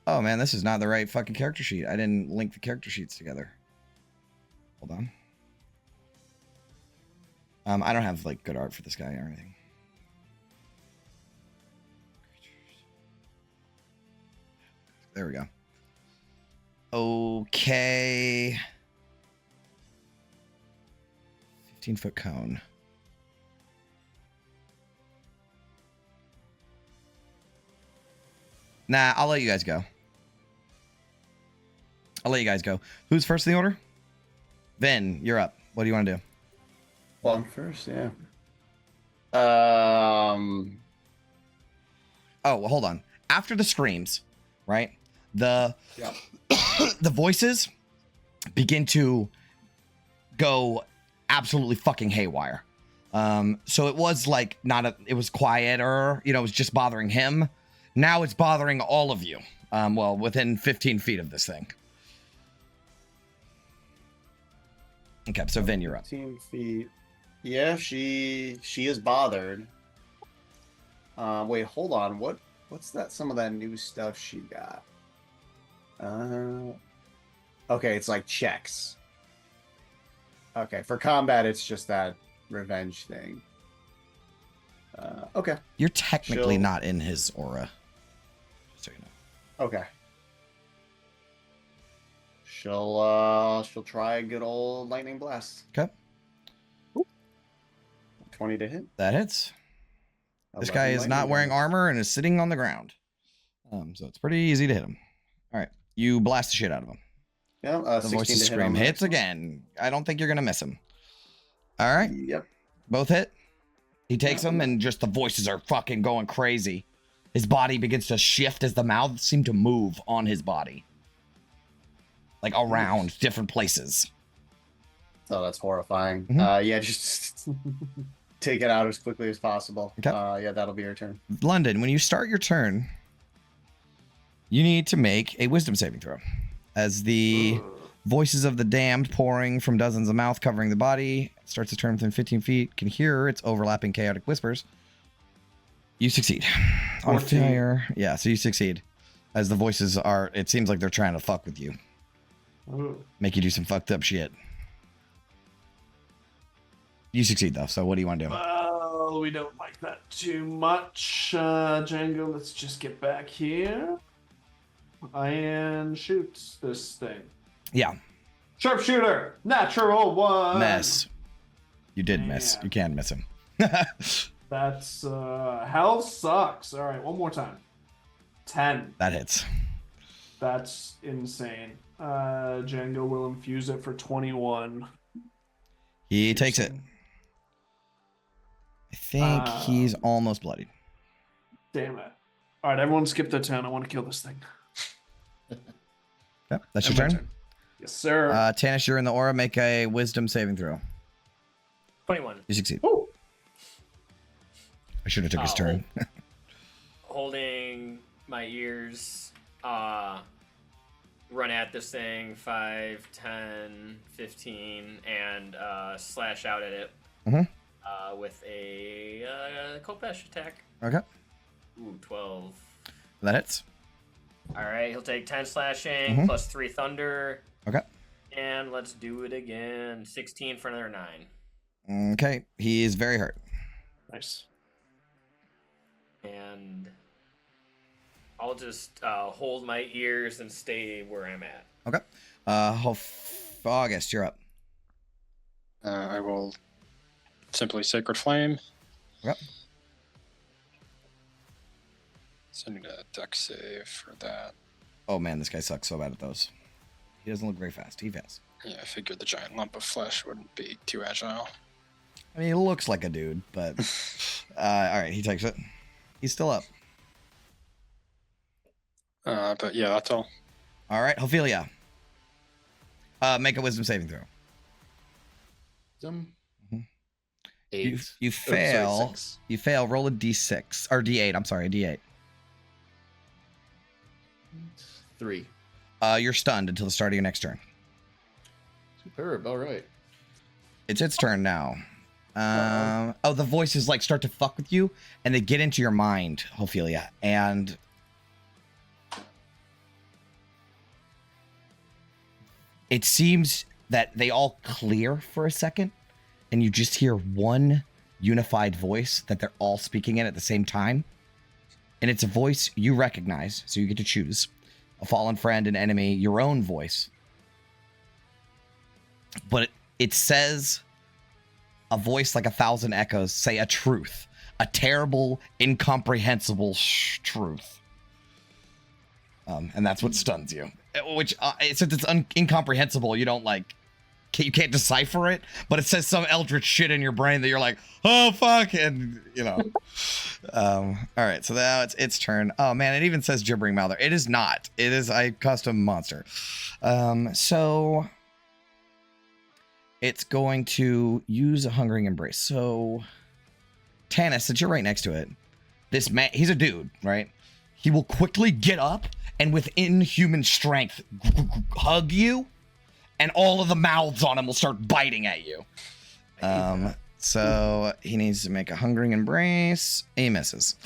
Oh, man, this is not the right fucking character sheet. I didn't link the character sheets together. Hold on. I don't have, like, good art for this guy or anything. There we go. Okay. 15-foot cone. Nah, I'll let you guys go. Who's first in the order? Vin, you're up. What do you want to do? Well, I'm first, yeah. Oh, well, hold on. After the screams, right? The the voices begin to go absolutely fucking haywire. So it was like it was quieter, it was just bothering him. Now it's bothering all of you. Well, within 15 feet of this thing. Okay, so Vin, you're up. 15 feet. Yeah, she is bothered. Wait, hold on. What's that? Some of that new stuff she got. Okay, it's like checks. Okay, for combat, it's just that revenge thing. Okay. You're technically She'll- not in his aura. Just so you know. Okay. She'll try a good old lightning blast. Okay. 20 to hit. That hits. This 11 guy is not lightning wearing blast. armor and is sitting on the ground. So it's pretty easy to hit him. All right. You blast the shit out of him. Yeah, The 16 voices to hit on scream. the Hits next one. again. I don't think you're going to miss him. All right. Yep. Both hit. He takes them and just the voices are fucking going crazy. His body begins to shift as the mouths seem to move on his body. Like around different places. Oh, that's horrifying. Mhm. Yeah, just take it out as quickly as possible. Okay. Yeah, that'll be your turn. London, when you start your turn, you need to make a wisdom saving throw. As the voices of the damned pouring from dozens of mouths covering the body starts to turn within 15 feet, can hear its overlapping chaotic whispers. You succeed. On 14. fire. Yeah, so you succeed. As the voices are, it seems like they're trying to fuck with you. Ooh. Make you do some fucked up shit. You succeed though, so what do you want to do? Well, we don't like that too much. Django, let's just get back here and shoot this thing. Yeah. Sharpshooter, natural one. Miss. You did miss. You can miss him. That's hell sucks. All right, one more time. 10. That hits. That's insane. Django will infuse it for 21. He takes it. I think he's almost bloodied. Damn it. All right, everyone skip their turn. I want to kill this thing. Yep, that's your turn. Yes, sir. Tannis, you're in the aura. Make a wisdom saving throw. 21. You succeed. Ooh. I should have took his turn. Holding my ears, run at this thing 5, 10, 15, and slash out at it with a Kopesh attack. Okay. Ooh, 12. That hits. All right, he'll take 10 slashing plus 3 thunder. Okay. And let's do it again. 16 for another 9. Okay. He is very hurt. Nice. And I'll just hold my ears and stay where I'm at. Okay. August, you're up. I will simply Sacred Flame. Okay. So I need a deck save for that. Oh man, this guy sucks so bad at those. He doesn't look very fast. He fast. Yeah, I figured the giant lump of flesh wouldn't be too agile. I mean, he looks like a dude, but all right, he takes it. He's still up. But yeah, that's all. All right, Ophelia. Make a wisdom saving throw. Some Mhm. 8. You fail. 6. You fail. Roll a d6 or d8. I'm sorry, a d8. 3. You're stunned until the start of your next turn. Superb. All right. It's its turn now. The voices like start to fuck with you, and they get into your mind, Ophelia, and it seems that they all clear for a second, and you just hear one unified voice that they're all speaking in at the same time, and it's a voice you recognize, so you get to choose a fallen friend, an enemy, your own voice, but it says. A voice like 1,000 echoes say a truth, a terrible, incomprehensible truth. And that's what stuns you. Which, since it's incomprehensible, you don't you can't decipher it, but it says some eldritch shit in your brain that you're like, oh fuck, and all right, so now it's its turn. Oh man, it even says gibbering mouther. It is not. It is a custom monster. So it's going to use a hungering embrace. So, Tannis, since you're right next to it, this man, he's a dude, right? He will quickly get up and with inhuman strength hug you, and all of the mouths on him will start biting at you. So he needs to make a hungering embrace. He misses.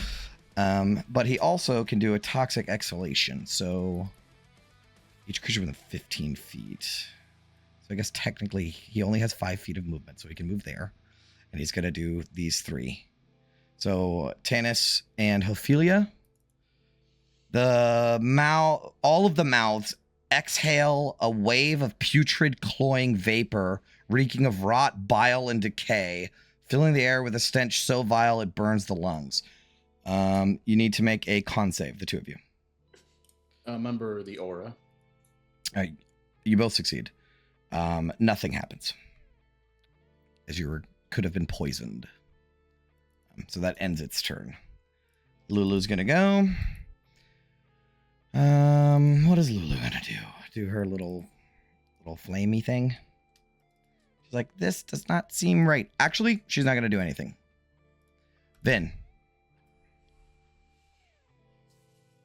But he also can do a toxic exhalation. So each creature within 15 feet. So I guess technically he only has 5 feet of movement, so he can move there. And he's going to do these 3. So Tannis and Ophelia. All of the mouths exhale a wave of putrid, cloying vapor, reeking of rot, bile, and decay, filling the air with a stench so vile it burns the lungs. You need to make a con save, the two of you. Remember the aura. You both succeed. Nothing happens, as you could have been poisoned. So that ends its turn. Lulu's gonna go. What is Lulu gonna do? Do her little flamey thing. She's like, this does not seem right. Actually, she's not gonna do anything. Vin.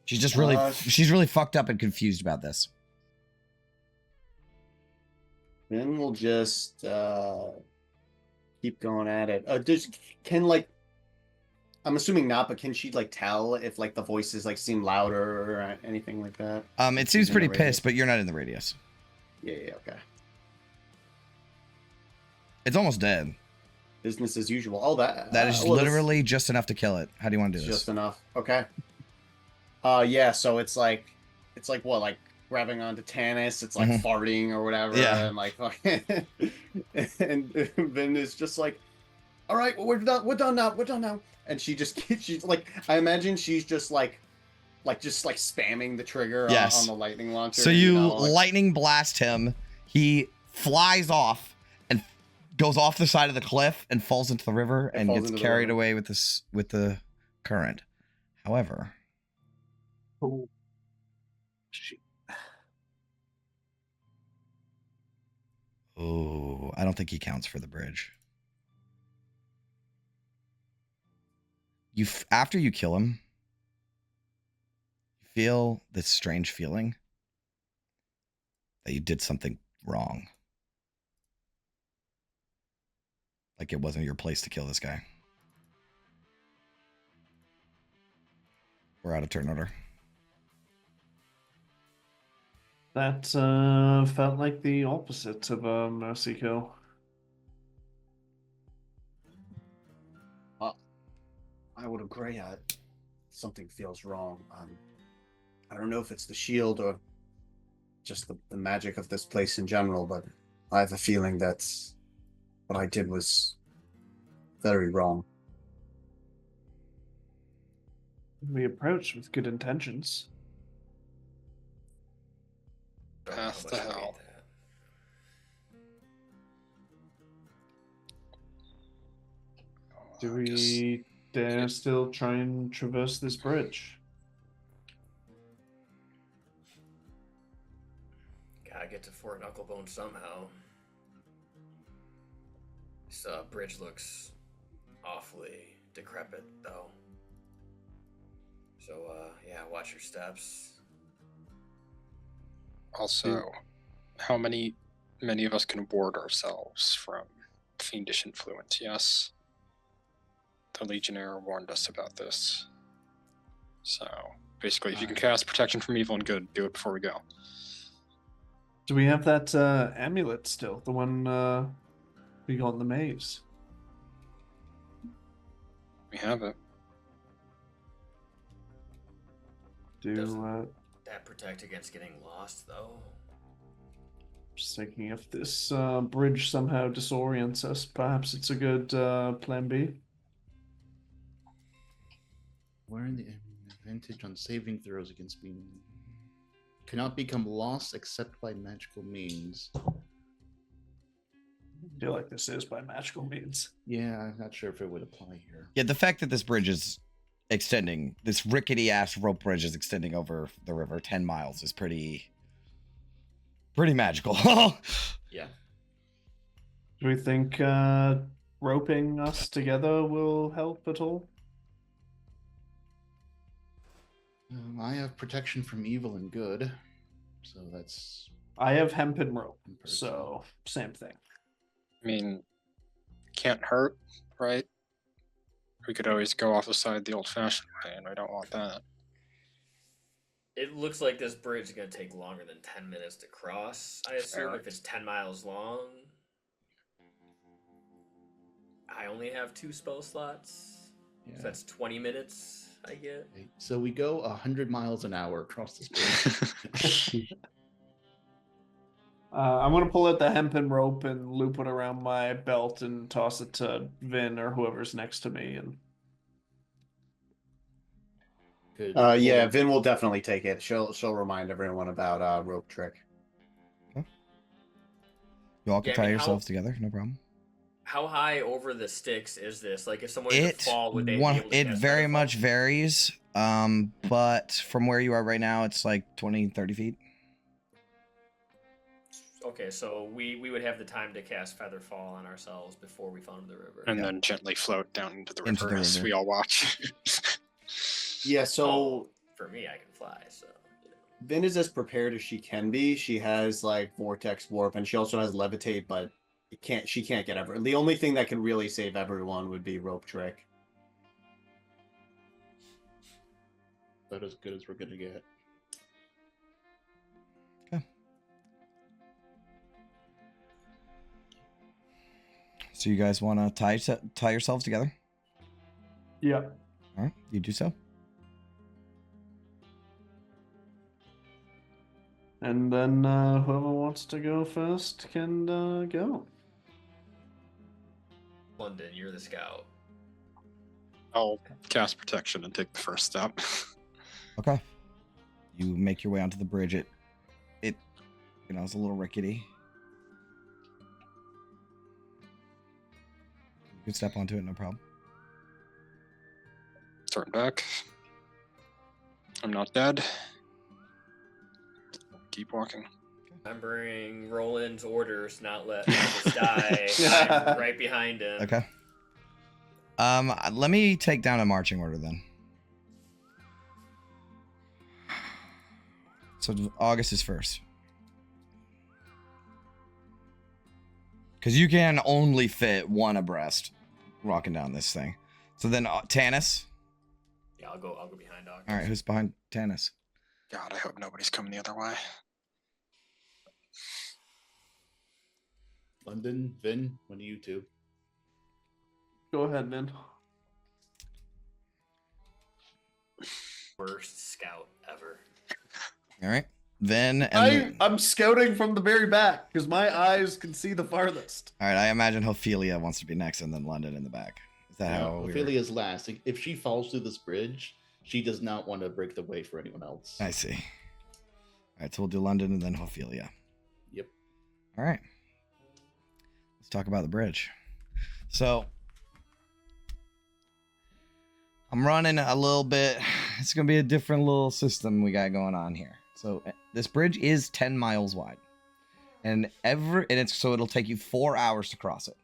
She's just she's really fucked up and confused about this. Then we'll just keep going at it. I'm assuming not, but can she tell if the voices seem louder or anything like that? It seems pretty pissed, but you're not in the radius. Yeah, okay. It's almost dead. business as usual. Oh, That is well, this- literally just enough to kill it. How do you want to do it's this? just enough. Okay. Yeah. So it's like what, like grabbing onto Tannis. It's like Mhm. farting or whatever. Yeah. And like, and then it's just like, all right, we're done. We're done now. We're done now. And she just she's like, I imagine she's just like spamming the trigger Yes. on the lightning launcher. So you like, lightning blast him. He flies off and goes off the side of the cliff and falls into the river and falls gets into the carried river. away with the current. However, Oh, shit. I don't think he counts for the bridge. After you kill him, you feel this strange feeling that you did something wrong. Like it wasn't your place to kill this guy. We're out of turn order. That felt like the opposite of a mercy kill. I would agree. Something feels wrong. I don't know if it's the shield or just the magic of this place in general, but I have a feeling that what I did was very wrong. We approached with good intentions. Don't know how Path much to I hate hell. that. Do I guess- we dare still try and traverse this bridge? Gotta get to Fort Knucklebone somehow. This bridge looks awfully decrepit, though. So, yeah, watch your steps. Also, how many of us can ward ourselves from fiendish influence? Yes. The Legionnaire warned us about this. So, basically, if you can cast protection from evil and good, do it before we go. Do we have that amulet still? The one we got in the maze? We have it. Do That protect against getting lost, though. just thinking if this bridge somehow disorients us, perhaps it's a good plan B. Where in the advantage on saving throws against being cannot become lost except by magical means. I feel like this is by magical means. Yeah, I'm not sure if it would apply here. Yeah, the fact that this bridge is extending, this rickety ass rope bridge is extending over the river 10 miles is pretty magical. Yeah. Do we think roping us together will help at all? I have protection from evil and good, so that's I have hempen rope, in person. so same thing. I mean, can't hurt, right? We could always go off the side the old-fashioned way, and I don't want that. It looks like this bridge is going to take longer than 10 minutes to cross. I assume Fair. if it's 10 miles long. I only have 2 spell slots. Yeah. So that's 20 minutes I get. Okay, so we go 100 miles an hour across this bridge. I'm gonna pull out the hempen rope and loop it around my belt and toss it to Vin or whoever's next to me. And Good. Yeah, Vin will definitely take it. She'll remind everyone about rope trick. You all can Yeah, I tie mean, yourselves together, no problem. How high over the sticks is this? Like, if someone were to It fall, would they be able to it cast very Featherfall? much varies. But from where you are right now, it's like 20, 30 feet. Okay, so we would have the time to cast Featherfall on ourselves before we fell into the river. And then gently float down into the Into river the as river. we all watch. Yeah, so Oh, for me, I can fly, so. You know. Vin is as prepared as she can be. She has like vortex warp, and she also has levitate, but she can't get ever. The only thing that can really save everyone would be rope trick. About as good as we're gonna get. So you guys want to tie yourselves together? Yeah. All right, you do so. And then whoever wants to go first can go. London, you're the scout. I'll cast protection and take the first step. Okay. You make your way onto the bridge. It it's a little rickety. You can step onto it, no problem. Turn back. I'm not dead. Keep walking. Remembering Roland's orders, not let Marcus die. I'm right behind him. Okay. Let me take down a marching order then. So August is first. Because you can only fit one abreast walking down this thing. So then Tanis. Yeah, I'll go behind August. All right, who's behind Tanis? God, I hope nobody's coming the other way. London, Vin, one of you two. Go ahead, Vin. Worst scout ever. All right. Then I'm scouting from the very back because my eyes can see the farthest. all right, I imagine Ophelia wants to be next and then London in the back. Is that how we Ophelia's last. If she falls through this bridge, she does not want to break the way for anyone else. I see. All right, so we'll do London and then Ophelia. Yep. All right. Let's talk about the bridge. So I'm running a little bit. It's going to be a different little system we got going on here. So this bridge is 10 miles wide. And it'll take you 4 hours to cross it.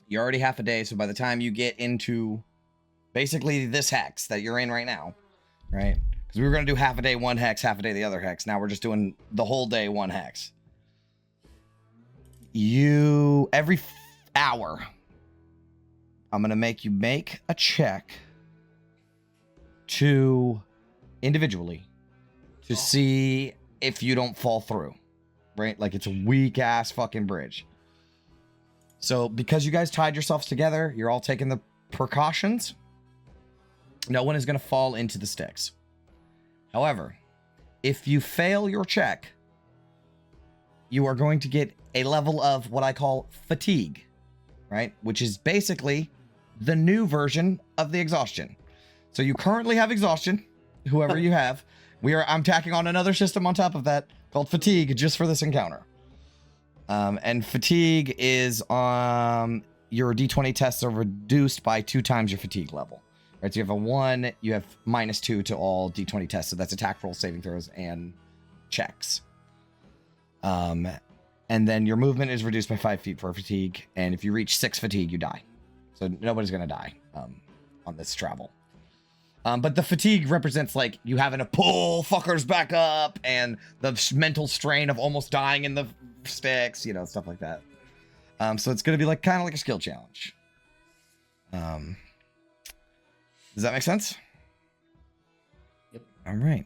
You're already half a day, so by the time you get into basically this hex that you're in right now, right? Because we were going to do half a day one hex, half a day the other hex. Now we're just doing the whole day one hex. Every hour, I'm going to make you make a check to individually to see if you don't fall through, right? Like it's a weak ass fucking bridge. So because you guys tied yourselves together, you're all taking the precautions. No one is going to fall into the sticks. However, if you fail your check, you are going to get a level of what I call fatigue, right? Which is basically the new version of the exhaustion. So you currently have exhaustion, whoever you have. I'm tacking on another system on top of that called fatigue just for this encounter. And fatigue is your D20 tests are reduced by 2 times your fatigue level. Right? So you have a 1, you have -2 to all D20 tests. So that's attack rolls, saving throws, and checks. And then your movement is reduced by 5 feet for fatigue. And if you reach 6 fatigue, you die. So nobody's going to die on this travel. But the fatigue represents like you having to pull fuckers back up and the mental strain of almost dying in the sticks, stuff like that. So it's going to be like kind of like a skill challenge. Does that make sense? Yep. All right.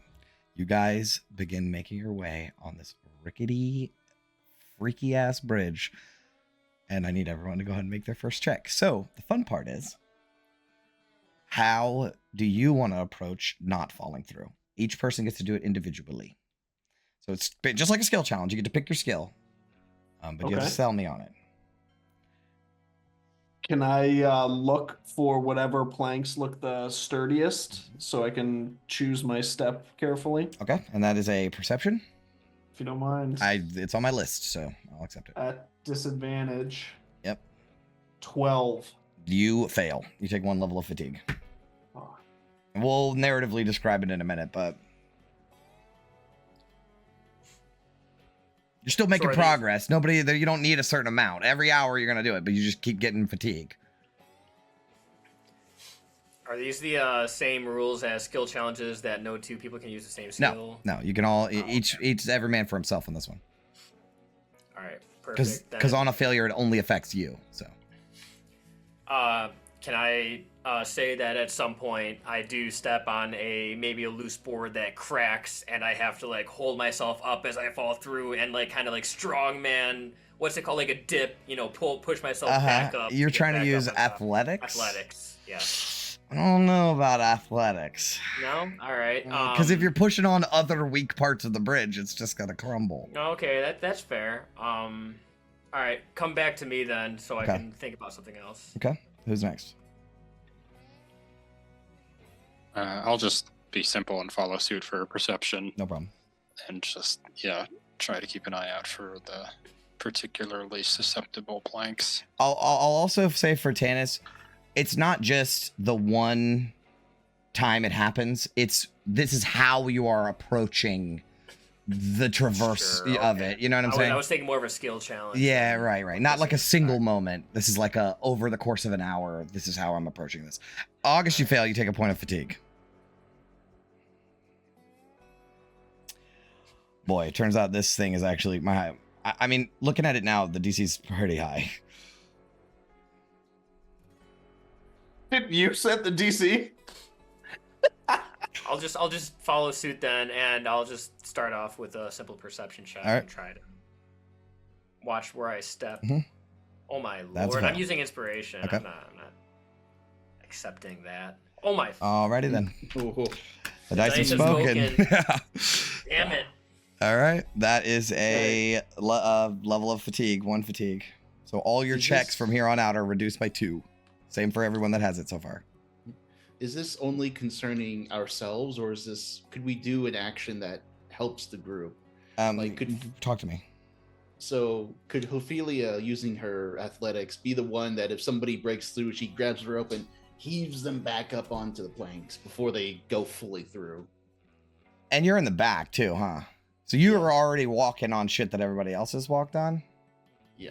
You guys begin making your way on this rickety, freaky ass bridge. And I need everyone to go ahead and make their first check. So the fun part is, how do you want to approach not falling through? Each person gets to do it individually. So it's just like a skill challenge. You get to pick your skill. But you have to sell me on it. Can I look for whatever planks look the sturdiest so I can choose my step carefully? Okay, and that is a perception. If you don't mind. It's on my list, so I'll accept it. At disadvantage. Yep. 12. You fail. You take 1 level of fatigue. Oh. We'll narratively describe it in a minute, but you're still making progress. You don't need a certain amount. Every hour you're going to do it, but you just keep getting fatigue. Are these the same rules as skill challenges that no 2 people can use the same skill? No. You can all, each every man for himself on this one. All right, perfect. Because on a failure, it only affects you, so. Can I say that at some point I do step on maybe a loose board that cracks, and I have to like hold myself up as I fall through, and like kind of like strongman. What's it called? Like a dip, push myself back up. You're trying to back use up on top. athletics? Athletics, yeah. I don't know about athletics. No? Alright. Because if you're pushing on other weak parts of the bridge, it's just gonna crumble. Okay, that's fair. Alright, come back to me then so Okay. I can think about something else. Okay, who's next? I'll just be simple and follow suit for perception, No problem. and just try to keep an eye out for the particularly susceptible planks. I'll also say for Tanis, it's not just the one time it happens. This is how you are approaching the traverse Sure, of okay. it. You know what I'm saying? I was thinking more of a skill challenge. Yeah, right. Not like a single moment. This is like over the course of an hour. This is how I'm approaching this. August, you fail. You take a point of fatigue. Boy, it turns out this thing is actually I mean, looking at it now, the DC's pretty high. You set the DC? I'll just follow suit then, and I'll just start off with a simple perception check All right. and try to watch where I step. Mhm. Oh my That's lord! fine. I'm using inspiration. Okay. I'm not accepting that. Oh my! Alrighty then. Ooh. The dice have dice have spoken. Damn it! All right, that is a level of fatigue, 1 fatigue. So all your Is checks this- from here on out are reduced by 2. Same for everyone that has it so far. Is this only concerning ourselves, or could we do an action that helps the group? Talk to me. So could Ophelia, using her athletics, be the one that if somebody breaks through, she grabs the rope and heaves them back up onto the planks before they go fully through? And you're in the back too, huh? So you are already walking on shit that everybody else has walked on? Yeah.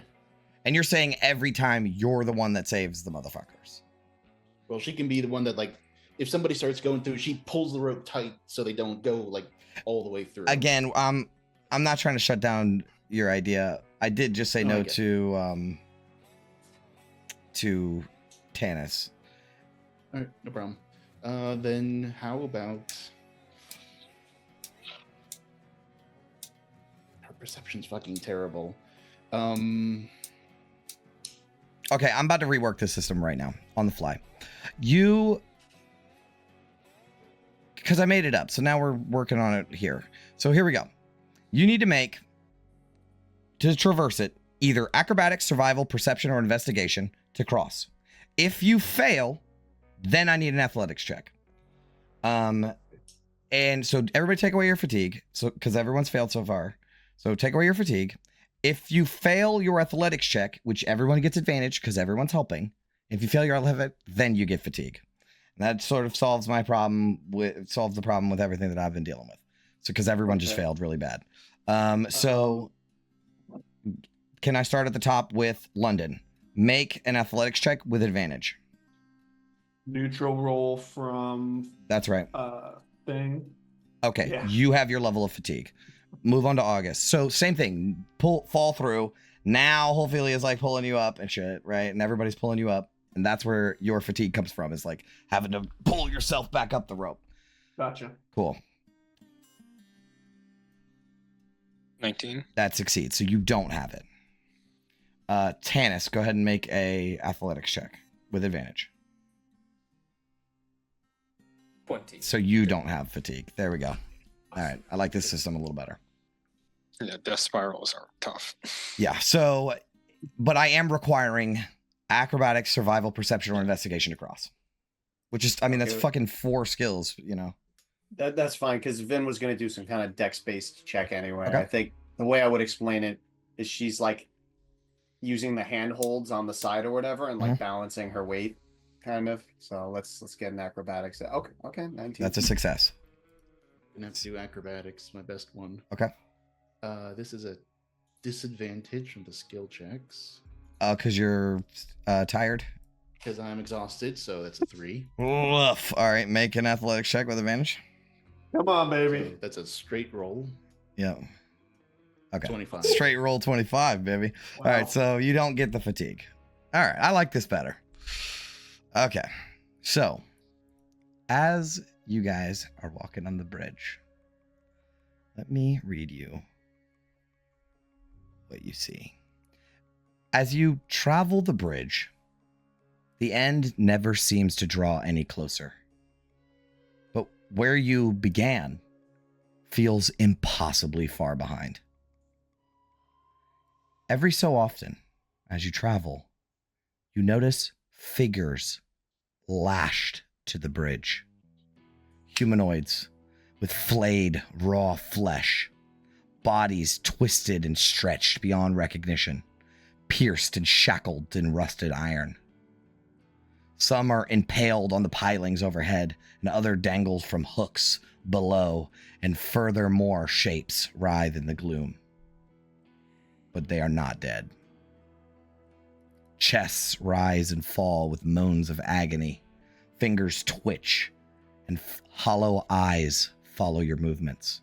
And you're saying every time you're the one that saves the motherfuckers. Well, she can be the one that, like, if somebody starts going through, she pulls the rope tight so they don't go, like, all the way through. Again, I'm not trying to shut down your idea. I did just say No, I no get to Tanis. All right, no problem. Then how about... Her perception's fucking terrible. Okay, I'm about to rework the system right now on the fly. Because I made it up, so now we're working on it here. So here we go. You need to make, to traverse it, either acrobatics, survival, perception, or investigation to cross. If you fail, then I need an athletics check. And so everybody take away your fatigue, so because everyone's failed so far. So take away your fatigue. If you fail your athletics check, which everyone gets advantage because everyone's helping, if you fail your athletics, then you get fatigue. And that sort of solves the problem with everything that I've been dealing with. So because everyone just failed really bad. So can I start at the top with London? Make an athletics check with advantage. Neutral roll from That's right. thing. Okay, Yeah. you have your level of fatigue. Move on to August. So same thing. Fall through. Now Ophelia is like pulling you up and shit, right? And everybody's pulling you up. And that's where your fatigue comes from, is like having to pull yourself back up the rope. Gotcha. Cool. 19. That succeeds. So you don't have it. Tanis, go ahead and make a athletics check with advantage. 20. So you don't have fatigue. There we go. All right. I like this system a little better. Yeah, death spirals are tough. Yeah. So, but I am requiring acrobatics, survival, perception, or investigation to cross. Which is, I mean, that's Okay. fucking 4 skills, you know. That's fine, because Vin was going to do some kind of dex-based check anyway. Okay. I think the way I would explain it is she's like using the handholds on the side or whatever and like balancing her weight, kind of. So let's get an acrobatics. Okay, 19. That's a success. Gonna have to do acrobatics, my best one. Okay. This is a disadvantage from the skill checks Because you're tired. because I'm exhausted, so that's a 3. Woof. All right. Make an athletics check with advantage. Come on, So baby. that's a straight roll. Yeah. Okay. 25. Straight roll 25, baby. All Wow. right. So you don't get the fatigue. All right. I like this better. Okay. So, as you guys are walking on the bridge, let me read you what you see. As you travel the bridge, the end never seems to draw any closer. But where you began feels impossibly far behind. Every so often, as you travel, you notice figures lashed to the bridge. Humanoids with flayed, raw flesh, bodies twisted and stretched beyond recognition, pierced and shackled in rusted iron. Some are impaled on the pilings overhead, and other dangles from hooks below, and furthermore shapes writhe in the gloom. But they are not dead. Chests rise and fall with moans of agony. Fingers twitch, and hollow eyes follow your movements.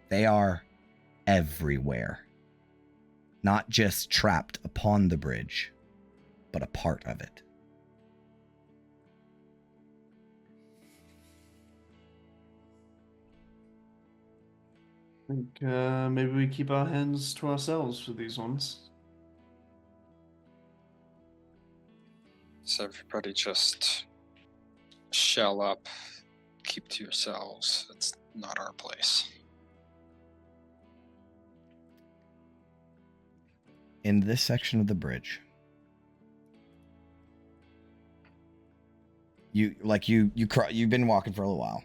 They are everywhere. Not just trapped upon the bridge, but a part of it. I think maybe we keep our hands to ourselves for these ones. So everybody just shell up, keep to yourselves. It's not our place. In this section of the bridge, you've been walking for a little while.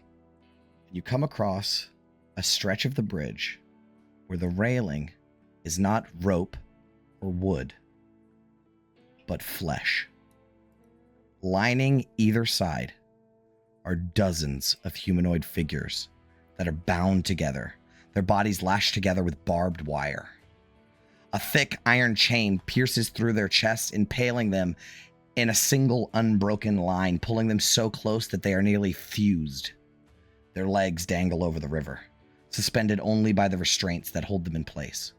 You come across a stretch of the bridge where the railing is not rope or wood, but flesh. Lining either side are dozens of humanoid figures that are bound together, their bodies lashed together with barbed wire. A thick iron chain pierces through their chests, impaling them in a single unbroken line, pulling them so close that they are nearly fused. Their legs dangle over the river, suspended only by the restraints that hold them in place.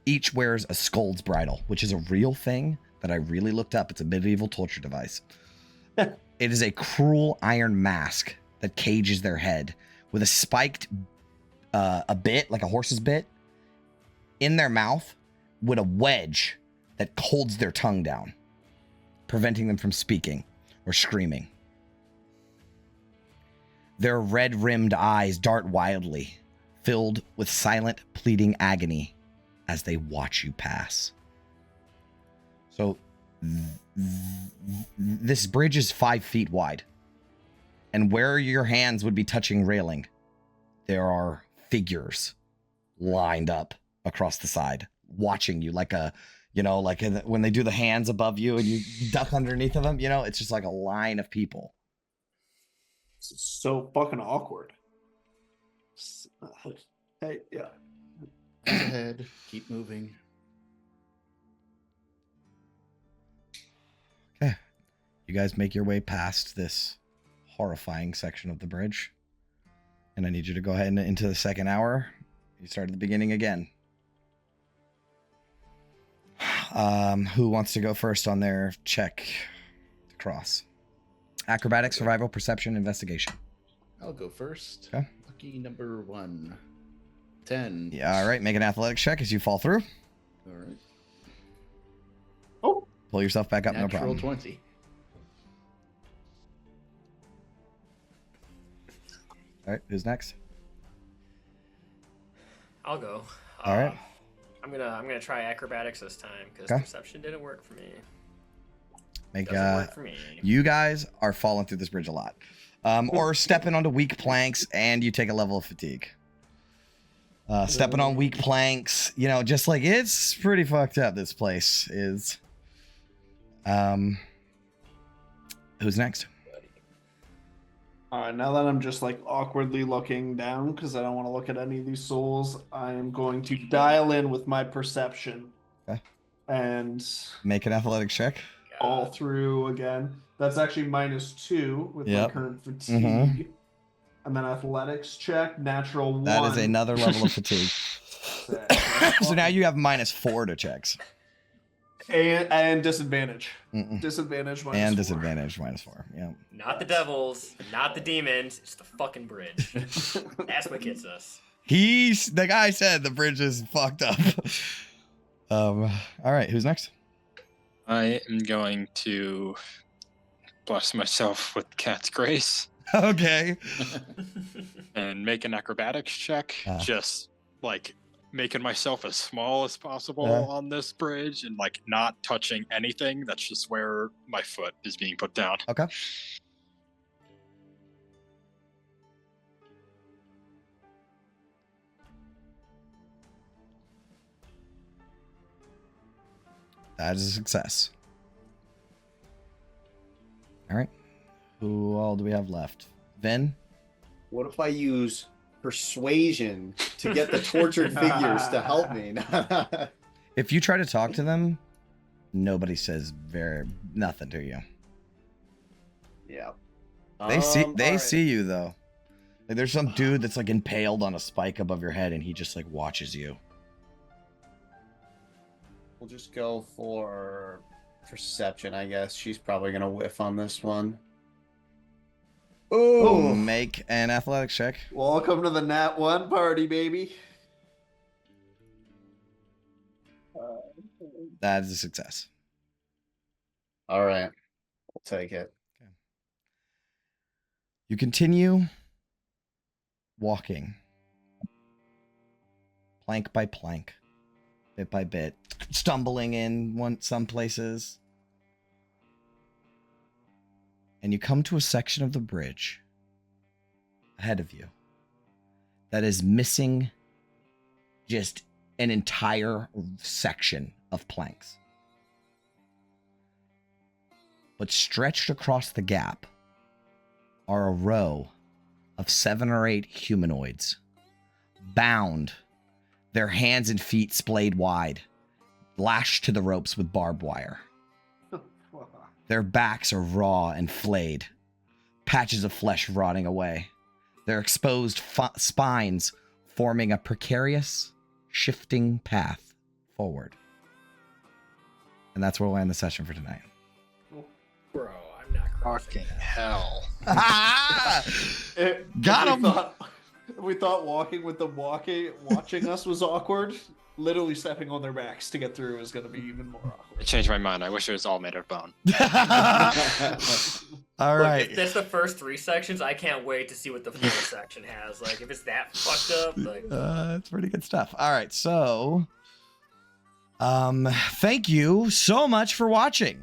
Each wears a Scold's bridle, which is a real thing that I really looked up. It's a medieval torture device. It is a cruel iron mask that cages their head with a spiked a bit, like a horse's bit, in their mouth with a wedge that holds their tongue down, preventing them from speaking or screaming. Their red-rimmed eyes dart wildly, filled with silent, pleading agony as they watch you pass. So, this bridge is 5 feet wide. And where your hands would be touching railing, there are figures lined up across the side, watching you like when they do the hands above you and you duck underneath of them, it's just like a line of people. It's so fucking awkward. Hey, yeah. Ahead, keep moving. Okay. You guys make your way past this horrifying section of the bridge. And I need you to go ahead and into the second hour. You start at the beginning again. Who wants to go first on their check to cross? Acrobatics, survival, perception, investigation. I'll go first. Okay. Lucky number 1. 10. Yeah, all right. Make an athletics check as you fall through. All right. Oh, Pull yourself back up, no Natural problem. 20. All right, who's next? I'll go. All right. I'm gonna try acrobatics this time because Okay. perception didn't work for me. Make Doesn't work for me. You guys are falling through this bridge a lot, or stepping onto weak planks, and you take a level of fatigue. Stepping on weak planks, just like it's pretty fucked up. This place is. Who's next? all right. Now that I'm just like awkwardly looking down because I don't want to look at any of these souls, I am going to dial in with my perception. Okay. And Make an athletics check. all through again. That's actually -2 with Yep. my current fatigue. Mhm. And then athletics check, natural 1. That is another level of fatigue. So now you have -4 to checks. And disadvantage. Mm-mm. Disadvantage minus And 4. disadvantage -4. Yeah. Not the devils, not the demons. It's the fucking bridge. That's what gets us. The guy said the bridge is fucked up. All right, who's next? I am going to bless myself with Cat's Grace Okay. and make an acrobatics check. Just like making myself as small as possible on this bridge and like not touching anything. That's just where my foot is being put down. Okay. That is a success. All right. Who all do we have left? Vin? What if I use persuasion to get the tortured figures to help me? If you try to talk to them, nobody says nothing to you. Yeah. They alright. see you though. Like, there's some dude that's like impaled on a spike above your head and he just like watches you. We'll just go for perception, I guess. She's probably gonna whiff on this one. Oh, make an athletics check. Welcome to the Nat 1 party, baby. That is a success. All right, we'll take it. You continue walking, plank by plank, bit by bit, stumbling in some places. And you come to a section of the bridge ahead of you that is missing just an entire section of planks. But stretched across the gap are a row of 7 or 8 humanoids, bound, their hands and feet splayed wide, lashed to the ropes with barbed wire. Their backs are raw and flayed, patches of flesh rotting away, their exposed spines forming a precarious, shifting path forward. And that's where we'll end the session for tonight. Bro, I'm not Fucking hell. Got him! We thought walking with them watching us was awkward. Literally stepping on their backs to get through is going to be even more awkward. I changed my mind. I wish it was all made of bone. All Look, right. if that's the first 3 sections, I can't wait to see what the 4th section has. Like, if it's that fucked up, like... It's pretty good stuff. All right, so... thank you so much for watching.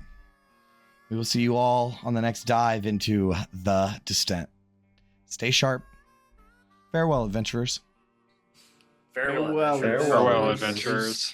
We will see you all on the next dive into the Descent. Stay sharp. Farewell, adventurers. Farewell. Farewell, adventurers.